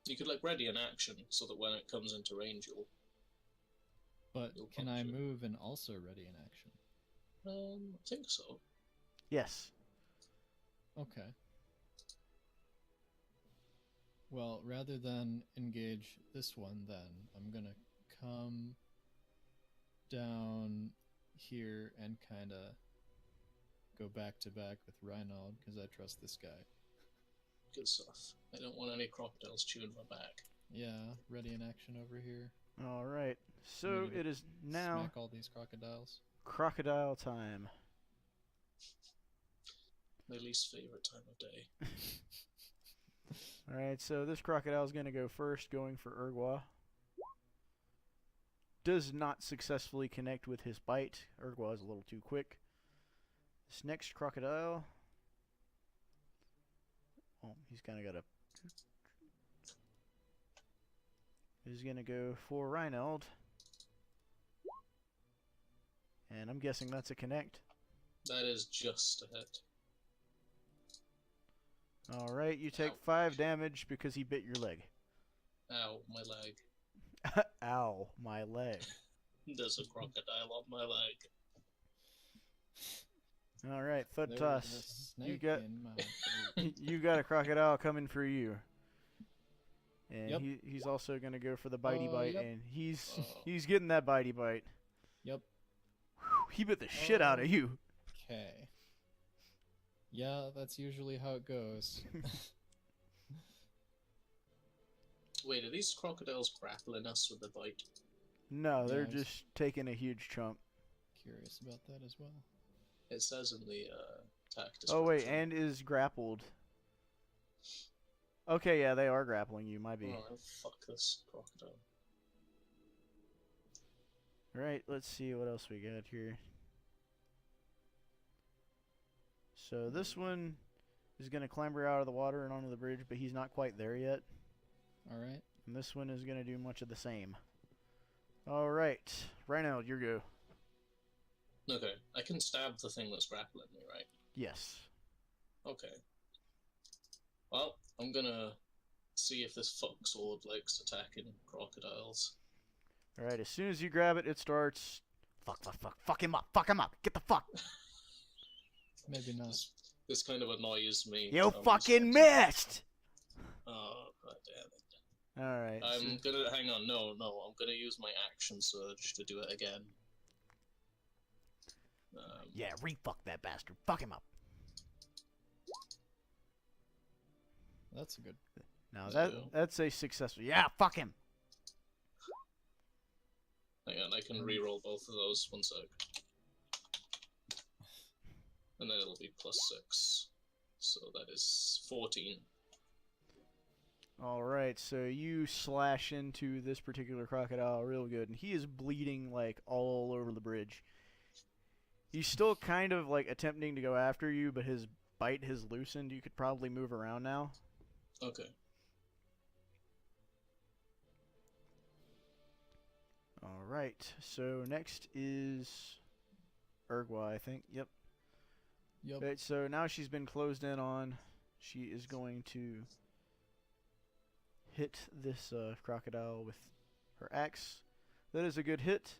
You could, like, ready an action so that when it comes into range, But You'll can I punch it. move and also ready an action? I think so. Yes. Okay. Well, rather than engage this one, then I'm gonna come down here and kind of go back to back with Reinald because I trust this guy. Good stuff. I don't want any crocodiles chewing my back. Yeah, ready in action over here. Alright, so Ready to it is now Smack all these crocodiles. crocodile time. My least favorite time of day. Alright, so this crocodile is going to go first, going for Urgwa. Does not successfully connect with his bite. Urgwa is a little too quick. This next crocodile. Oh, he's kind of got a. He's going to go for Reinald. And I'm guessing that's a connect. That is just a hit. Alright, you take Ow. 5 damage because he bit your leg. Ow, my leg. Ow, my leg. There's a crocodile on my leg. Alright, Thud There's Toss. a snake got- in my boot. You got a crocodile coming for you. And Yep. he's also going to go for the bitey bite, yep. and he's Oh. he's getting that bitey bite. Yep. Whew, he bit the shit out of you. Okay. Yeah, that's usually how it goes. Wait, are these crocodiles grappling us with the bite? No, they're Yeah, I was- just taking a huge chunk. Curious about that as well. It says in the attack description. Oh wait, and is grappled. Okay, yeah, they are grappling you. Might be. Oh, fuck this crocodile. Right. Let's see what else we got here. So this one is gonna clamber out of the water and onto the bridge, but he's not quite there yet. All right. And this one is gonna do much of the same. All right, Rhino, your go. Okay, I can stab the thing that's grappling me, right? Yes. Okay. Well, I'm gonna see if this fuck sword likes attacking crocodiles. All right. As soon as you grab it, it starts. Fuck him up. Fuck him up. Get the fuck. Maybe not. This kind of annoys me. You fucking missed. Oh, god damn it. All right. I'm gonna hang on. No, I'm gonna use my action surge to do it again. Yeah, refuck that bastard. Fuck him up. That's a good. Now There you go. that's a successful. Yeah, fuck him. Hang on, I can re-roll both of those. One sec. And then it'll be +6. So that is 14. All right, so you slash into this particular crocodile real good, and he is bleeding like all over the bridge. He's still kind of like attempting to go after you, but his bite has loosened. You could probably move around now. Okay. All right, so next is Urgwa, I think. Yep. Yep. Right, so now she's been closed in on. She is going to hit this crocodile with her axe. That is a good hit.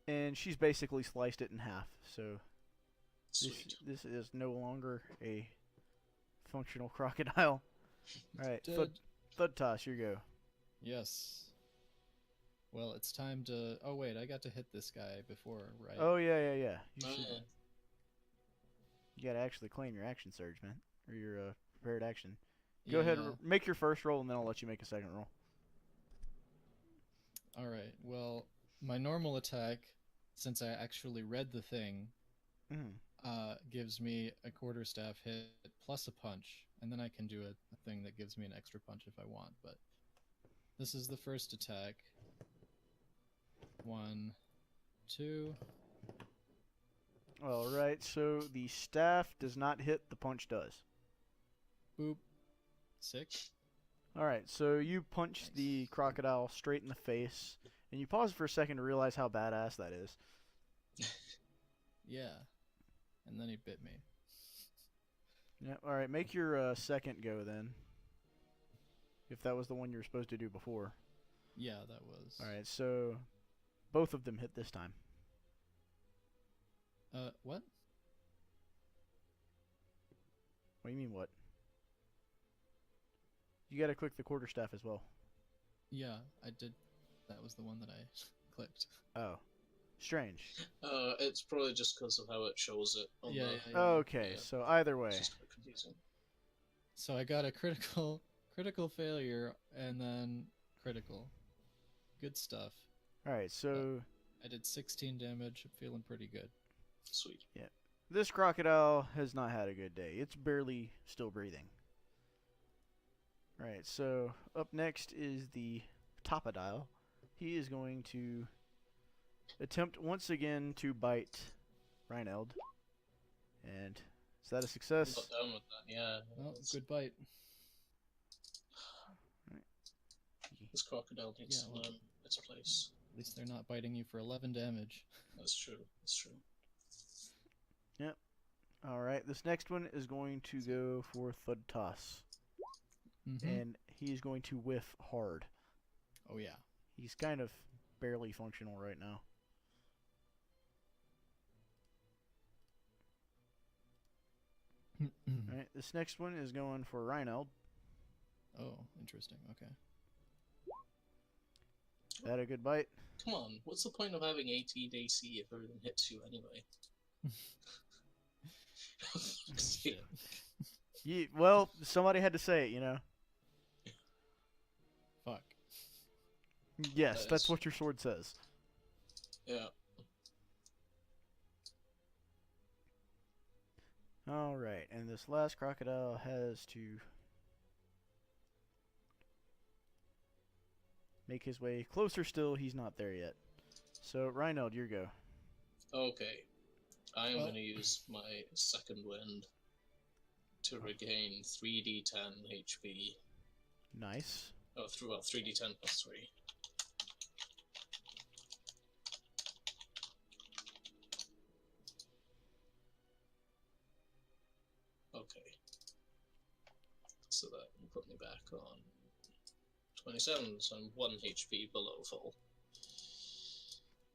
And she's basically sliced it in half. So Sweet. this is no longer a functional crocodile. All right, Dead. thud toss, you go. Yes. Well, it's time to. Oh wait, I got to hit this guy before, right? Oh yeah. You, Oh, should, yeah. you gotta actually claim your action surge, man, or your prepared action. Go ahead, Yeah. make your first roll, and then I'll let you make a second roll. All right. Well, my normal attack, since I actually read the thing, gives me a quarterstaff hit plus a punch, and then I can do a thing that gives me an extra punch if I want. But this is the first attack. 1, 2. All right, so the staff does not hit, the punch does. Boop. 6. All right, so you punch Nice. the crocodile straight in the face, and you pause for a second to realize how badass that is. Yeah. And then he bit me. Yeah. All right, make your second go then. If that was the one you were supposed to do before. Yeah, that was. All right, so both of them hit this time. What? What do you mean what? You gotta click the quarterstaff as well. Yeah, I did. That was the one that I clicked. Oh, strange. It's probably just because of how it shows it. On Yeah, the, yeah, yeah. Okay, Yeah. so either way. It's just quite confusing. So I got a critical failure, and then critical. Good stuff. All right, so I did 16 damage. I'm feeling pretty good. Sweet. this crocodile has not had a good day. It's barely still breathing. All right, so up next is the Topodile. He is going to attempt once again to bite Reineld. And is that a success? Got down with that, yeah. Oh, It's- good bite. This crocodile needs Yeah, to learn its place. At least they're not biting you for 11 damage. That's true. That's true. All right, this next one is going to go for Thud Toss. Mm-hmm. And he's going to whiff hard. Oh, yeah. He's kind of barely functional right now. All right, this next one is going for Reineld. Oh, interesting. Okay. That a good bite? Come on, what's the point of having 18 AC if everything hits you anyway? Shit. Well, somebody had to say it, you know. Fuck. Yes, That that's is- what your sword says. Yeah. Alright, and this last crocodile has to make his way closer still. He's not there yet. So, Reinald, your go. Okay. I am Well- going to use my second wind to regain 3d10 HP. Nice. Oh, 3d10 plus 3. Okay. So that will put me back on 27, so I'm 1 HP below full.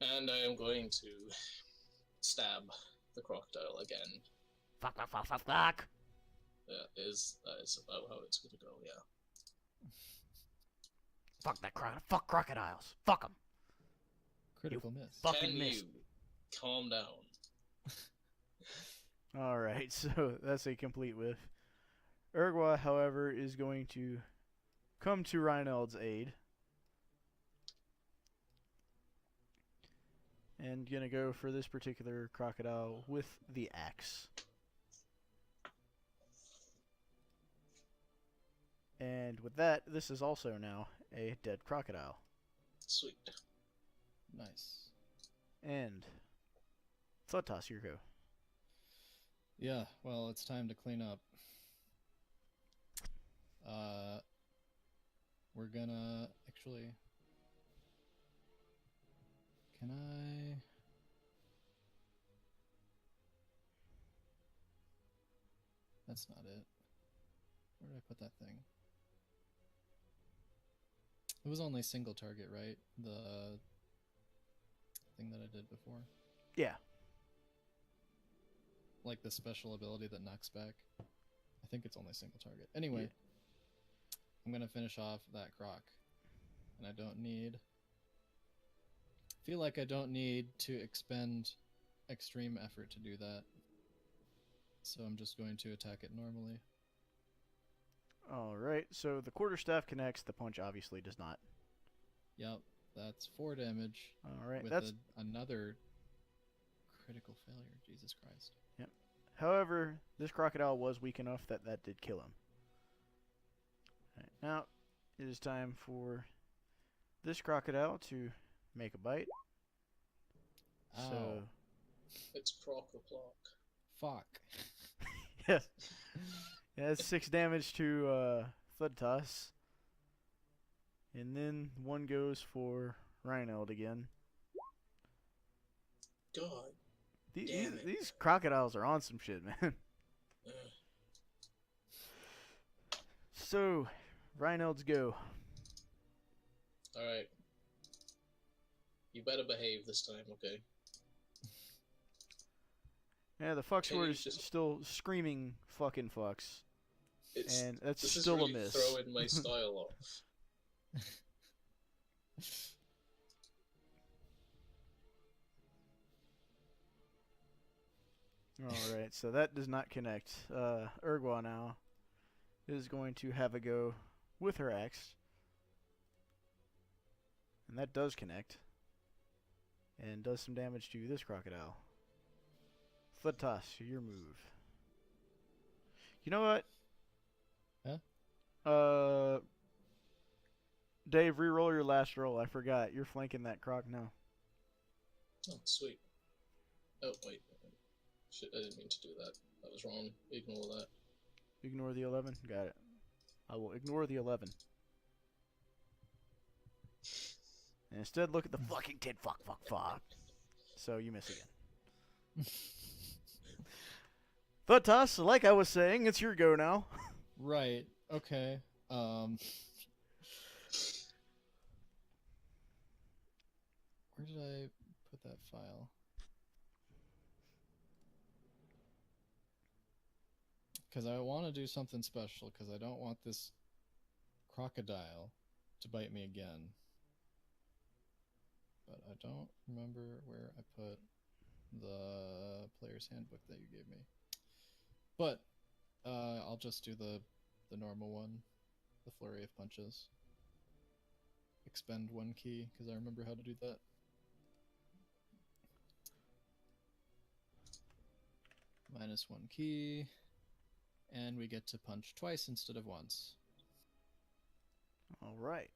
And I am going to stab the crocodile again. Fuck, fuck, fuck, fuck, fuck! That is about how it's going to go, yeah. Fuck that crocodile. Fuck crocodiles. Fuck them. Critical miss. Fucking Can missed. you calm down? Alright, so that's a complete whiff. Urgwa, however, is going to come to Reinald's aid. And gonna go for this particular crocodile with the axe. And with that, this is also now a dead crocodile. Sweet. Nice. And Thotas, your go. Yeah, well, it's time to clean up. We're gonna actually. Can I? That's not it. Where did I put that thing? It was only single target, right? The thing that I did before. Yeah. Like the special ability that knocks back. I think it's only single target. Anyway, Yeah. I'm gonna finish off that croc, and I don't need. Feel like I don't need to expend extreme effort to do that, so I'm just going to attack it normally. Alright, so the quarterstaff connects, the punch obviously does not. Yep, that's 4 damage Alright, with that's another critical failure. Jesus Christ. however, this crocodile was weak enough that that did kill him. Alright, now it is time for this crocodile to make a bite. Ow. So It's croc-a-plock. Fuck. yes. Yeah, that's 6 damage to Thudtoss. And then one goes for Reinald again. God. These, Damn it. these crocodiles are on some shit, man. Uh, So, Reinald's go. Alright. You better behave this time, okay? Yeah, the fuck Can sword you is just- still screaming fucking fucks. It's, And that's this is still really a miss. throwing my style off. Alright, so that does not connect. Urgwa now is going to have a go with her axe. And that does connect. And does some damage to this crocodile. Thudtoss, your move. You know what? Huh? Dave, reroll your last roll. I forgot. You're flanking that croc now. Oh, sweet. Oh, wait. Shit, I didn't mean to do that. That was wrong. Ignore that. Ignore the 11. Got it. I will ignore the 11. And instead look at the fucking 10. Fuck, fuck, fuck. So you miss again. Thudtoss, like I was saying, it's your go now. Right. Okay. Where did I put that file? Because I want to do something special, because I don't want this crocodile to bite me again. But I don't remember where I put the player's handbook that you gave me. But I'll just do the normal one, the flurry of punches. Expend 1 key, because I remember how to do that. -1 key, and we get to punch twice instead of once. All right.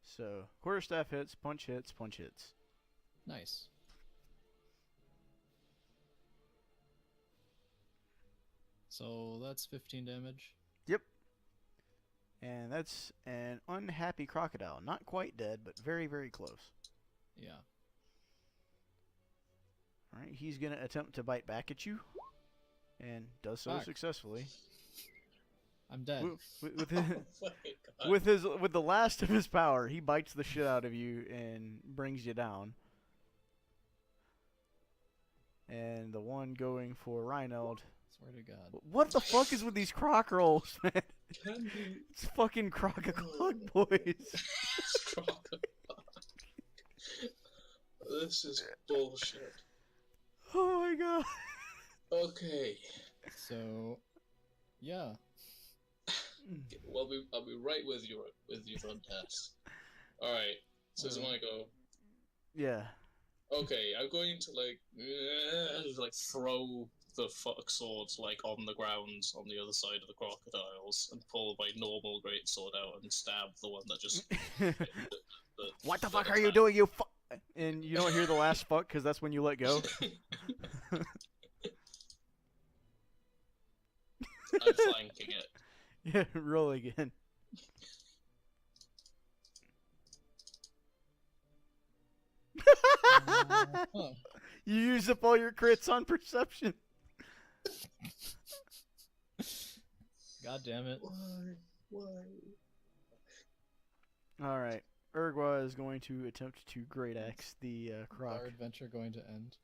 So quarterstaff hits, punch hits, punch hits. Nice. So that's 15 damage. Yep. And that's an unhappy crocodile. Not quite dead, but very, very close. Yeah. All right. He's gonna attempt to bite back at you, and does so Fuck. successfully. I'm dead. With Oh his, my God. with the last of his power, he bites the shit out of you and brings you down. And the one going for Reinald. Swear to God. What the fuck is with these croc rolls, man? Can you It's fucking crocodile boys. This is bullshit. Oh my god. Okay. So, yeah. Well, I'll be right with you on test. All right. So it's my go. Yeah. Okay, I'm going to like throw the fuck swords like on the ground on the other side of the crocodiles and pull my normal greatsword out and stab the one that just. What the fuck are you doing, you fuck? And you don't hear the last fuck because that's when you let go. I'm flanking it. Yeah, roll again. Huh. You use up all your crits on perception. God damn it. Why? All right. Urgwa is going to attempt to great axe the croc. Our adventure going to end.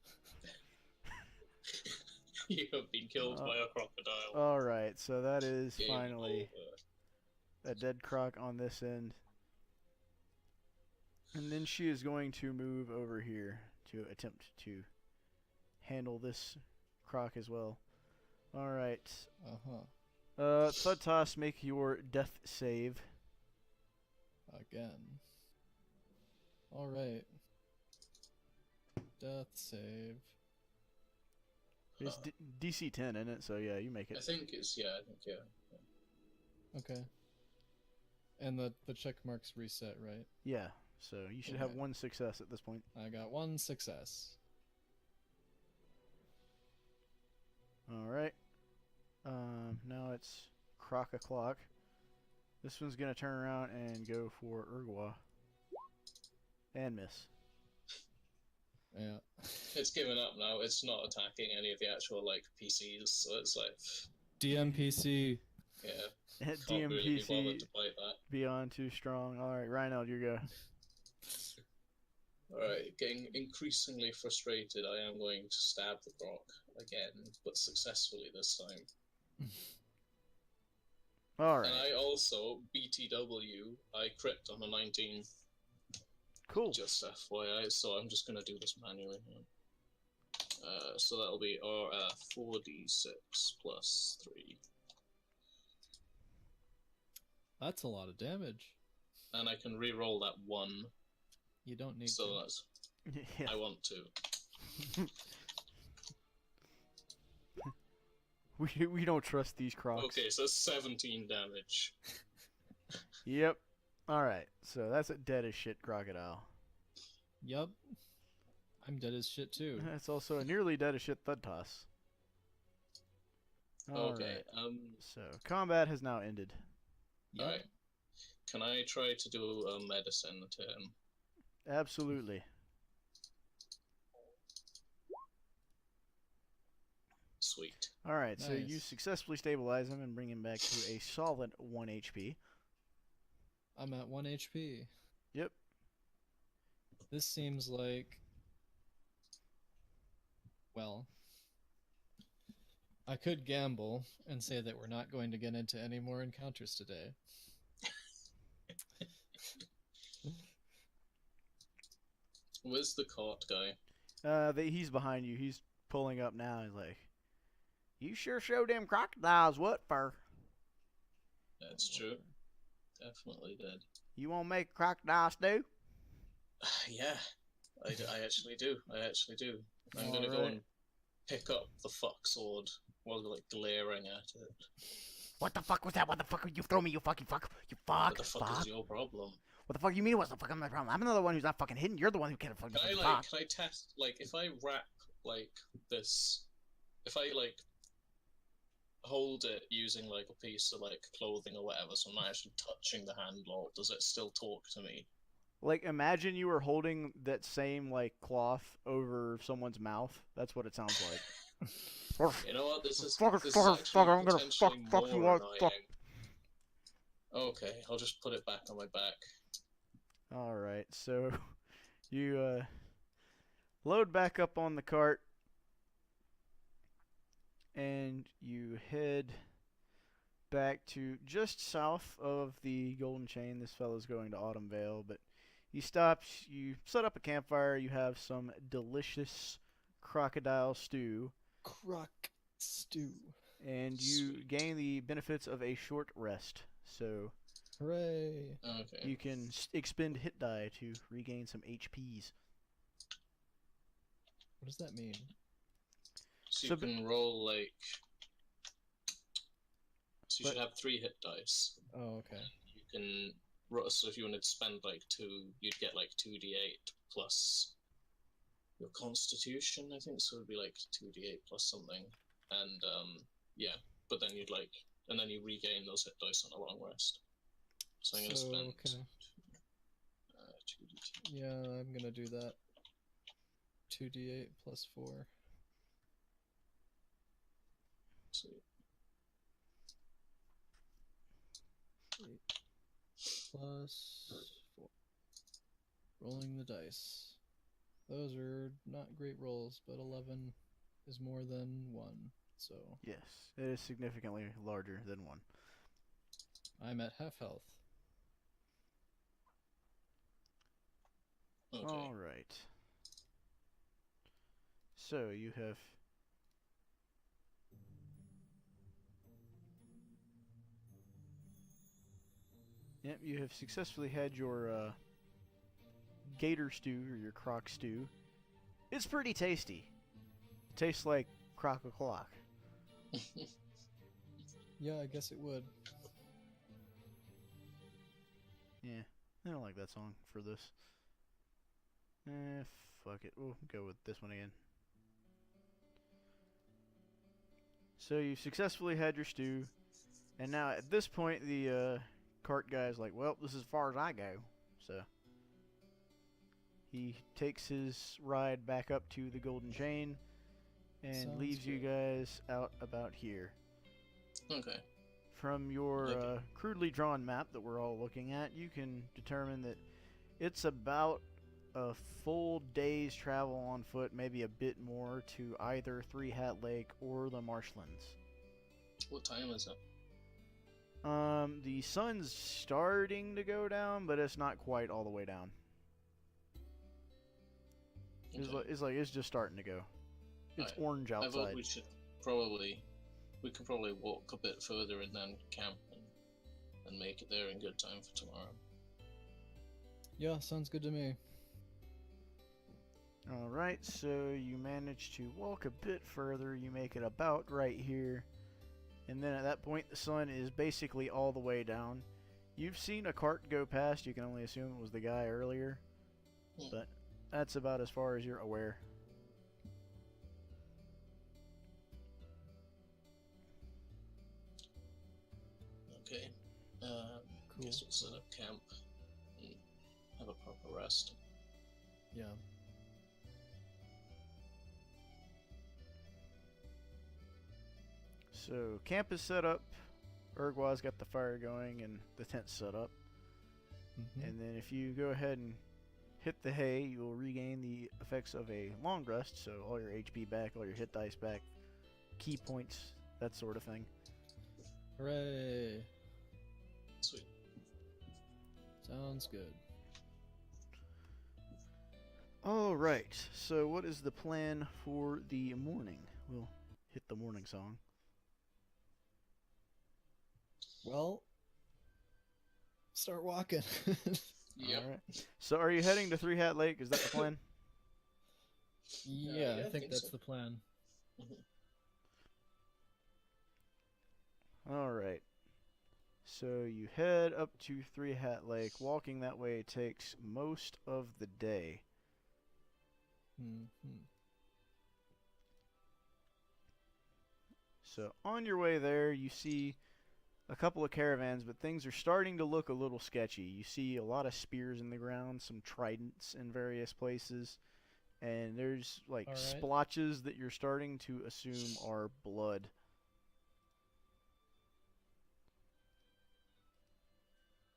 You have been killed by a crocodile. All right. So that is Game finally over. a dead croc on this end. And then she is going to move over here to attempt to handle this croc as well. All right. Uh-huh. Thud Toss, make your death save. Again. Alright. Death save. It's DC 10, isn't it? So yeah, you make I it. think it's yeah. Okay. And the check marks reset, right? Yeah. So you should have Okay. one success at this point. I got one success. All right. Now it's Croc o'clock. This one's gonna turn around and go for Urgwa. And miss. Yeah. It's given up now. It's not attacking any of the actual like PCs, so it's like DMPC. yeah. At Can't really be bothered DMPC to fight that. beyond too strong. All right, Reinald, you go. Alright, getting increasingly frustrated, I am going to stab the croc again, but successfully this time. All right. And I also, BTW, I crit on a 19, Cool. just FYI, so I'm just going to do this manually. So that'll be 4d6 plus 3. That's a lot of damage. And I can re-roll that 1, You don't need so to. that's... Yeah. I want to. We don't trust these crocs. Okay, so 17 damage. Yep. All right. So that's a dead as shit crocodile. Yup. I'm dead as shit too. That's also a nearly dead as shit thud toss. All Okay, right. So combat has now ended. Yup. alright. Can I try to do a medicine turn? Absolutely. Sweet. All right. So you Nice. successfully stabilize him and bring him back to a solid 1 HP. I'm at 1 HP. Yep. This seems like... Well... I could gamble and say that we're not going to get into any more encounters today. Where's the cart guy? He's behind you. He's pulling up now. He's like, "You sure showed them crocodiles what for? That's true. Definitely did. You want to make crocodile stew?" Yeah, I actually do. I actually do. I'm gonna go Alright. and pick up the fuck sword while like glaring at it. What the fuck was that? What the fuck? You throw me, you fucking fuck. You What fuck. the fuck is your problem? What the fuck you mean what's the fuck my problem? I'm another one who's not fucking hidden. You're the one who can't fucking fuck. Can I test, like, if I wrap, like, this, if I, like, hold it using, like, a piece of, like, clothing or whatever, so I'm not actually touching the handle, does it still talk to me? Like, imagine you were holding that same, like, cloth over someone's mouth. That's what it sounds like. You know what, this is Fuck, actually I'm gonna potentially fuck you more up. annoying. Fuck. Okay, I'll just put it back on my back. Alright, so you load back up on the cart and you head back to just south of the Golden Chain. This fellow's going to Autumn Vale, but he stops, you set up a campfire, you have some delicious crocodile stew, and you gain the benefits of a short rest. So Hooray! Okay. you can expend hit die to regain some HPs. What does that mean? So So you can roll, like... So you But- should have 3 hit dice. Oh, okay. You can... So if you wanted to spend, like, 2, you'd get, like, 2d8 plus your constitution, I think, so it'd be, like, 2d8 plus something. And, yeah. But then you'd, like... And then you regain those hit dice on a long rest. So I'm gonna spend... okay. 2d10. Yeah, I'm gonna do that. 2d8 plus 4. So, Plus 4. Rolling the dice. Those are not great rolls, but 11 is more than 1, so Yes, it is significantly larger than 1. I'm at half health. okay. Alright. So you have... Yep, you have successfully had your gator stew, or your croc stew. It's pretty tasty. It tastes like croc-a-clock. Yeah, I guess it would. Yeah, I don't like that song for this. Fuck it. We'll go with this one again. So you successfully had your stew, and now at this point the cart guy's like, well, this is as far as I go. So he takes his ride back up to the Golden Chain and Sounds leaves you good. guys out about here. Okay. From your Okay. crudely drawn map that we're all looking at, you can determine that it's about a full day's travel on foot, maybe a bit more, to either Three Hat Lake or the marshlands. What time is it? The sun's starting to go down, but it's not quite all the way down. Okay. It's just starting to go. It's Alright. orange I outside. thought we could probably walk a bit further and then camp and make it there in good time for tomorrow. Yeah, sounds good to me. Alright, so you manage to walk a bit further. You make it about right here. And then at that point, the sun is basically all the way down. You've seen a cart go past. You can only assume it was the guy earlier. Hmm. But that's about as far as you're aware. Okay. Cool. Guess we'll set up camp and have a proper rest. Yeah. So camp is set up. Urgwa's got the fire going and the tent's set up. Mm-hmm. And then if you go ahead and hit the hay, you will regain the effects of a long rest. So all your HP back, all your hit dice back, key points, that sort of thing. Hooray! Sweet. Sounds good. Alright, so what is the plan for the morning? We'll hit the morning song. Well, start walking. Yep. Alright. So are you heading to Three Hat Lake? Is that the plan? Yeah, Yeah, I I think think that's so. the plan. Mhm. All right. So you head up to Three Hat Lake. Walking that way takes most of the day. Mm-hmm. So on your way there, you see a couple of caravans, but things are starting to look a little sketchy. You see a lot of spears in the ground, some tridents in various places, and there's like All right. splotches that you're starting to assume are blood.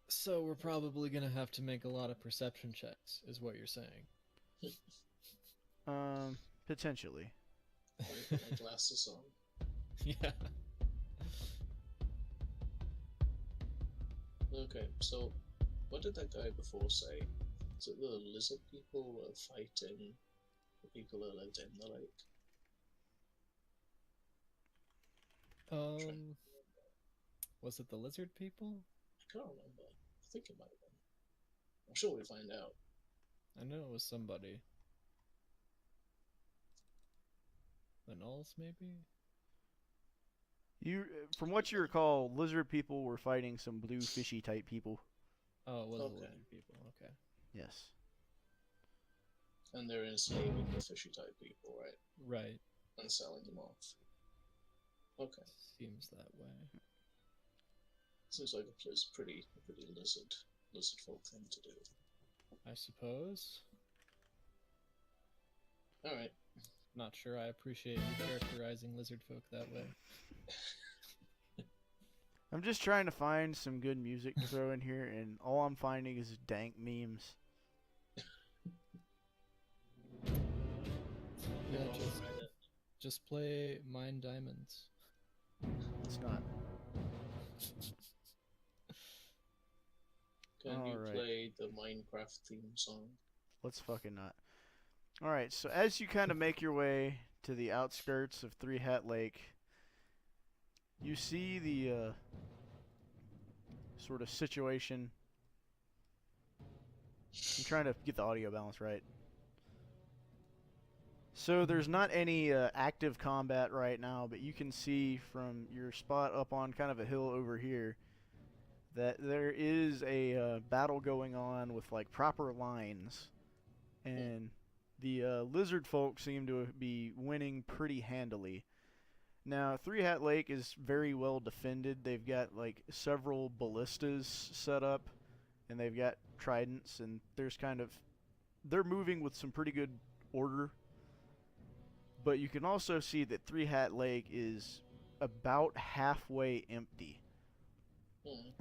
So we're probably gonna have to make a lot of perception checks, is what you're saying. Potentially. Let me put my glasses on. Yeah. Okay, so what did that guy before say? Is it the lizard people were fighting the people that lived in the lake? Was it the lizard people? I can't remember. I think it might have been. I'm sure we'll find out. I know it was somebody. The Nulls, maybe? From what you recall, lizard people were fighting some blue fishy type people. Oh, it was the Okay. lizard people. Okay. Yes. And they're enslaving the fishy type people, right? Right. And selling them off. Okay. Seems that way. Seems like a pretty lizard folk thing to do. I suppose. Alright. Not sure I appreciate you characterizing lizard folk that way. I'm just trying to find some good music to throw in here, and all I'm finding is dank memes. Yeah, I'll just, find it. just play Mine Diamonds. It's not. Can you Alright. play the Minecraft theme song? Let's fucking not. Alright, so as you kind of make your way to the outskirts of Three Hat Lake, you see the sort of situation. I'm trying to get the audio balance right. So there's not any active combat right now, but you can see from your spot up on kind of a hill over here that there is a battle going on with like proper lines, and the lizard folk seem to be winning pretty handily. Now, Three Hat Lake is very well defended. They've got like several ballistas set up, and they've got tridents, and they're moving with some pretty good order. But you can also see that Three Hat Lake is about halfway empty.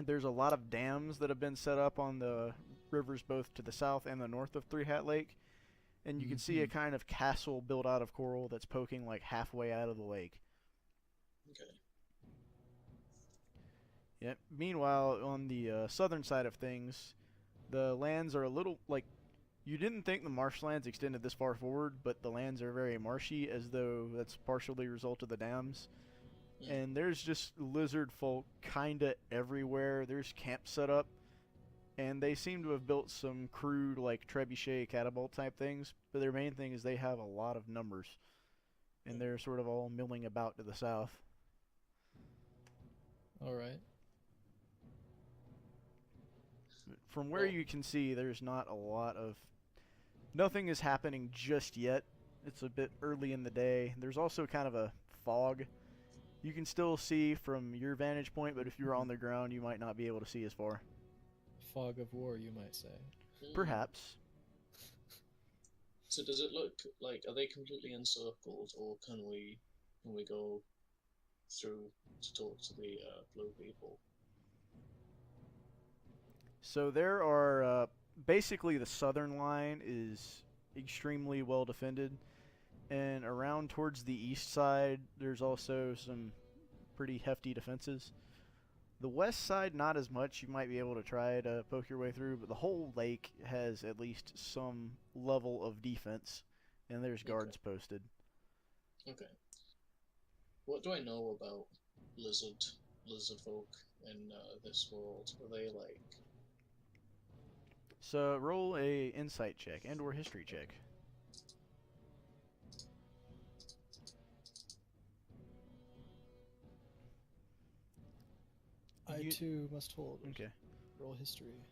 There's a lot of dams that have been set up on the rivers both to the south and the north of Three Hat Lake, and you can see a kind of castle built out of coral that's poking like halfway out of the lake. Okay. Yep. Meanwhile, on the southern side of things, the lands are a little like you didn't think the marshlands extended this far forward, but the lands are very marshy, as though that's partially a result of the dams. And there's just lizard folk kinda everywhere. There's camps set up, and they seem to have built some crude like trebuchet catapult type things. But their main thing is they have a lot of numbers, and they're sort of all milling about to the south. Alright. From where you can see, there's not a lot of... Nothing is happening just yet. It's a bit early in the day. There's also kind of a fog. You can still see from your vantage point, but if you're on the ground, you might not be able to see as far. Fog of war, you might say. Perhaps. So does it look like, are they completely encircled, or can we go through to talk to the blue people? So there are basically the southern line is extremely well defended, and around towards the east side there's also some pretty hefty defenses. The west side not as much. You might be able to try to poke your way through, but the whole lake has at least some level of defense, and there's guards posted. Okay. What do I know about lizard folk in this world? Are they like... So roll a insight check and or history check. I You- too must hold. Okay. Roll history.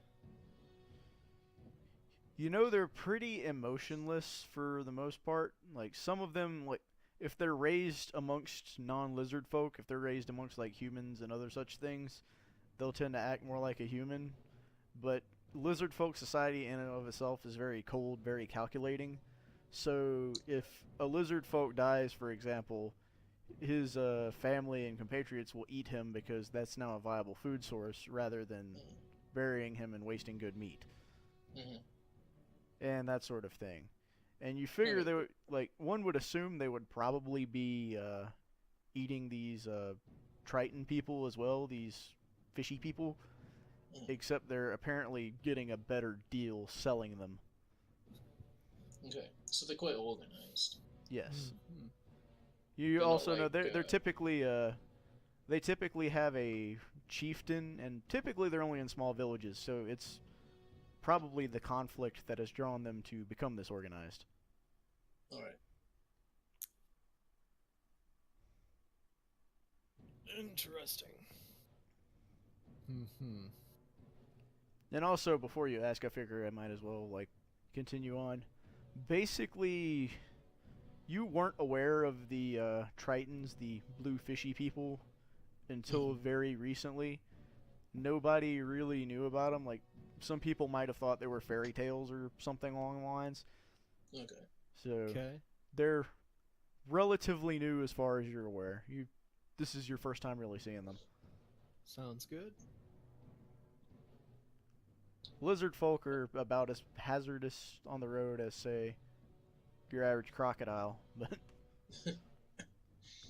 You know, they're pretty emotionless for the most part. Like, some of them, like, if they're raised amongst non-lizard folk, if they're raised amongst, like, humans and other such things, they'll tend to act more like a human. But lizard folk society in and of itself is very cold, very calculating. So if a lizard folk dies, for example, his family and compatriots will eat him because that's now a viable food source rather than burying him and wasting good meat. Mm-hmm. And that sort of thing. And you figure Okay. they would, like, one would assume they would probably be eating these Triton people as well, these fishy people, except they're apparently getting a better deal selling them. Okay, so they're quite organized. Yes. Mhm. You They're not also know like, they're typically they typically have a chieftain, and typically they're only in small villages, so it's probably the conflict that has drawn them to become this organized. All right. Interesting. Hmm. And also, before you ask, I figure I might as well like continue on. Basically, you weren't aware of the Tritons, the blue fishy people, until very recently. Nobody really knew about them. Like, some people might have thought they were fairy tales or something along the lines. Okay. So Okay. they're relatively new as far as you're aware. This is your first time really seeing them. Sounds good. Lizard folk are about as hazardous on the road as, say, your average crocodile, but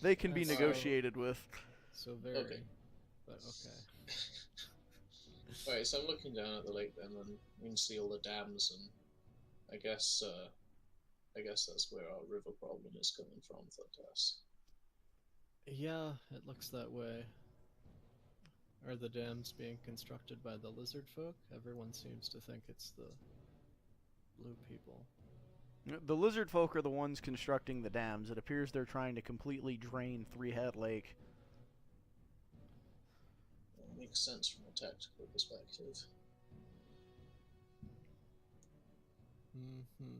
they can be That's- negotiated with. So very. Okay. But okay. Alright, so I'm looking down at the lake then, and you can see all the dams, and I guess that's where our river problem is coming from, Thundas. Yeah, it looks that way. Are the dams being constructed by the lizard folk? Everyone seems to think it's the blue people. The lizard folk are the ones constructing the dams. It appears they're trying to completely drain Three Head Lake. It makes sense from a tactical perspective. Hmm.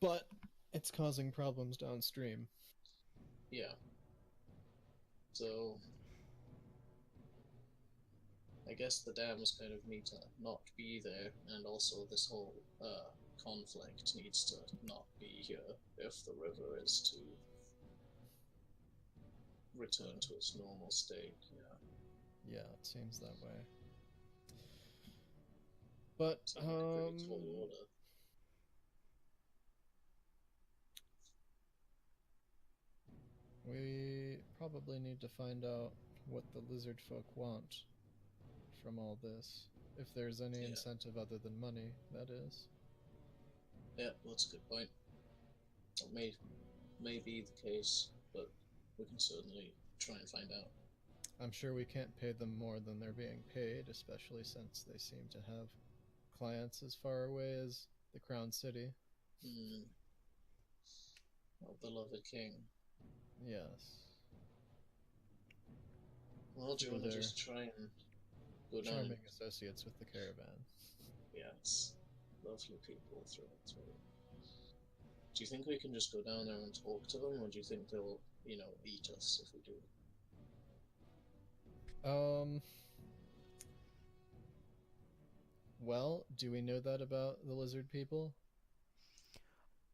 But it's causing problems downstream. Yeah. So I guess the dams kind of need to not be there, and also this whole conflict needs to not be here if the river is to return to its normal state. Yeah. Yeah, it seems that way. But It's like a pretty tall order. we probably need to find out what the lizard folk want from all this. If there's any Yeah. incentive other than money, that is. Yeah, that's a good point. It may be the case, but we can certainly try and find out. I'm sure we can't pay them more than they're being paid, especially since they seem to have clients as far away as the Crown City. Our beloved king. Yes. Well, do you want to They're just try and go down? charming associates with the caravan. Yes, lovely people through and through. Do you think we can just go down there and talk to them, or do you think they'll, eat us if we do? Well, do we know that about the lizard people?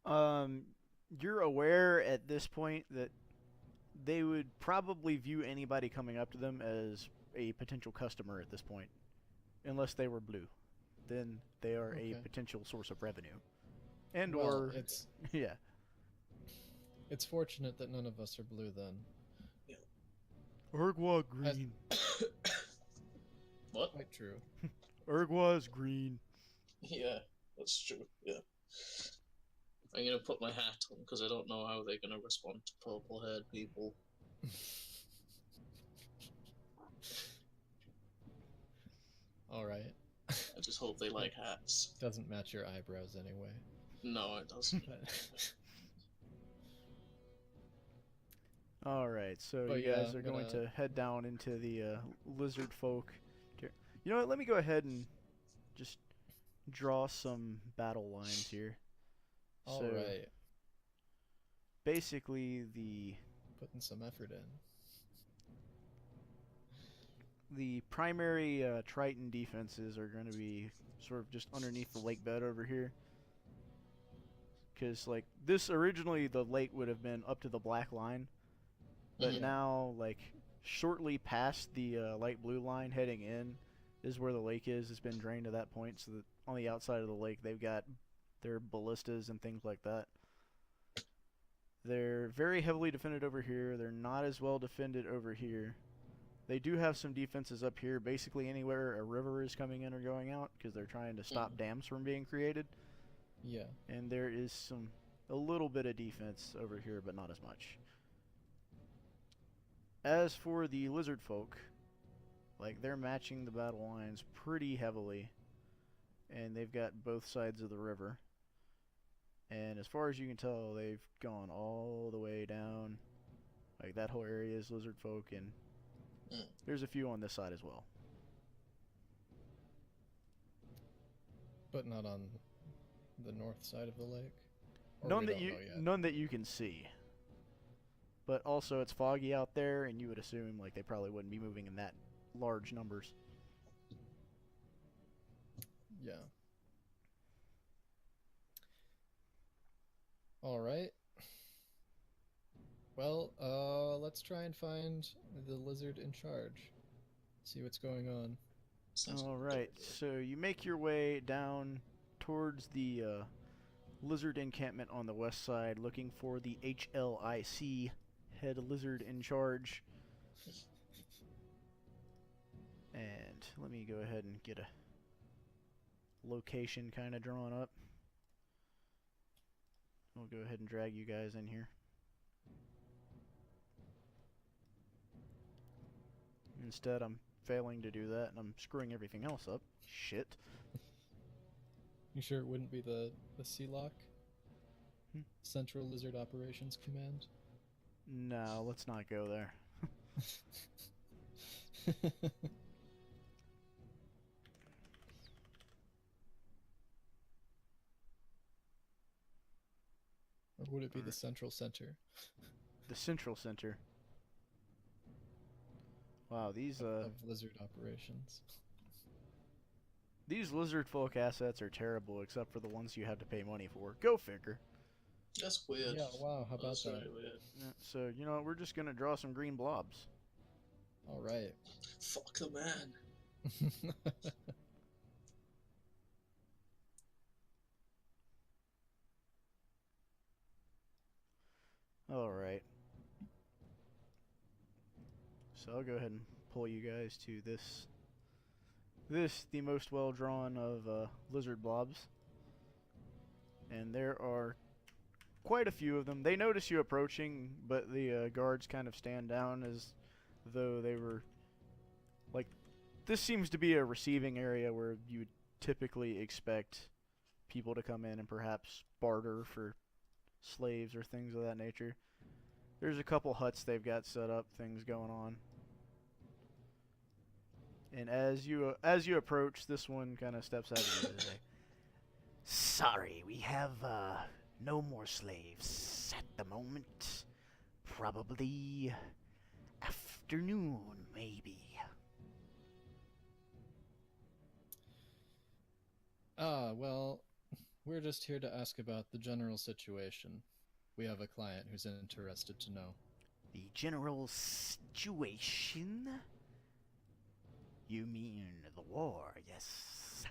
You're aware at this point that they would probably view anybody coming up to them as a potential customer at this point, unless they were blue. Then they are Okay. a potential source of revenue, and Well, or it's yeah. it's fortunate that none of us are blue then. Urgwa green. What? Quite true. Urgwa's green. Yeah, that's true. Yeah. I'm gonna put my hat on because I don't know how they're gonna respond to purple-haired people. All right. I just hope they like hats. Doesn't match your eyebrows anyway. No, it doesn't. All right, so But you yeah, guys I'm are going gonna- to head down into the lizard folk. You know what? Let me go ahead and just draw some battle lines here. All So right, basically, putting some effort in. the primary Triton defenses are going to be sort of just underneath the lake bed over here. Because, like, this originally, the lake would have been up to the black line. But Yeah. now, like, shortly past the light blue line heading in is where the lake is. It's been drained to that point. So that on the outside of the lake, they've got their ballistas and things like that. They're very heavily defended over here. They're not as well defended over here. They do have some defenses up here, basically anywhere a river is coming in or going out, because they're trying to stop dams from being created. Yeah. And there is a little bit of defense over here, but not as much. As for the lizard folk, like, they're matching the battle lines pretty heavily, and they've got both sides of the river. And as far as you can tell, they've gone all the way down. Like, that whole area is lizard folk, and there's a few on this side as well. But not on the north side of the lake? Or None we that don't you know yet? none that you can see. But also it's foggy out there, and you would assume like they probably wouldn't be moving in that large numbers. Yeah. Alright. Well, let's try and find the lizard in charge. See what's going on. Sounds like All a good right, idea. so you make your way down towards the lizard encampment on the west side, looking for the HLIC, head lizard in charge. And let me go ahead and get a location kind of drawn up. We'll go ahead and drag you guys in here. Instead, I'm failing to do that, and I'm screwing everything else up. Shit. You sure it wouldn't be the CLOC? Hmm. Central Lizard Operations Command? No, let's not go there. Or would it be the Alright. Central Center? The Central Center. Wow, these Of Lizard Operations. these lizard folk assets are terrible, except for the ones you have to pay money for. Go figure. That's weird. Yeah, wow, how about That's that? really weird. Yeah, so you know what, we're just gonna draw some green blobs. Alright. Fuck the man. All right. So I'll go ahead and pull you guys to this. This the most well drawn of lizard blobs, and there are quite a few of them. They notice you approaching, but the guards kind of stand down as though they were like. This seems to be a receiving area where you would typically expect people to come in and perhaps barter for slaves or things of that nature. There's a couple huts they've got set up, things going on. And as you approach, this one kind of steps out of you. Like, sorry, we have no more slaves at the moment. Probably afternoon, maybe. Well, we're just here to ask about the general situation. We have a client who's interested to know. The general situation? You mean the war, yes?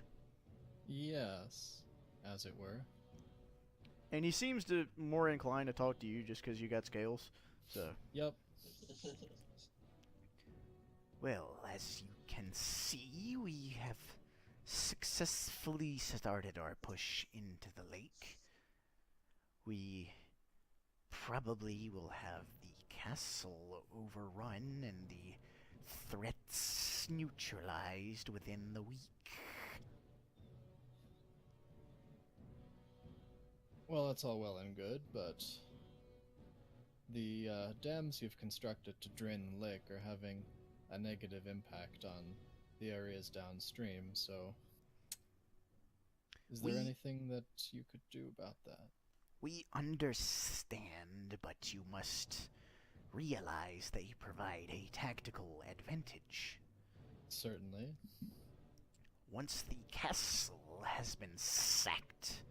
Yes, as it were. And he seems to more inclined to talk to you just because you got scales. So, Yep. well, as you can see, we have successfully started our push into the lake. We probably will have the castle overrun and the threats neutralized within the week. Well, that's all well and good, but The dams you've constructed to drain the lake are having a negative impact on the areas downstream, so is there We- anything that you could do about that? We understand, but you must realize they provide a tactical advantage. Certainly. Once the castle has been sacked,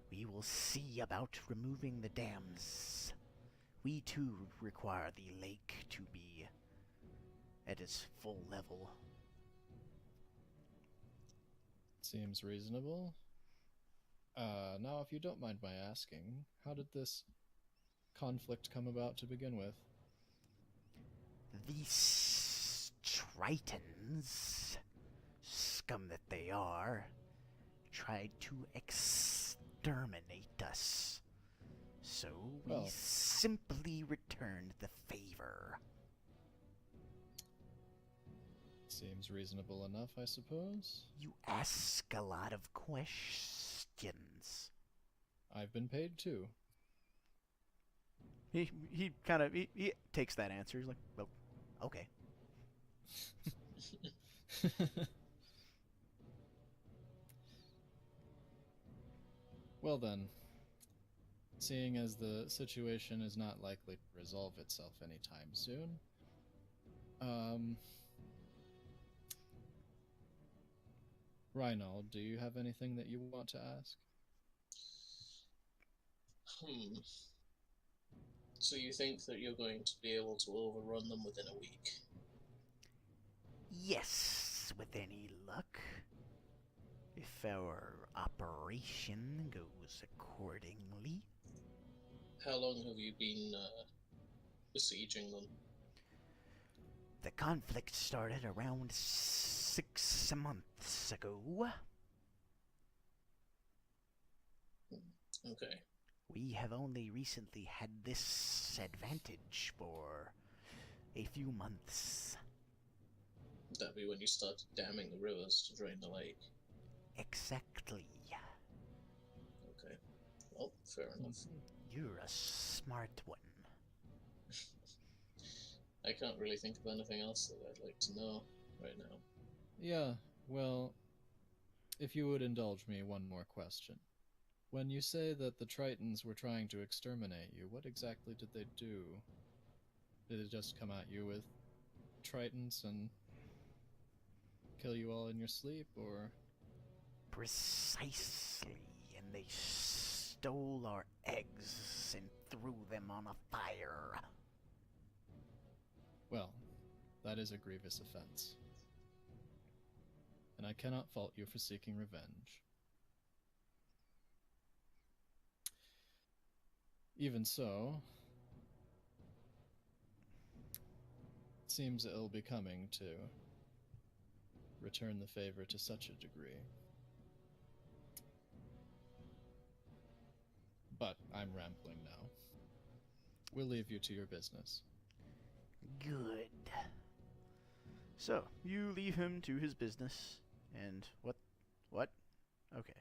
we will see about removing the dams. We too require the lake to be at its full level. Seems reasonable. Now, if you don't mind my asking, how did this conflict come about to begin with? These Tritons, scum that they are, tried to exterminate us. So we Well- simply returned the favor. Seems reasonable enough, I suppose. You ask a lot of questions. I've been paid too. He takes that answer. He's like, well, okay. Well then, seeing as the situation is not likely to resolve itself anytime soon, Reinald, do you have anything that you want to ask? So you think that you're going to be able to overrun them within a week? Yes, with any luck. If our operation goes accordingly. How long have you been besieging them? The conflict started around 6 months ago. Okay. We have only recently had this advantage for a few months. That'd be when you started damming the rivers to drain the lake. Exactly. Okay. Well, fair enough. You're a smart one. I can't really think of anything else that I'd like to know right now. Yeah, well, if you would indulge me one more question. When you say that the Tritons were trying to exterminate you, what exactly did they do? Did it just come at you with Tritons and kill you all in your sleep, or? Precisely. And they stole our eggs and threw them on a fire. Well, that is a grievous offense. And I cannot fault you for seeking revenge. Even so, it seems ill-becoming to return the favor to such a degree. But I'm rambling now. We'll leave you to your business. Good. So, you leave him to his business, and what? Okay.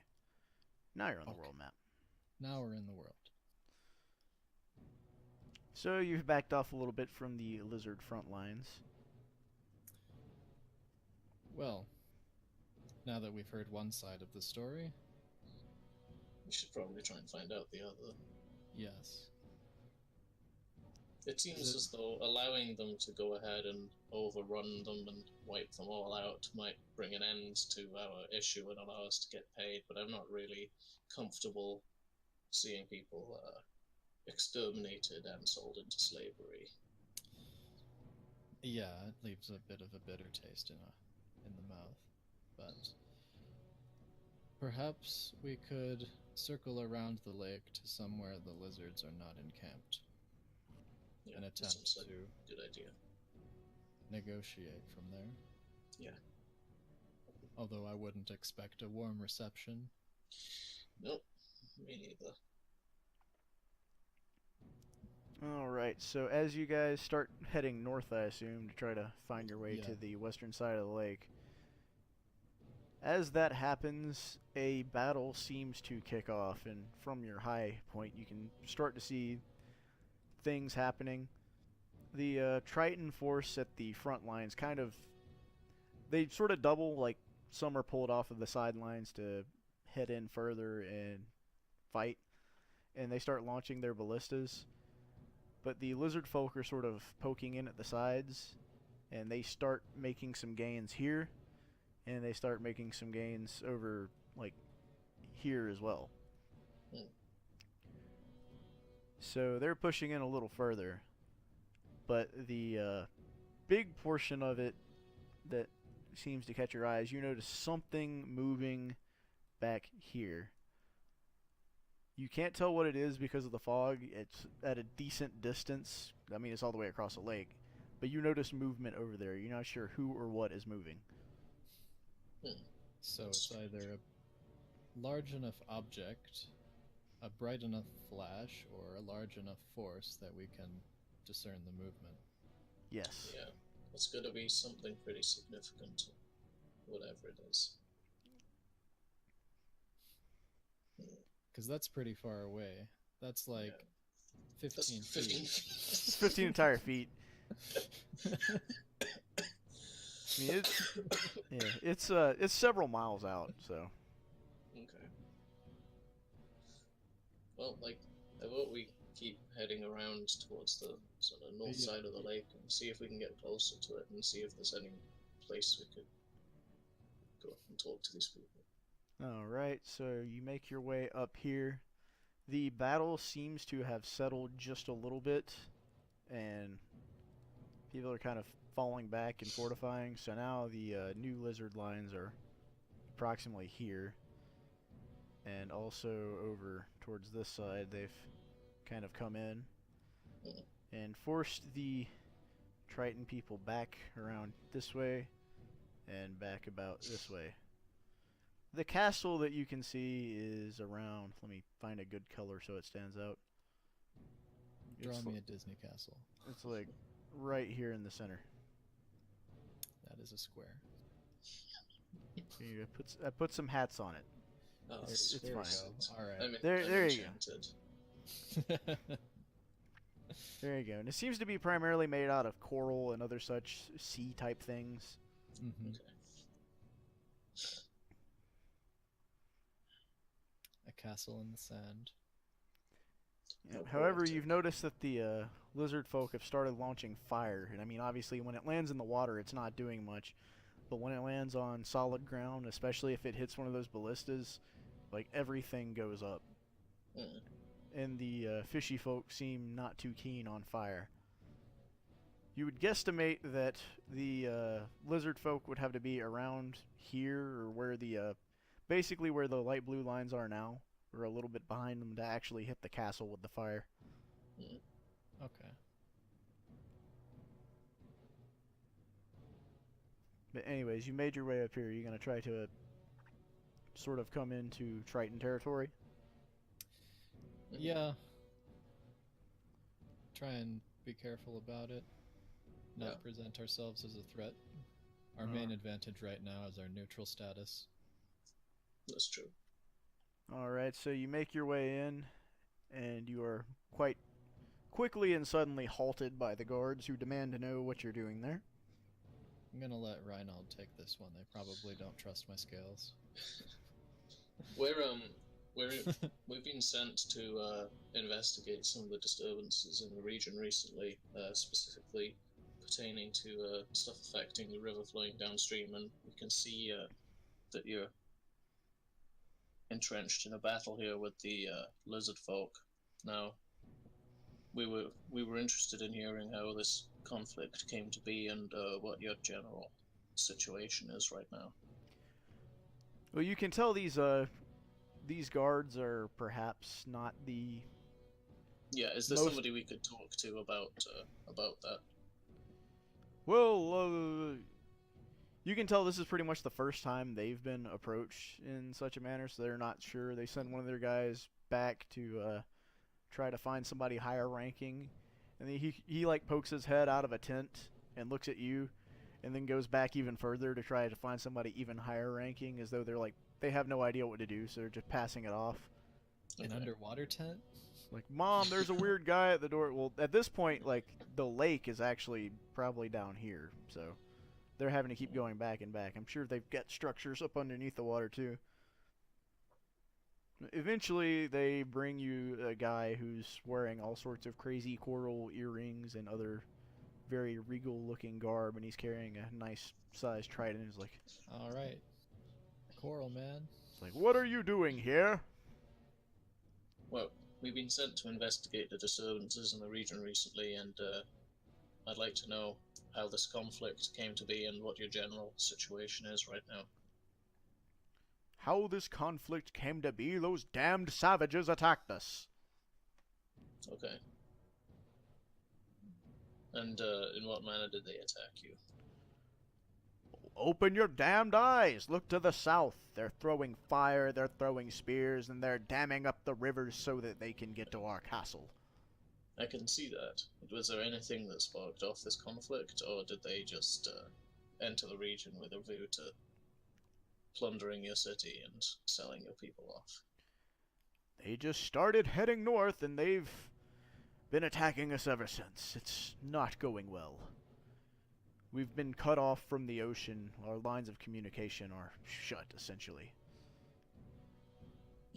Now you're on the Okay. world map. Now we're in the world. So you've backed off a little bit from the lizard front lines. Well, now that we've heard one side of the story, We should probably try and find out the other. yes. It seems as though allowing them to go ahead and overrun them and wipe them all out might bring an end to our issue and allow us to get paid, but I'm not really comfortable seeing people exterminated and sold into slavery. Yeah, it leaves a bit of a bitter taste in the mouth. But perhaps we could circle around the lake to somewhere the lizards are not encamped Yeah, and that attempt seems like to a good idea. negotiate from there. Yeah. Although I wouldn't expect a warm reception. Nope, me neither. Alright, so as you guys start heading north, I assume, to try to find your way Yeah. to the western side of the lake, as that happens, a battle seems to kick off, and from your high point, you can start to see things happening. The Triton force at the front lines they sort of double, like some are pulled off of the sidelines to head in further and fight, and they start launching their ballistas. But the lizard folk are sort of poking in at the sides, and they start making some gains here, and they start making some gains over, like, here as well. Hmm. So they're pushing in a little further, but the big portion of it that seems to catch your eyes, you notice something moving back here. You can't tell what it is because of the fog. It's at a decent distance. I mean, it's all the way across the lake. But you notice movement over there. You're not sure who or what is moving. So it's either a large enough object, a bright enough flash, or a large enough force that we can discern the movement. Yes. Yeah, it's got to be something pretty significant, whatever it is. Because that's pretty far away. That's like Yeah. 15 That's 15 feet. It's 15 entire feet. I mean, it's several miles out, so. Okay. Well, like, I vote we keep heading around towards the sort of north side of the lake and see if we can get closer to it and see if there's any place we could go up and talk to these people. Alright, so you make your way up here. The battle seems to have settled just a little bit, and people are kind of falling back and fortifying, so now the new lizard lines are approximately here. And also over towards this side, they've kind of come in and forced the Triton people back around this way and back about this way. The castle that you can see is around, let me find a good color so it stands out. Draw It's me a Disney castle. It's like right here in the center. That is a square. Here, I put some hats on it. Oh, It's There we fine. go. All I'm, right. There you go. enchanted. There you go. And it seems to be primarily made out of coral and other such sea type things. Mhm. Okay. A castle in the sand. Yeah, Oh, however, poetic. you've noticed that the lizard folk have started launching fire. And I mean, obviously, when it lands in the water, it's not doing much. But when it lands on solid ground, especially if it hits one of those ballistas, like everything goes up. Mm. And the fishy folk seem not too keen on fire. You would guesstimate that the lizard folk would have to be around here, or where the basically where the light blue lines are now, or a little bit behind them to actually hit the castle with the fire. Okay. But anyways, you made your way up here. You're gonna try to sort of come into Triton territory. Yeah. Try and be careful about it. Not Yeah. present ourselves as a threat. Our main advantage right now is our neutral status. That's true. Alright, so you make your way in, and you are quite quickly and suddenly halted by the guards who demand to know what you're doing there. I'm gonna let Reinald take this one. They probably don't trust my scales. We've been sent to investigate some of the disturbances in the region recently, specifically pertaining to stuff affecting the river flowing downstream, and we can see that you're entrenched in a battle here with the lizard folk. Now, we were interested in hearing how this conflict came to be and what your general situation is right now. Well, you can tell these guards are perhaps not the Yeah, is there Most- somebody we could talk to about that? well. You can tell this is pretty much the first time they've been approached in such a manner, so they're not sure. They send one of their guys back to try to find somebody higher ranking, and then he like pokes his head out of a tent and looks at you, and then goes back even further to try to find somebody even higher ranking, as though they have no idea what to do, so they're just passing it off. An Okay. underwater tent? Like, Mom, there's a weird guy at the door. Well, at this point, like, the lake is actually probably down here, so they're having to keep going back and back. I'm sure they've got structures up underneath the water, too. Eventually, they bring you a guy who's wearing all sorts of crazy coral earrings and other very regal-looking garb, and he's carrying a nice-sized trident. He's like, All right, Coral Man. it's like, what are you doing here? Well, we've been sent to investigate the disturbances in the region recently, and I'd like to know how this conflict came to be and what your general situation is right now. How this conflict came to be, those damned savages attacked us. Okay. And in what manner did they attack you? Open your damned eyes! Look to the south. They're throwing fire, they're throwing spears, and they're damming up the rivers so that they can get to our castle. I can see that. Was there anything that sparked off this conflict, or did they just enter the region with a view to plundering your city and selling your people off? They just started heading north, and they've been attacking us ever since. It's not going well. We've been cut off from the ocean. Our lines of communication are shut, essentially.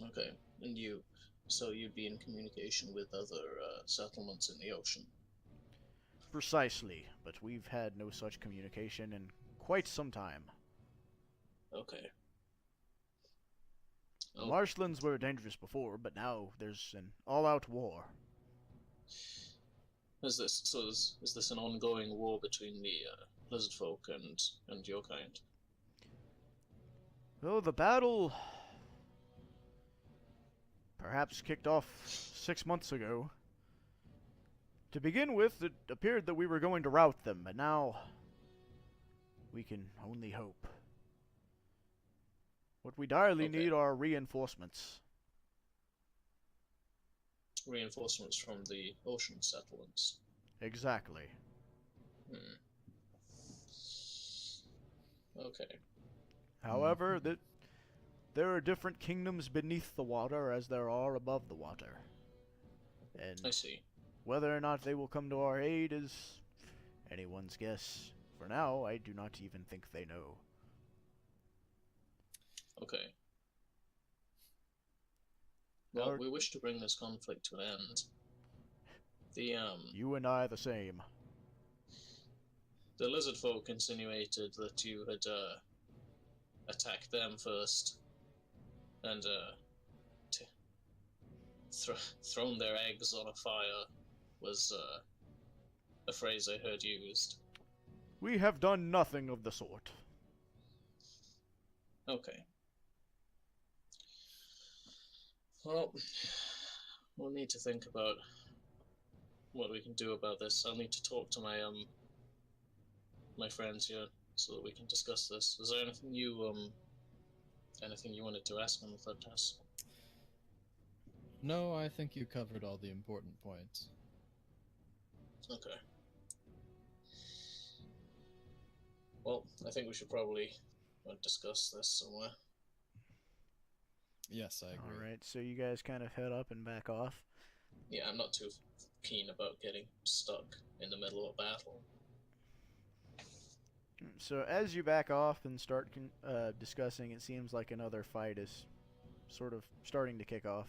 Okay, and so you'd be in communication with other settlements in the ocean? Precisely, but we've had no such communication in quite some time. Okay. The marshlands were dangerous before, but now there's an all-out war. Is this an ongoing war between the lizard folk and your kind? Well, the battle perhaps kicked off 6 months ago. To begin with, it appeared that we were going to rout them, but now we can only hope. What we direly Okay. need are reinforcements. Reinforcements from the ocean settlements. Exactly. Okay. However, there are different kingdoms beneath the water as there are above the water. And I see. whether or not they will come to our aid is anyone's guess. For now, I do not even think they know. Okay. Well, we wish to bring this conflict to an end. You and I the same. The lizard folk insinuated that you had attacked them first and thrown their eggs on a fire was a phrase I heard used. We have done nothing of the sort. Okay. Well, we'll need to think about what we can do about this. I'll need to talk to my friends here so that we can discuss this. Is there anything you wanted to ask on the third test? No, I think you covered all the important points. Okay. Well, I think we should probably discuss this somewhere. Yes, I agree. Alright, so you guys kind of head up and back off. Yeah, I'm not too keen about getting stuck in the middle of a battle. So as you back off and start discussing, it seems like another fight is sort of starting to kick off.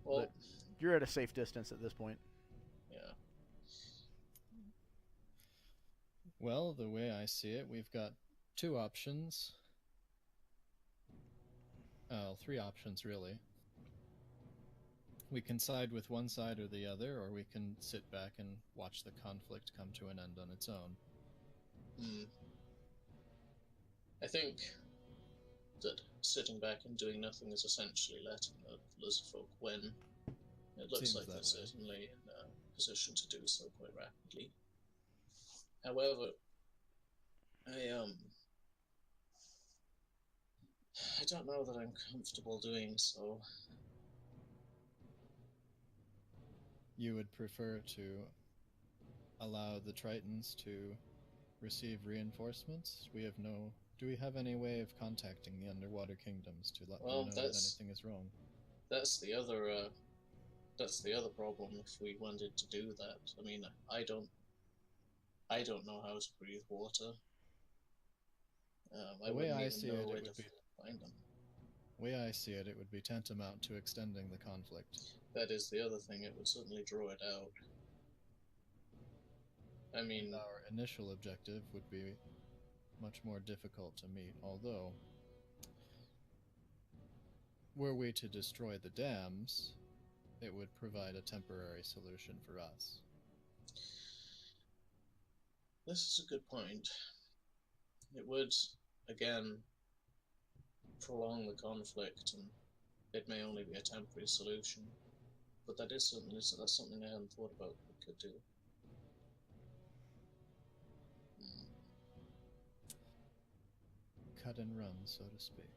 Well, But you're at a safe distance at this point. yeah. Well, the way I see it, we've got two options. Three options, really. We can side with one side or the other, or we can sit back and watch the conflict come to an end on its own. I think that sitting back and doing nothing is essentially letting the lizard folk win. It looks Seems like that they're way. certainly in a position to do so quite rapidly. However, I don't know that I'm comfortable doing so. You would prefer to allow the Tritons to receive reinforcements? We have no Do we have any way of contacting the underwater kingdoms to let Well, them know that anything is wrong? that's the other problem. If we wanted to do that, I mean, I don't know how to breathe water. I The way wouldn't I even see know it, where it to would be find them. the way I see it, it would be tantamount to extending the conflict. That is the other thing. It would certainly draw it out. I mean, And our initial objective would be much more difficult to meet, although, were we to destroy the dams, it would provide a temporary solution for us. this is a good point. It would, again, prolong the conflict, and it may only be a temporary solution. But that's something I hadn't thought about we could do. Cut and run, so to speak.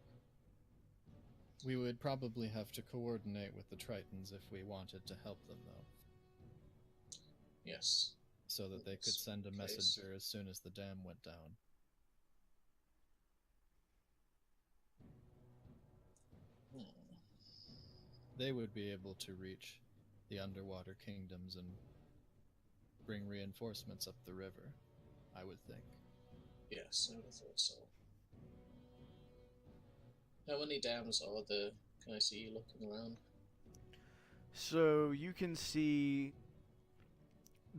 We would probably have to coordinate with the Tritons if we wanted to help them, though. Yes. So that they could send a messenger as soon as the dam went down. They would be able to reach the underwater kingdoms and bring reinforcements up the river, I would think. Yes, I would have thought so. How many dams are there? Can I see you looking around? So you can see.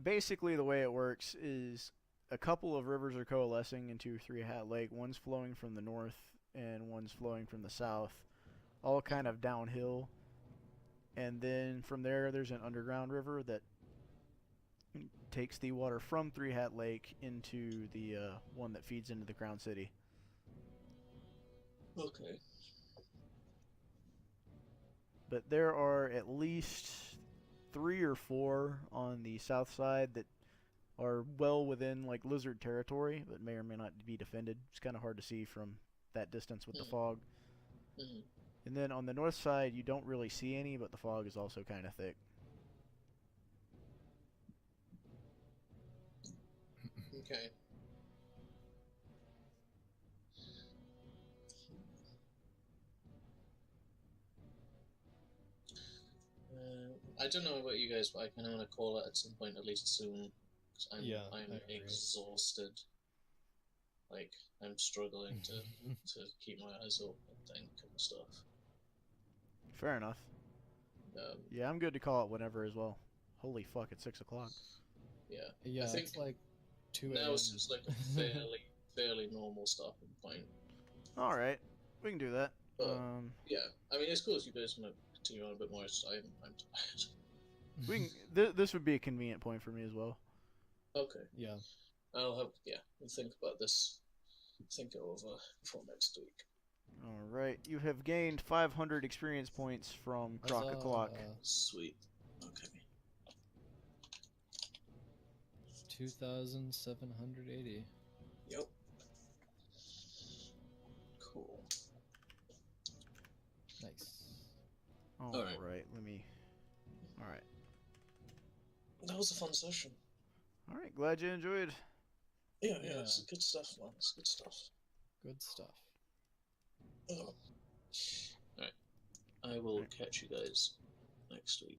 Basically, the way it works is a couple of rivers are coalescing into Three Hat Lake. One's flowing from the north and one's flowing from the south, all kind of downhill. And then from there, there's an underground river that takes the water from Three Hat Lake into the one that feeds into the Crown City. Okay. But there are at least 3 or 4 on the south side that are well within like lizard territory, but may or may not be defended. It's kind of hard to see from that distance with the fog. And then on the north side, you don't really see any, but the fog is also kind of thick. Okay. I don't know about you guys, but I kind of want to call it at some point, at least soon. 'Cause I'm I agree. exhausted. Like, I'm struggling to keep my eyes open and think and stuff. Fair enough. Yeah, I'm good to call it whenever as well. Holy fuck, it's 6 o'clock. Yeah. Yeah, I think it's like 2 a.m. now it's just like a fairly normal stopping point. All right, we can do that. But yeah, I mean, it's cool if you guys want to continue on a bit more. I'm tired. We can. This would be a convenient point for me as well. Okay. Yeah. We'll think about this. Think it over before next week. All right, you have gained 500 experience points from Croc O'Clock. Sweet. Okay. 2,780. Yep. Cool. Nice. All right, let me. All right. That was a fun session. All right, glad you enjoyed. Yeah, it's good stuff, man. It's good stuff. Good stuff. Oh. Alright. I will catch you guys next week.